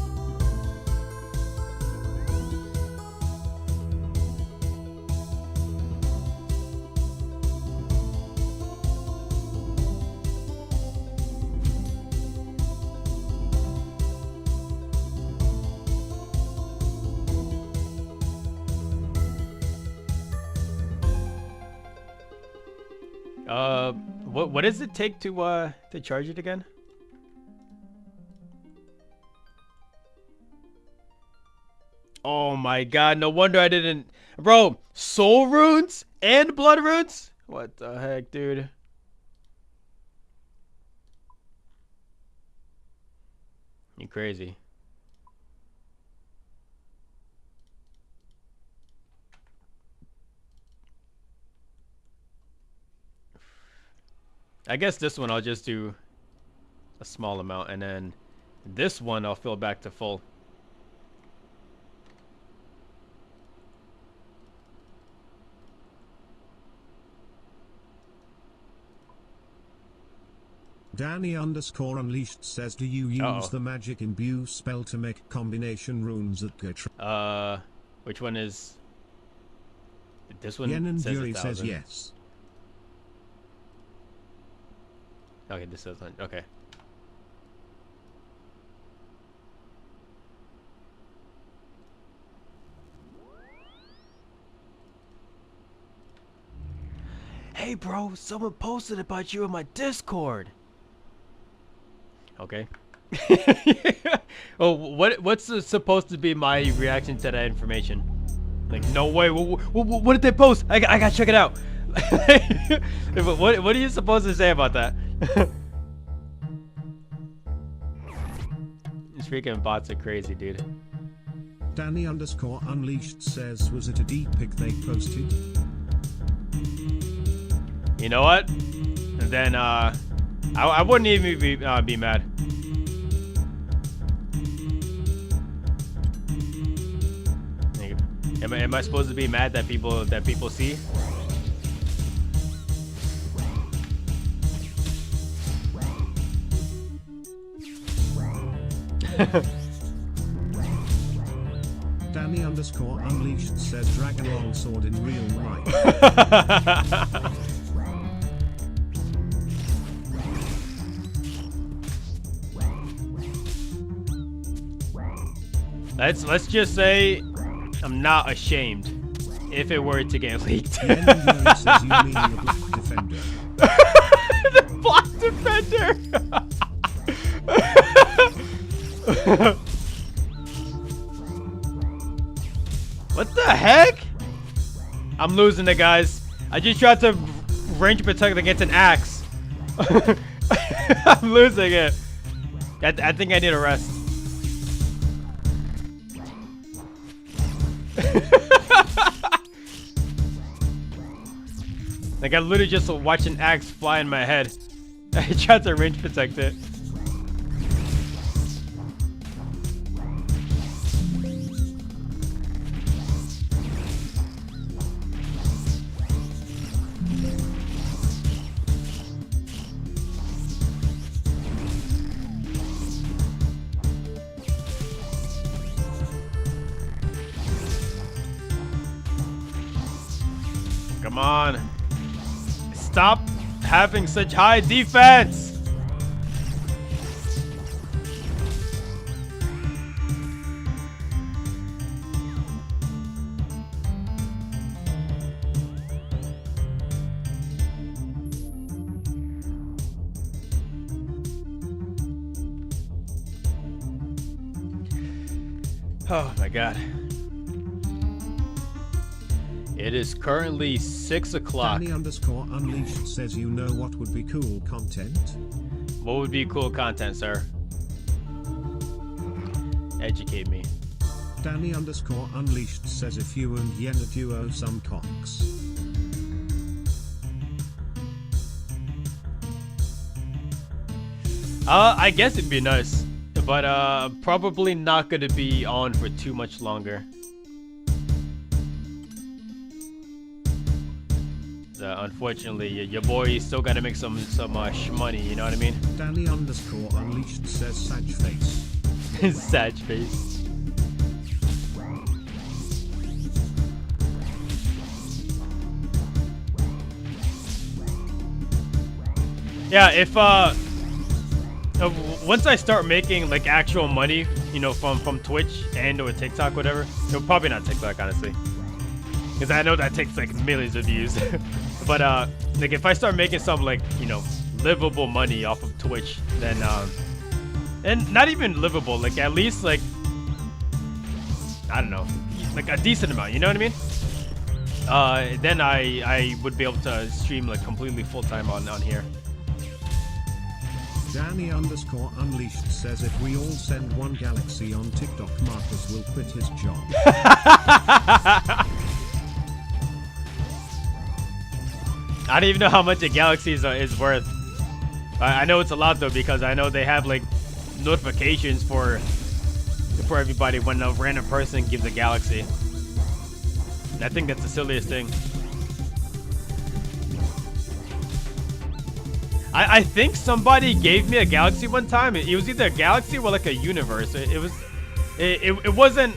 What does it take to charge it again? Oh my god, no wonder I didn't... Bro, soul runes and blood runes? What the heck, dude? You crazy. I guess this one I'll just do a small amount, and then this one I'll fill back to full. Danny underscore unleashed says, do you use the magic imbue spell to make combination runes that go which one is this one? Yen and says Fury 1,000. says yes. Okay, this says okay. Hey bro, someone posted about you in my Discord. Okay. Oh, what's supposed to be my reaction to that information? Like, no way. What did they post? I gotta check it out. What are you supposed to say about that? These freaking bots are crazy, dude. Danny underscore unleashed says, was it a deep pic they posted? You know what? And then I wouldn't even be mad. Am I supposed to be mad that people see? Danny underscore unleashed says, dragon longsword in real life. Let's just say I'm not ashamed if it were to get leaked. Says, you mean the Black Defender. The Black Defender. What the heck? I'm losing it, guys. I just tried to range protect against an axe. I'm losing it. I think I need a rest. Like, I literally just watched an axe fly in my head. I tried to range protect it. Come on. Stop having such high defense. Oh my god. It is currently 6 o'clock. Danny underscore unleashed says, you know what would be cool content? What would be cool content, sir? Educate me. Danny underscore unleashed says, if you and Yen duo some cocks. I guess it'd be nice, but probably not gonna be on for too much longer. Unfortunately, your boy still gotta make some shmoney. You know what I mean? Danny_Unleashed says Sag face. Sag face. Yeah, if once I start making like actual money, you know, from Twitch and or TikTok, whatever, it'll probably not TikTok, honestly, because I know that takes like millions of views. But like if I start making some like, you know, livable money off of Twitch, then and not even livable, like at least like, I don't know, like a decent amount, you know what I mean? Then I would be able to stream like completely full time on here. Danny_Unleashed says if we all send one galaxy on TikTok, Marcus will quit his job. I don't even know how much a galaxy is worth. I know it's a lot though, because I know they have like notifications for everybody when a random person gives a galaxy. And I think that's the silliest thing. I think somebody gave me a galaxy one time. It was either a galaxy or like a universe. It wasn't.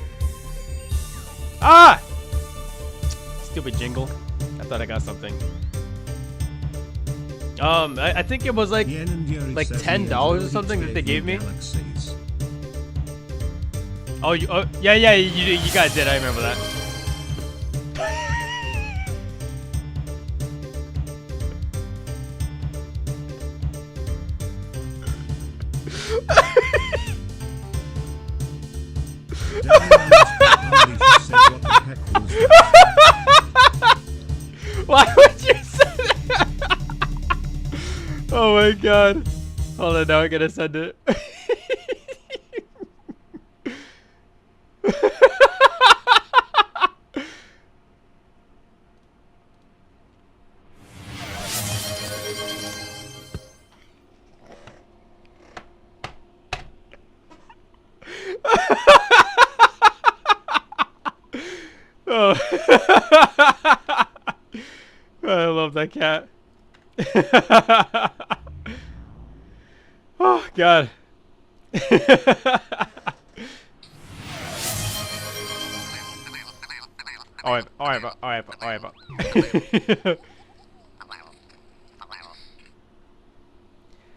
Ah! Stupid jingle. I thought I got something. I think it was like $10 or something that they gave me. Oh, yeah, you guys did. I remember that. Why would you say that? Oh my god. Hold on, now I gotta send it. Oh. I love that cat. Oh god. Alright.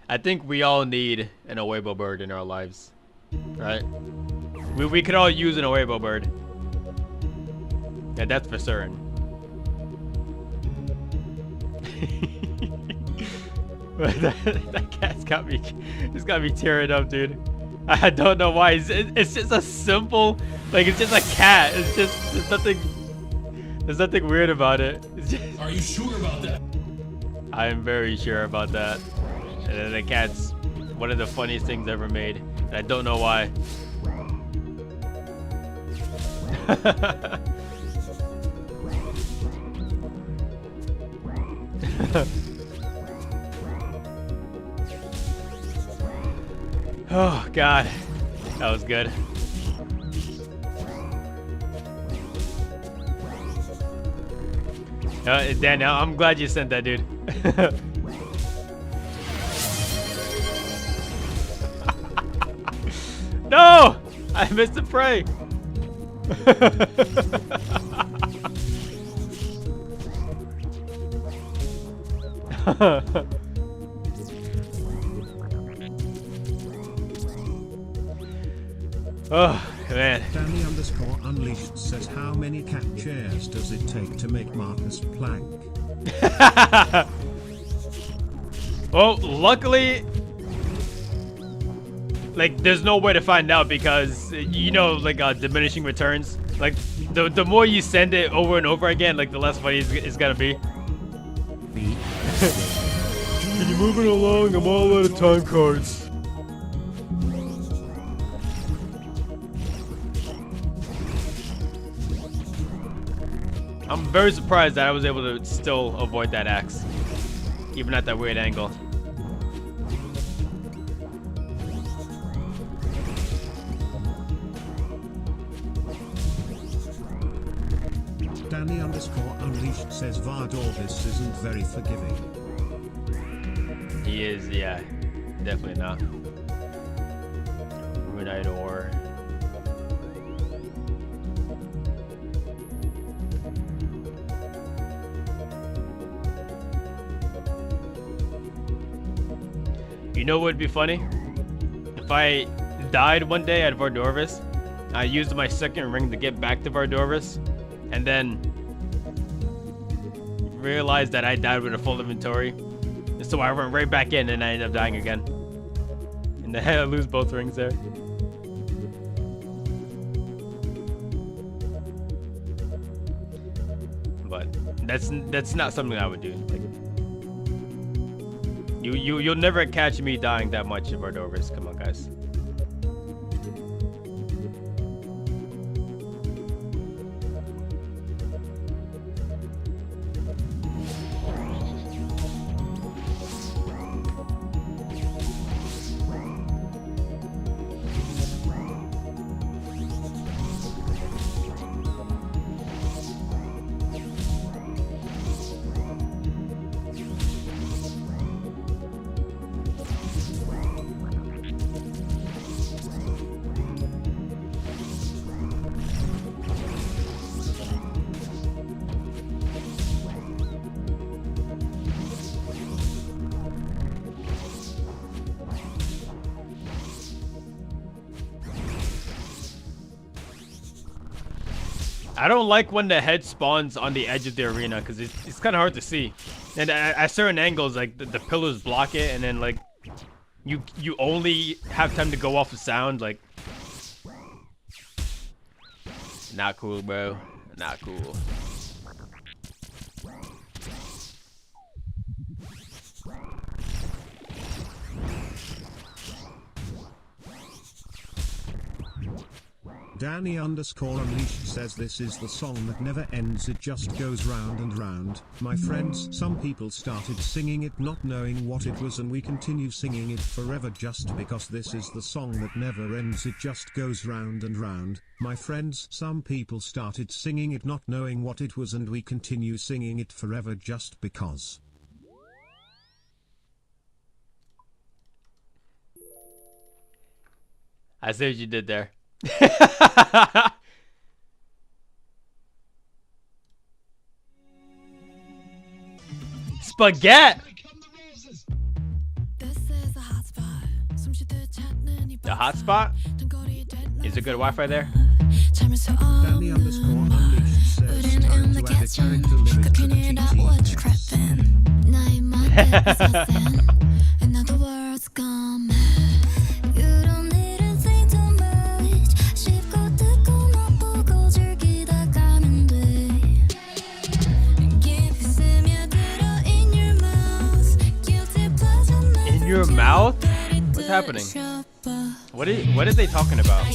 I think we all need an Awebo bird in our lives, right? We could all use an Awebo bird. Yeah, that's for certain. that cat's got me. It's got me tearing up, dude. I don't know why. It's just a simple, like it's just a cat. It's just there's nothing weird about it. It's just, are you sure about that? I am very sure about that. And then the cat's one of the funniest things ever made. And I don't know why. Oh god, that was good. Daniel, I'm glad you sent that, dude. No, I missed the prey. Oh man. Danny_Unleashed says how many cat chairs does it take to make Marcus plank? Well, luckily, like there's no way to find out because you know, like diminishing returns. Like the more you send it over and over again, like the less funny it's gonna be. Can you move it along? I'm all out of time cards. I'm very surprised that I was able to still avoid that axe, even at that weird angle. Danny_Unleashed says Vardorvis isn't very forgiving. He is, yeah. Definitely not. Ruinidor. You know what would be funny? If I died one day at Vardorvis, I used my second ring to get back to Vardorvis, and then realized that I died with a full inventory. So I went right back in and I ended up dying again. And then I lose both rings there. But that's not something I would do. Like, you'll never catch me dying that much in Vardorvis. Come on, guys. I don't like when the head spawns on the edge of the arena because it's kind of hard to see, and at certain angles, like the pillars block it, and then like you only have time to go off the sound. Like, not cool, bro. Not cool. Danny_Unleashed says this is the song that never ends, it just goes round and round. My friends, some people started singing it not knowing what it was, and we continue singing it forever just because this is the song that never ends, it just goes round and round. My friends, some people started singing it not knowing what it was, and we continue singing it forever just because. I see what you did there. Spaghetti. The hotspot? Is there good Wi-Fi there? Danny_Unleashed says time to add a character limit to the In your mouth? What's happening? What are they talking about?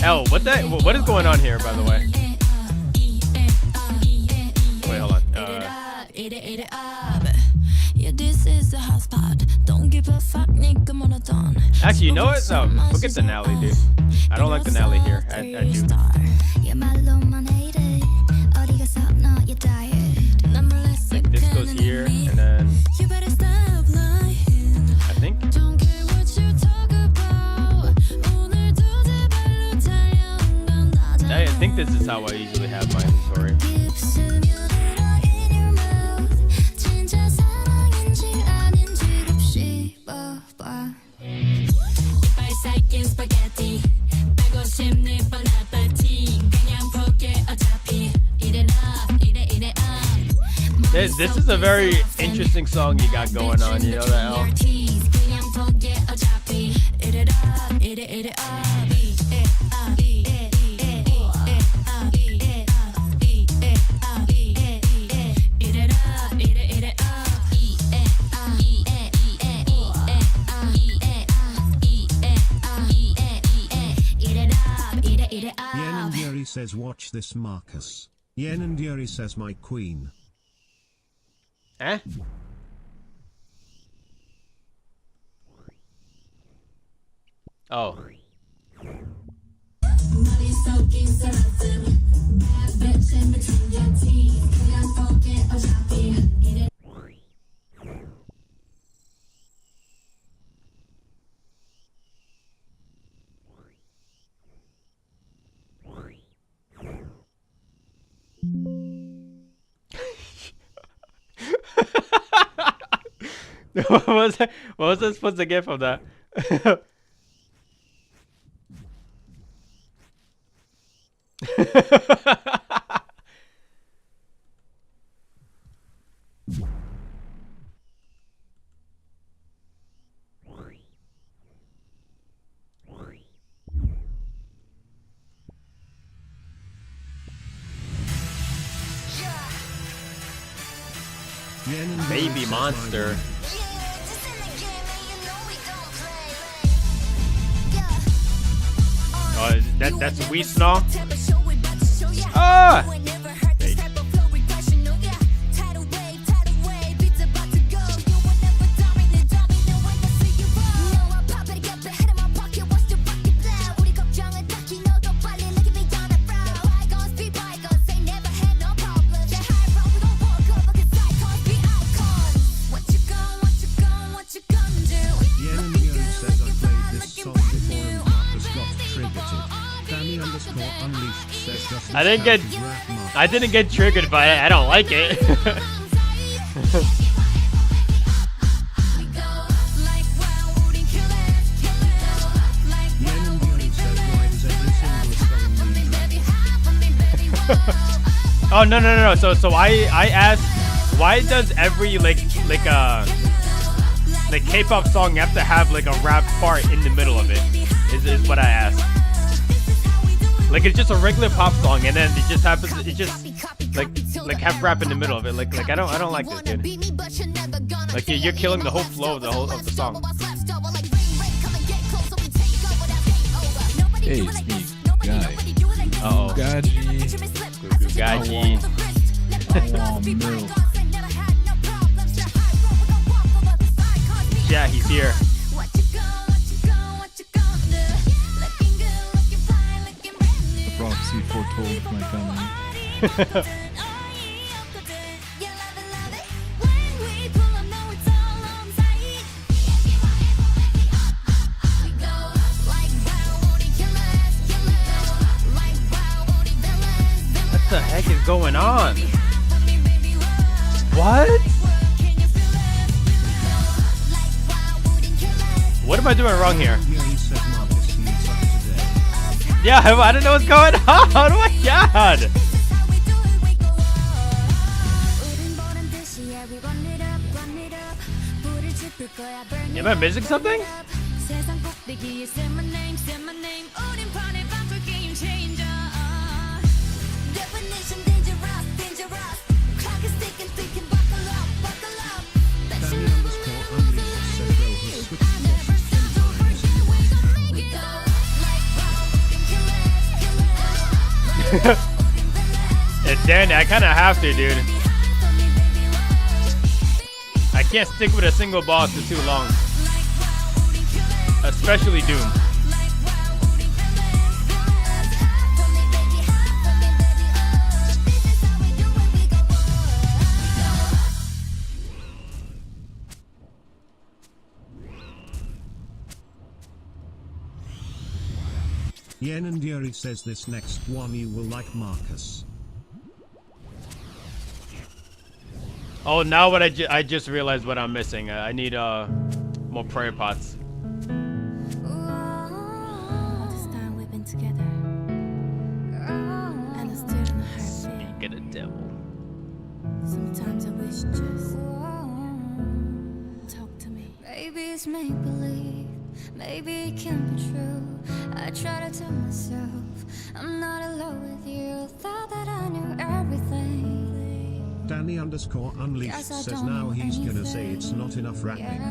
Hell, what is going on here, by the way? Wait, hold on. Actually, you know what? Forget the Nally, dude. I don't like the Nally here. I do. Like, this goes here, and then I think. I think this is how I usually have my inventory. This is a very interesting song you got going on, you know that, Al? says watch this Marcus. Yen and Yuri says my queen. Eh? Oh. What was I supposed to get from that? Baby monster. Oh, that's we snaw. Ah! Hey. I didn't get triggered by it. I don't like it. Oh no. So I asked, why does every like K-pop song have to have like a rap part in the middle of it? Is what I asked. Like it's just a regular pop song, and then it just happens. It just like have rap in the middle of it. Like I don't like this, dude. Like you're killing the whole flow of the song. Hey, it's me, Guy. Uh-oh. Gugaji. Yeah, he's here. Prophecy foretold my family. What the heck is going on? What? What am I doing wrong here? Yeah, I don't know what's going on. Oh my god! Am I missing something? It's Danny, I kinda have to, dude. I can't stick with a single boss for too long. Especially Doom. Yen and Yuri says this next one you will like Marcus. Oh, now what I just realized what I'm missing. I need more prayer pots. Speak of the devil. Sometimes I wish just talk to me. Maybe it's make believe, maybe it can be true. I try to tell myself I'm not alone with you. Thought that I knew everything. Danny _unleashed says now he's gonna say it's not enough rapping.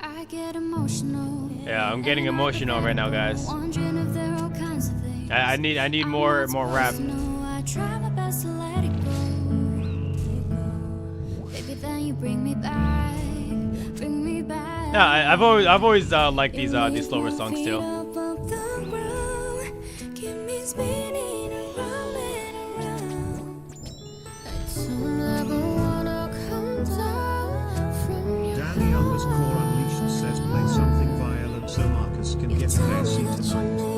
I get emotional. Yeah, I'm getting emotional right now, guys. Wondering if there are all kinds of things I need more rap. I try my best to let it go. Baby, then you bring me back. Bring me back. Yeah, I've always liked these slower songs too. Keep me spinning around and around. Don't ever wanna come down from your Danny underscore unleashed says play something violent so Marcus can get Casey tonight.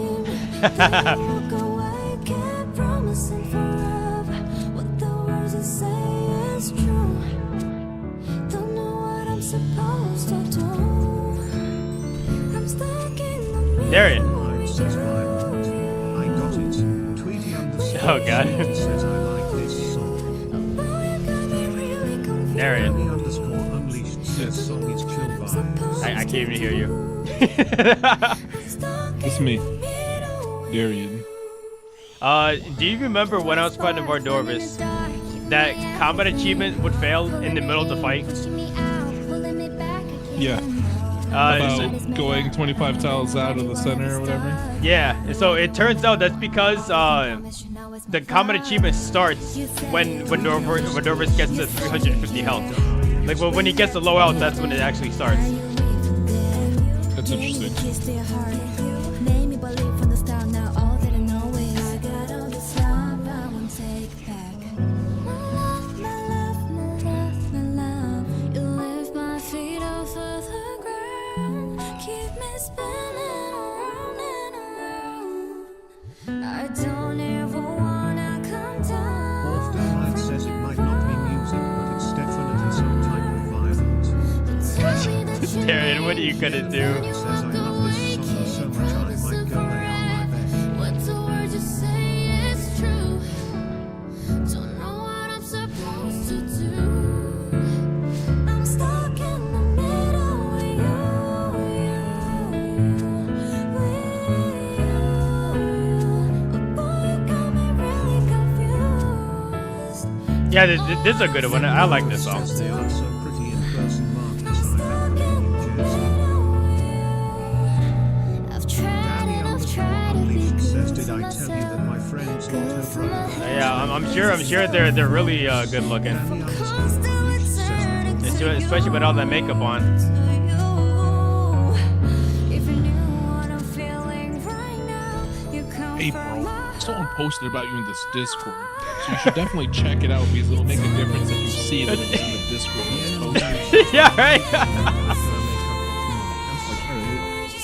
Walk away, can't promise it forever. What the words you say is true. Don't know what I'm supposed to do. I'm stuck in the middle. Darian. Says violent. I got it. Tweety underscore Oh god. says I like this song. Darian. Danny underscore unleashed says song is chill vibes. I can't even hear you. It's me. Darian. Do you remember when I was fighting Vardorvis, that combat achievement would fail in the middle of the fight? Yeah. About going 25 tiles out of the center or whatever. Yeah, so it turns out that's because the combat achievement starts when Vardorvis gets to 350 health. Like when he gets to low health, that's when it actually starts. That's interesting. I don't ever wanna come down. Orphanite says it might not be music, but it's definitely some type of violence. Darian, what are you gonna do? Says I love this song so much I might go lay on my bed. What the words you say is true. Don't know what I'm supposed to do. I'm stuck in the middle with you. Yeah, this is a good one. I like this song. They are so pretty in person, Marcus. Danny underscore unleashed says, did I tell you that my friend's not her brother? Yeah, I'm sure they're really good looking, especially with all that makeup on. April, someone posted about you in this Discord, so you should definitely check it out because it'll make a difference if you see that it's in the Discord. Yeah, right.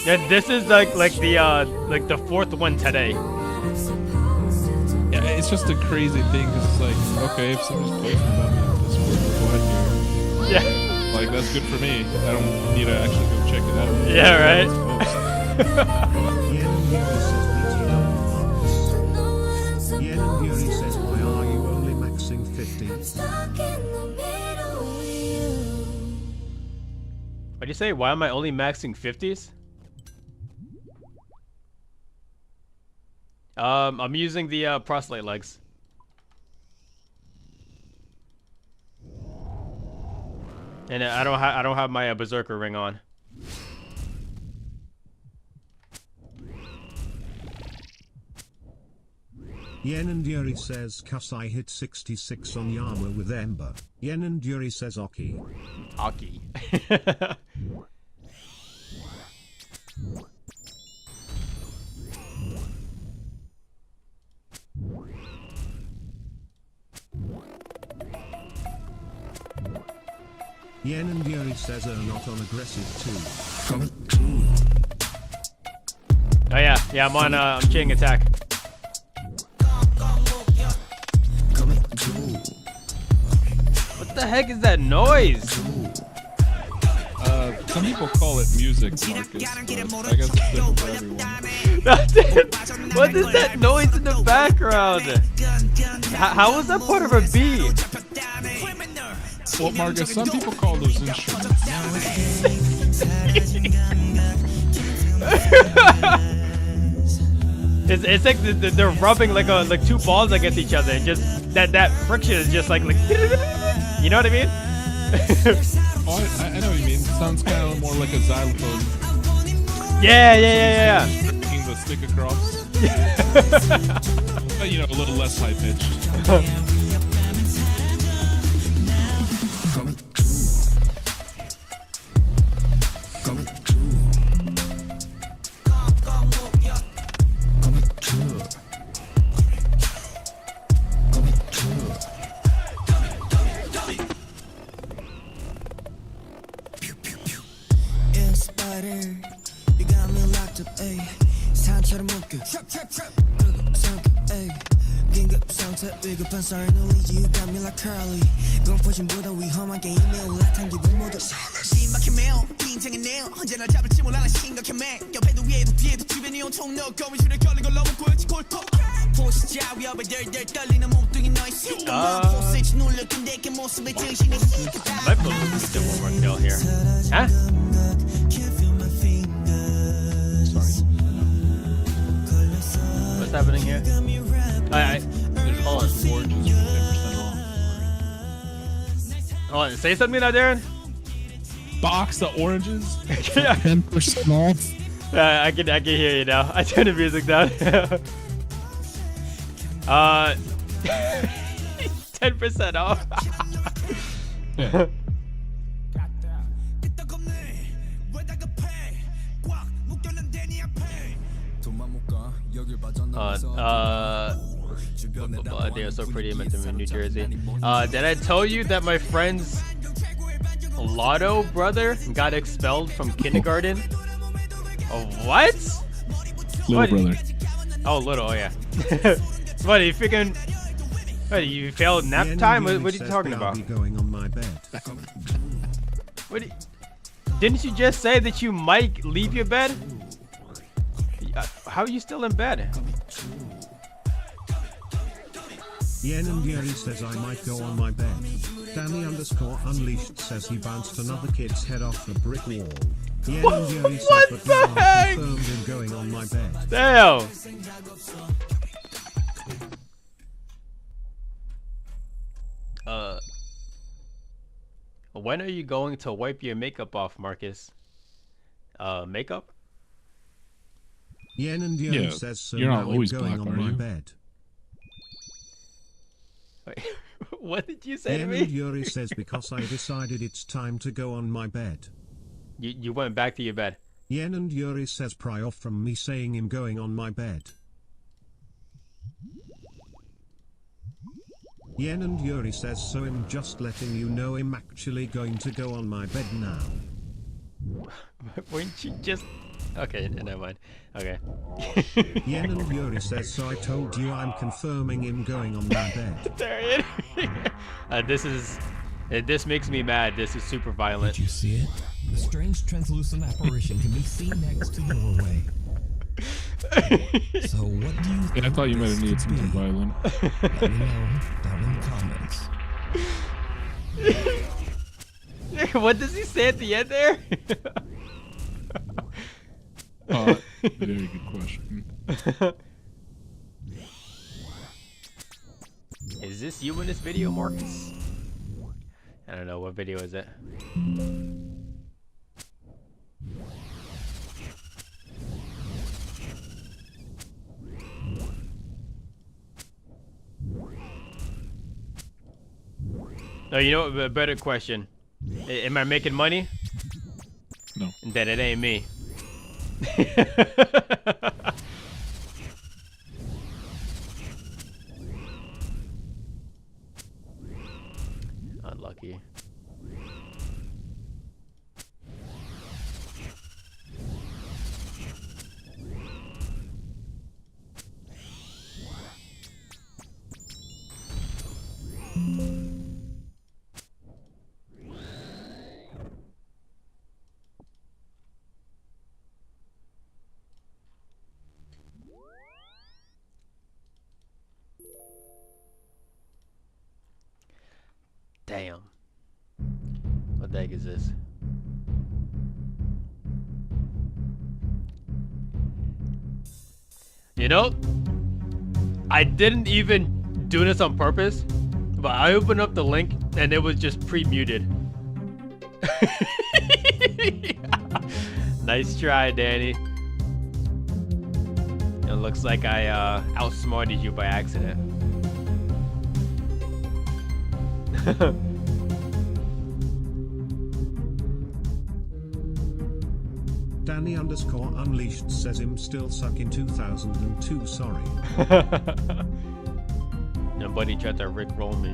Yeah, this is like the fourth one today. Yeah, it's just a crazy thing because it's like, okay, if someone's posting about me on Discord, go ahead here. Yeah. Like that's good for me. I don't need to actually go check it out. Yeah, right. Yen Fury says, why are you only maxing 50s? What'd you say? Why am I only maxing 50s? I'm using the proselyte legs. And I don't have my berserker ring on. Yen and Yuri says, cuss I hit 66 on Yama with Ember. Yen and Yuri says, Oki. Oki. Yen and Yuri says, not on aggressive too. Oh yeah, I'm chain attack. What the heck is that noise? Some people call it music, Marcus. I guess it's different for everyone. What is that noise in the background? How is that part of a beat? Well, Marcus, some people call those instruments. It's like they're rubbing like two balls against each other, and just that friction is just like you know what I mean? Oh, I know what you mean. It sounds kind of more like a xylophone. Yeah. Taking the stick across. But, you know, a little less high pitched. You got me locked up, ayy. 산처럼 묶여. 긴급 상태 위급한 썰 놀리지. You got me like Curly. 공포심보다 위험한 게임에 올라탄 기분 모두 심각해 매우 긴장했네요. 언제나 잡을지 몰라 심각해 매. 옆에도 위에도 뒤에도 주변이 온통 너 거미줄에 걸린 걸 너무 꼬였지 골통. 포시자 위협에 덜덜 떨리는 몸뚱이 너의 시간. 4cm 눌렸던 내게 모습에 정신이 Might be able to do one more kill here. Huh? What's happening here? Alright. Hold on. Hold on. Say something now, Darren. Box the oranges. 10% off. I can hear you now. I turned the music down. 10% off. They are so pretty. I met them in New Jersey. Did I tell you that my friend's Lotto brother got expelled from kindergarten? Oh, what? Little brother. Oh, little. Oh, yeah. What, you freaking... What, you failed nap time? What are you talking about? Going on my bed. What? Didn't you just say that you might leave your bed? How are you still in bed? Yen and Yuri says I might go on my bed. Danny_unleashed says he bounced another kid's head off the brick wall. Yen and Yuri says What but the now heck? I'm confirmed in going on my bed. Damn. When are you going to wipe your makeup off, Marcus? Makeup? Yen and Yuri Yeah, says so you're not now always I'm going black, on are my you? bed. Wait, what did you say Yen to and me? Yuri says because I decided it's time to go on my bed. You went back to your bed. Yen and Yuri says pry off from me saying I'm going on my bed. Yen and Yuri says so I'm just letting you know I'm actually going to go on my bed now. Weren't you just... Okay, never mind. Okay. Yen and Yuri says so I told you I'm confirming him going on my bed. There it is. This makes me mad. This is super violent. Did you see it? The strange translucent apparition can be seen next to the doorway. So what do you think? Yeah, I thought you might have needed something violent. Let me know down in the comments. What does he say at the end there? Very good question. Is this you in this video, Marcus? I don't know. What video is it? No, you know what? A better question. Am I making money? No. Then it ain't me. Unlucky. Damn. What the heck is this? You know, I didn't even do this on purpose, but I opened up the link and it was just pre-muted. Nice try, Danny. It looks like I outsmarted you by accident. Danny underscore unleashed says him still suck in 2002. Sorry. Nobody tried to rickroll me.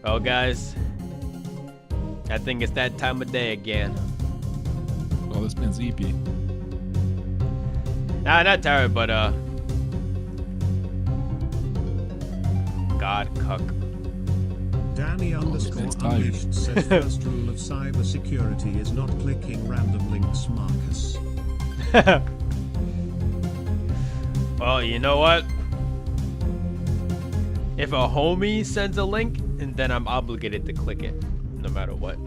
Well, guys, I think it's that time of day again. Well, this man's EP. Nah, not tired, but God cuck. Danny underscore unleashed says first rule of cybersecurity is not clicking random links, Marcus. Well, you know what? If a homie sends a link, and then I'm obligated to click it, no matter what.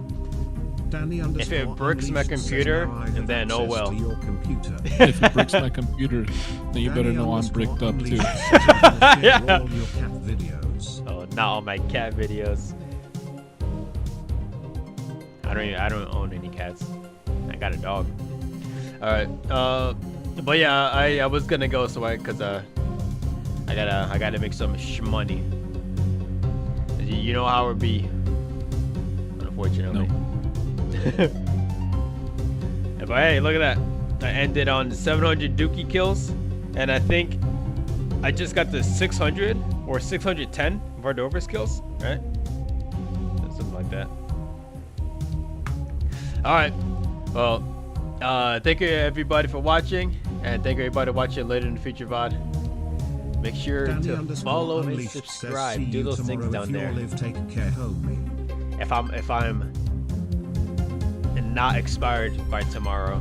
Danny If it bricks my computer, and then oh well. If it bricks my computer, then you better know I'm bricked up too. Yeah. All your cat videos. Oh, not all my cat videos. I don't own any cats. I got a dog. All right. But yeah, I was gonna go cause I gotta make some shmoney. You know how it be. Unfortunately. No. But hey, look at that. I ended on 700 Dookie kills, and I think I just got the 600 or 610 Vardovers kills, right? Something like that. All right. Well, thank you everybody for watching, and thank you everybody watching later in the future VOD. Make sure to follow and subscribe. Do those things down there. Take care, homie. If I'm not expired by tomorrow.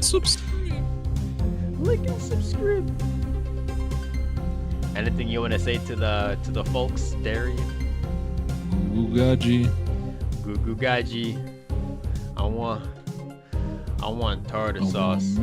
Subscribe. Like and subscribe. Anything you want to say to the folks, Darian? Gugaji. Gugaji. I want tartar sauce.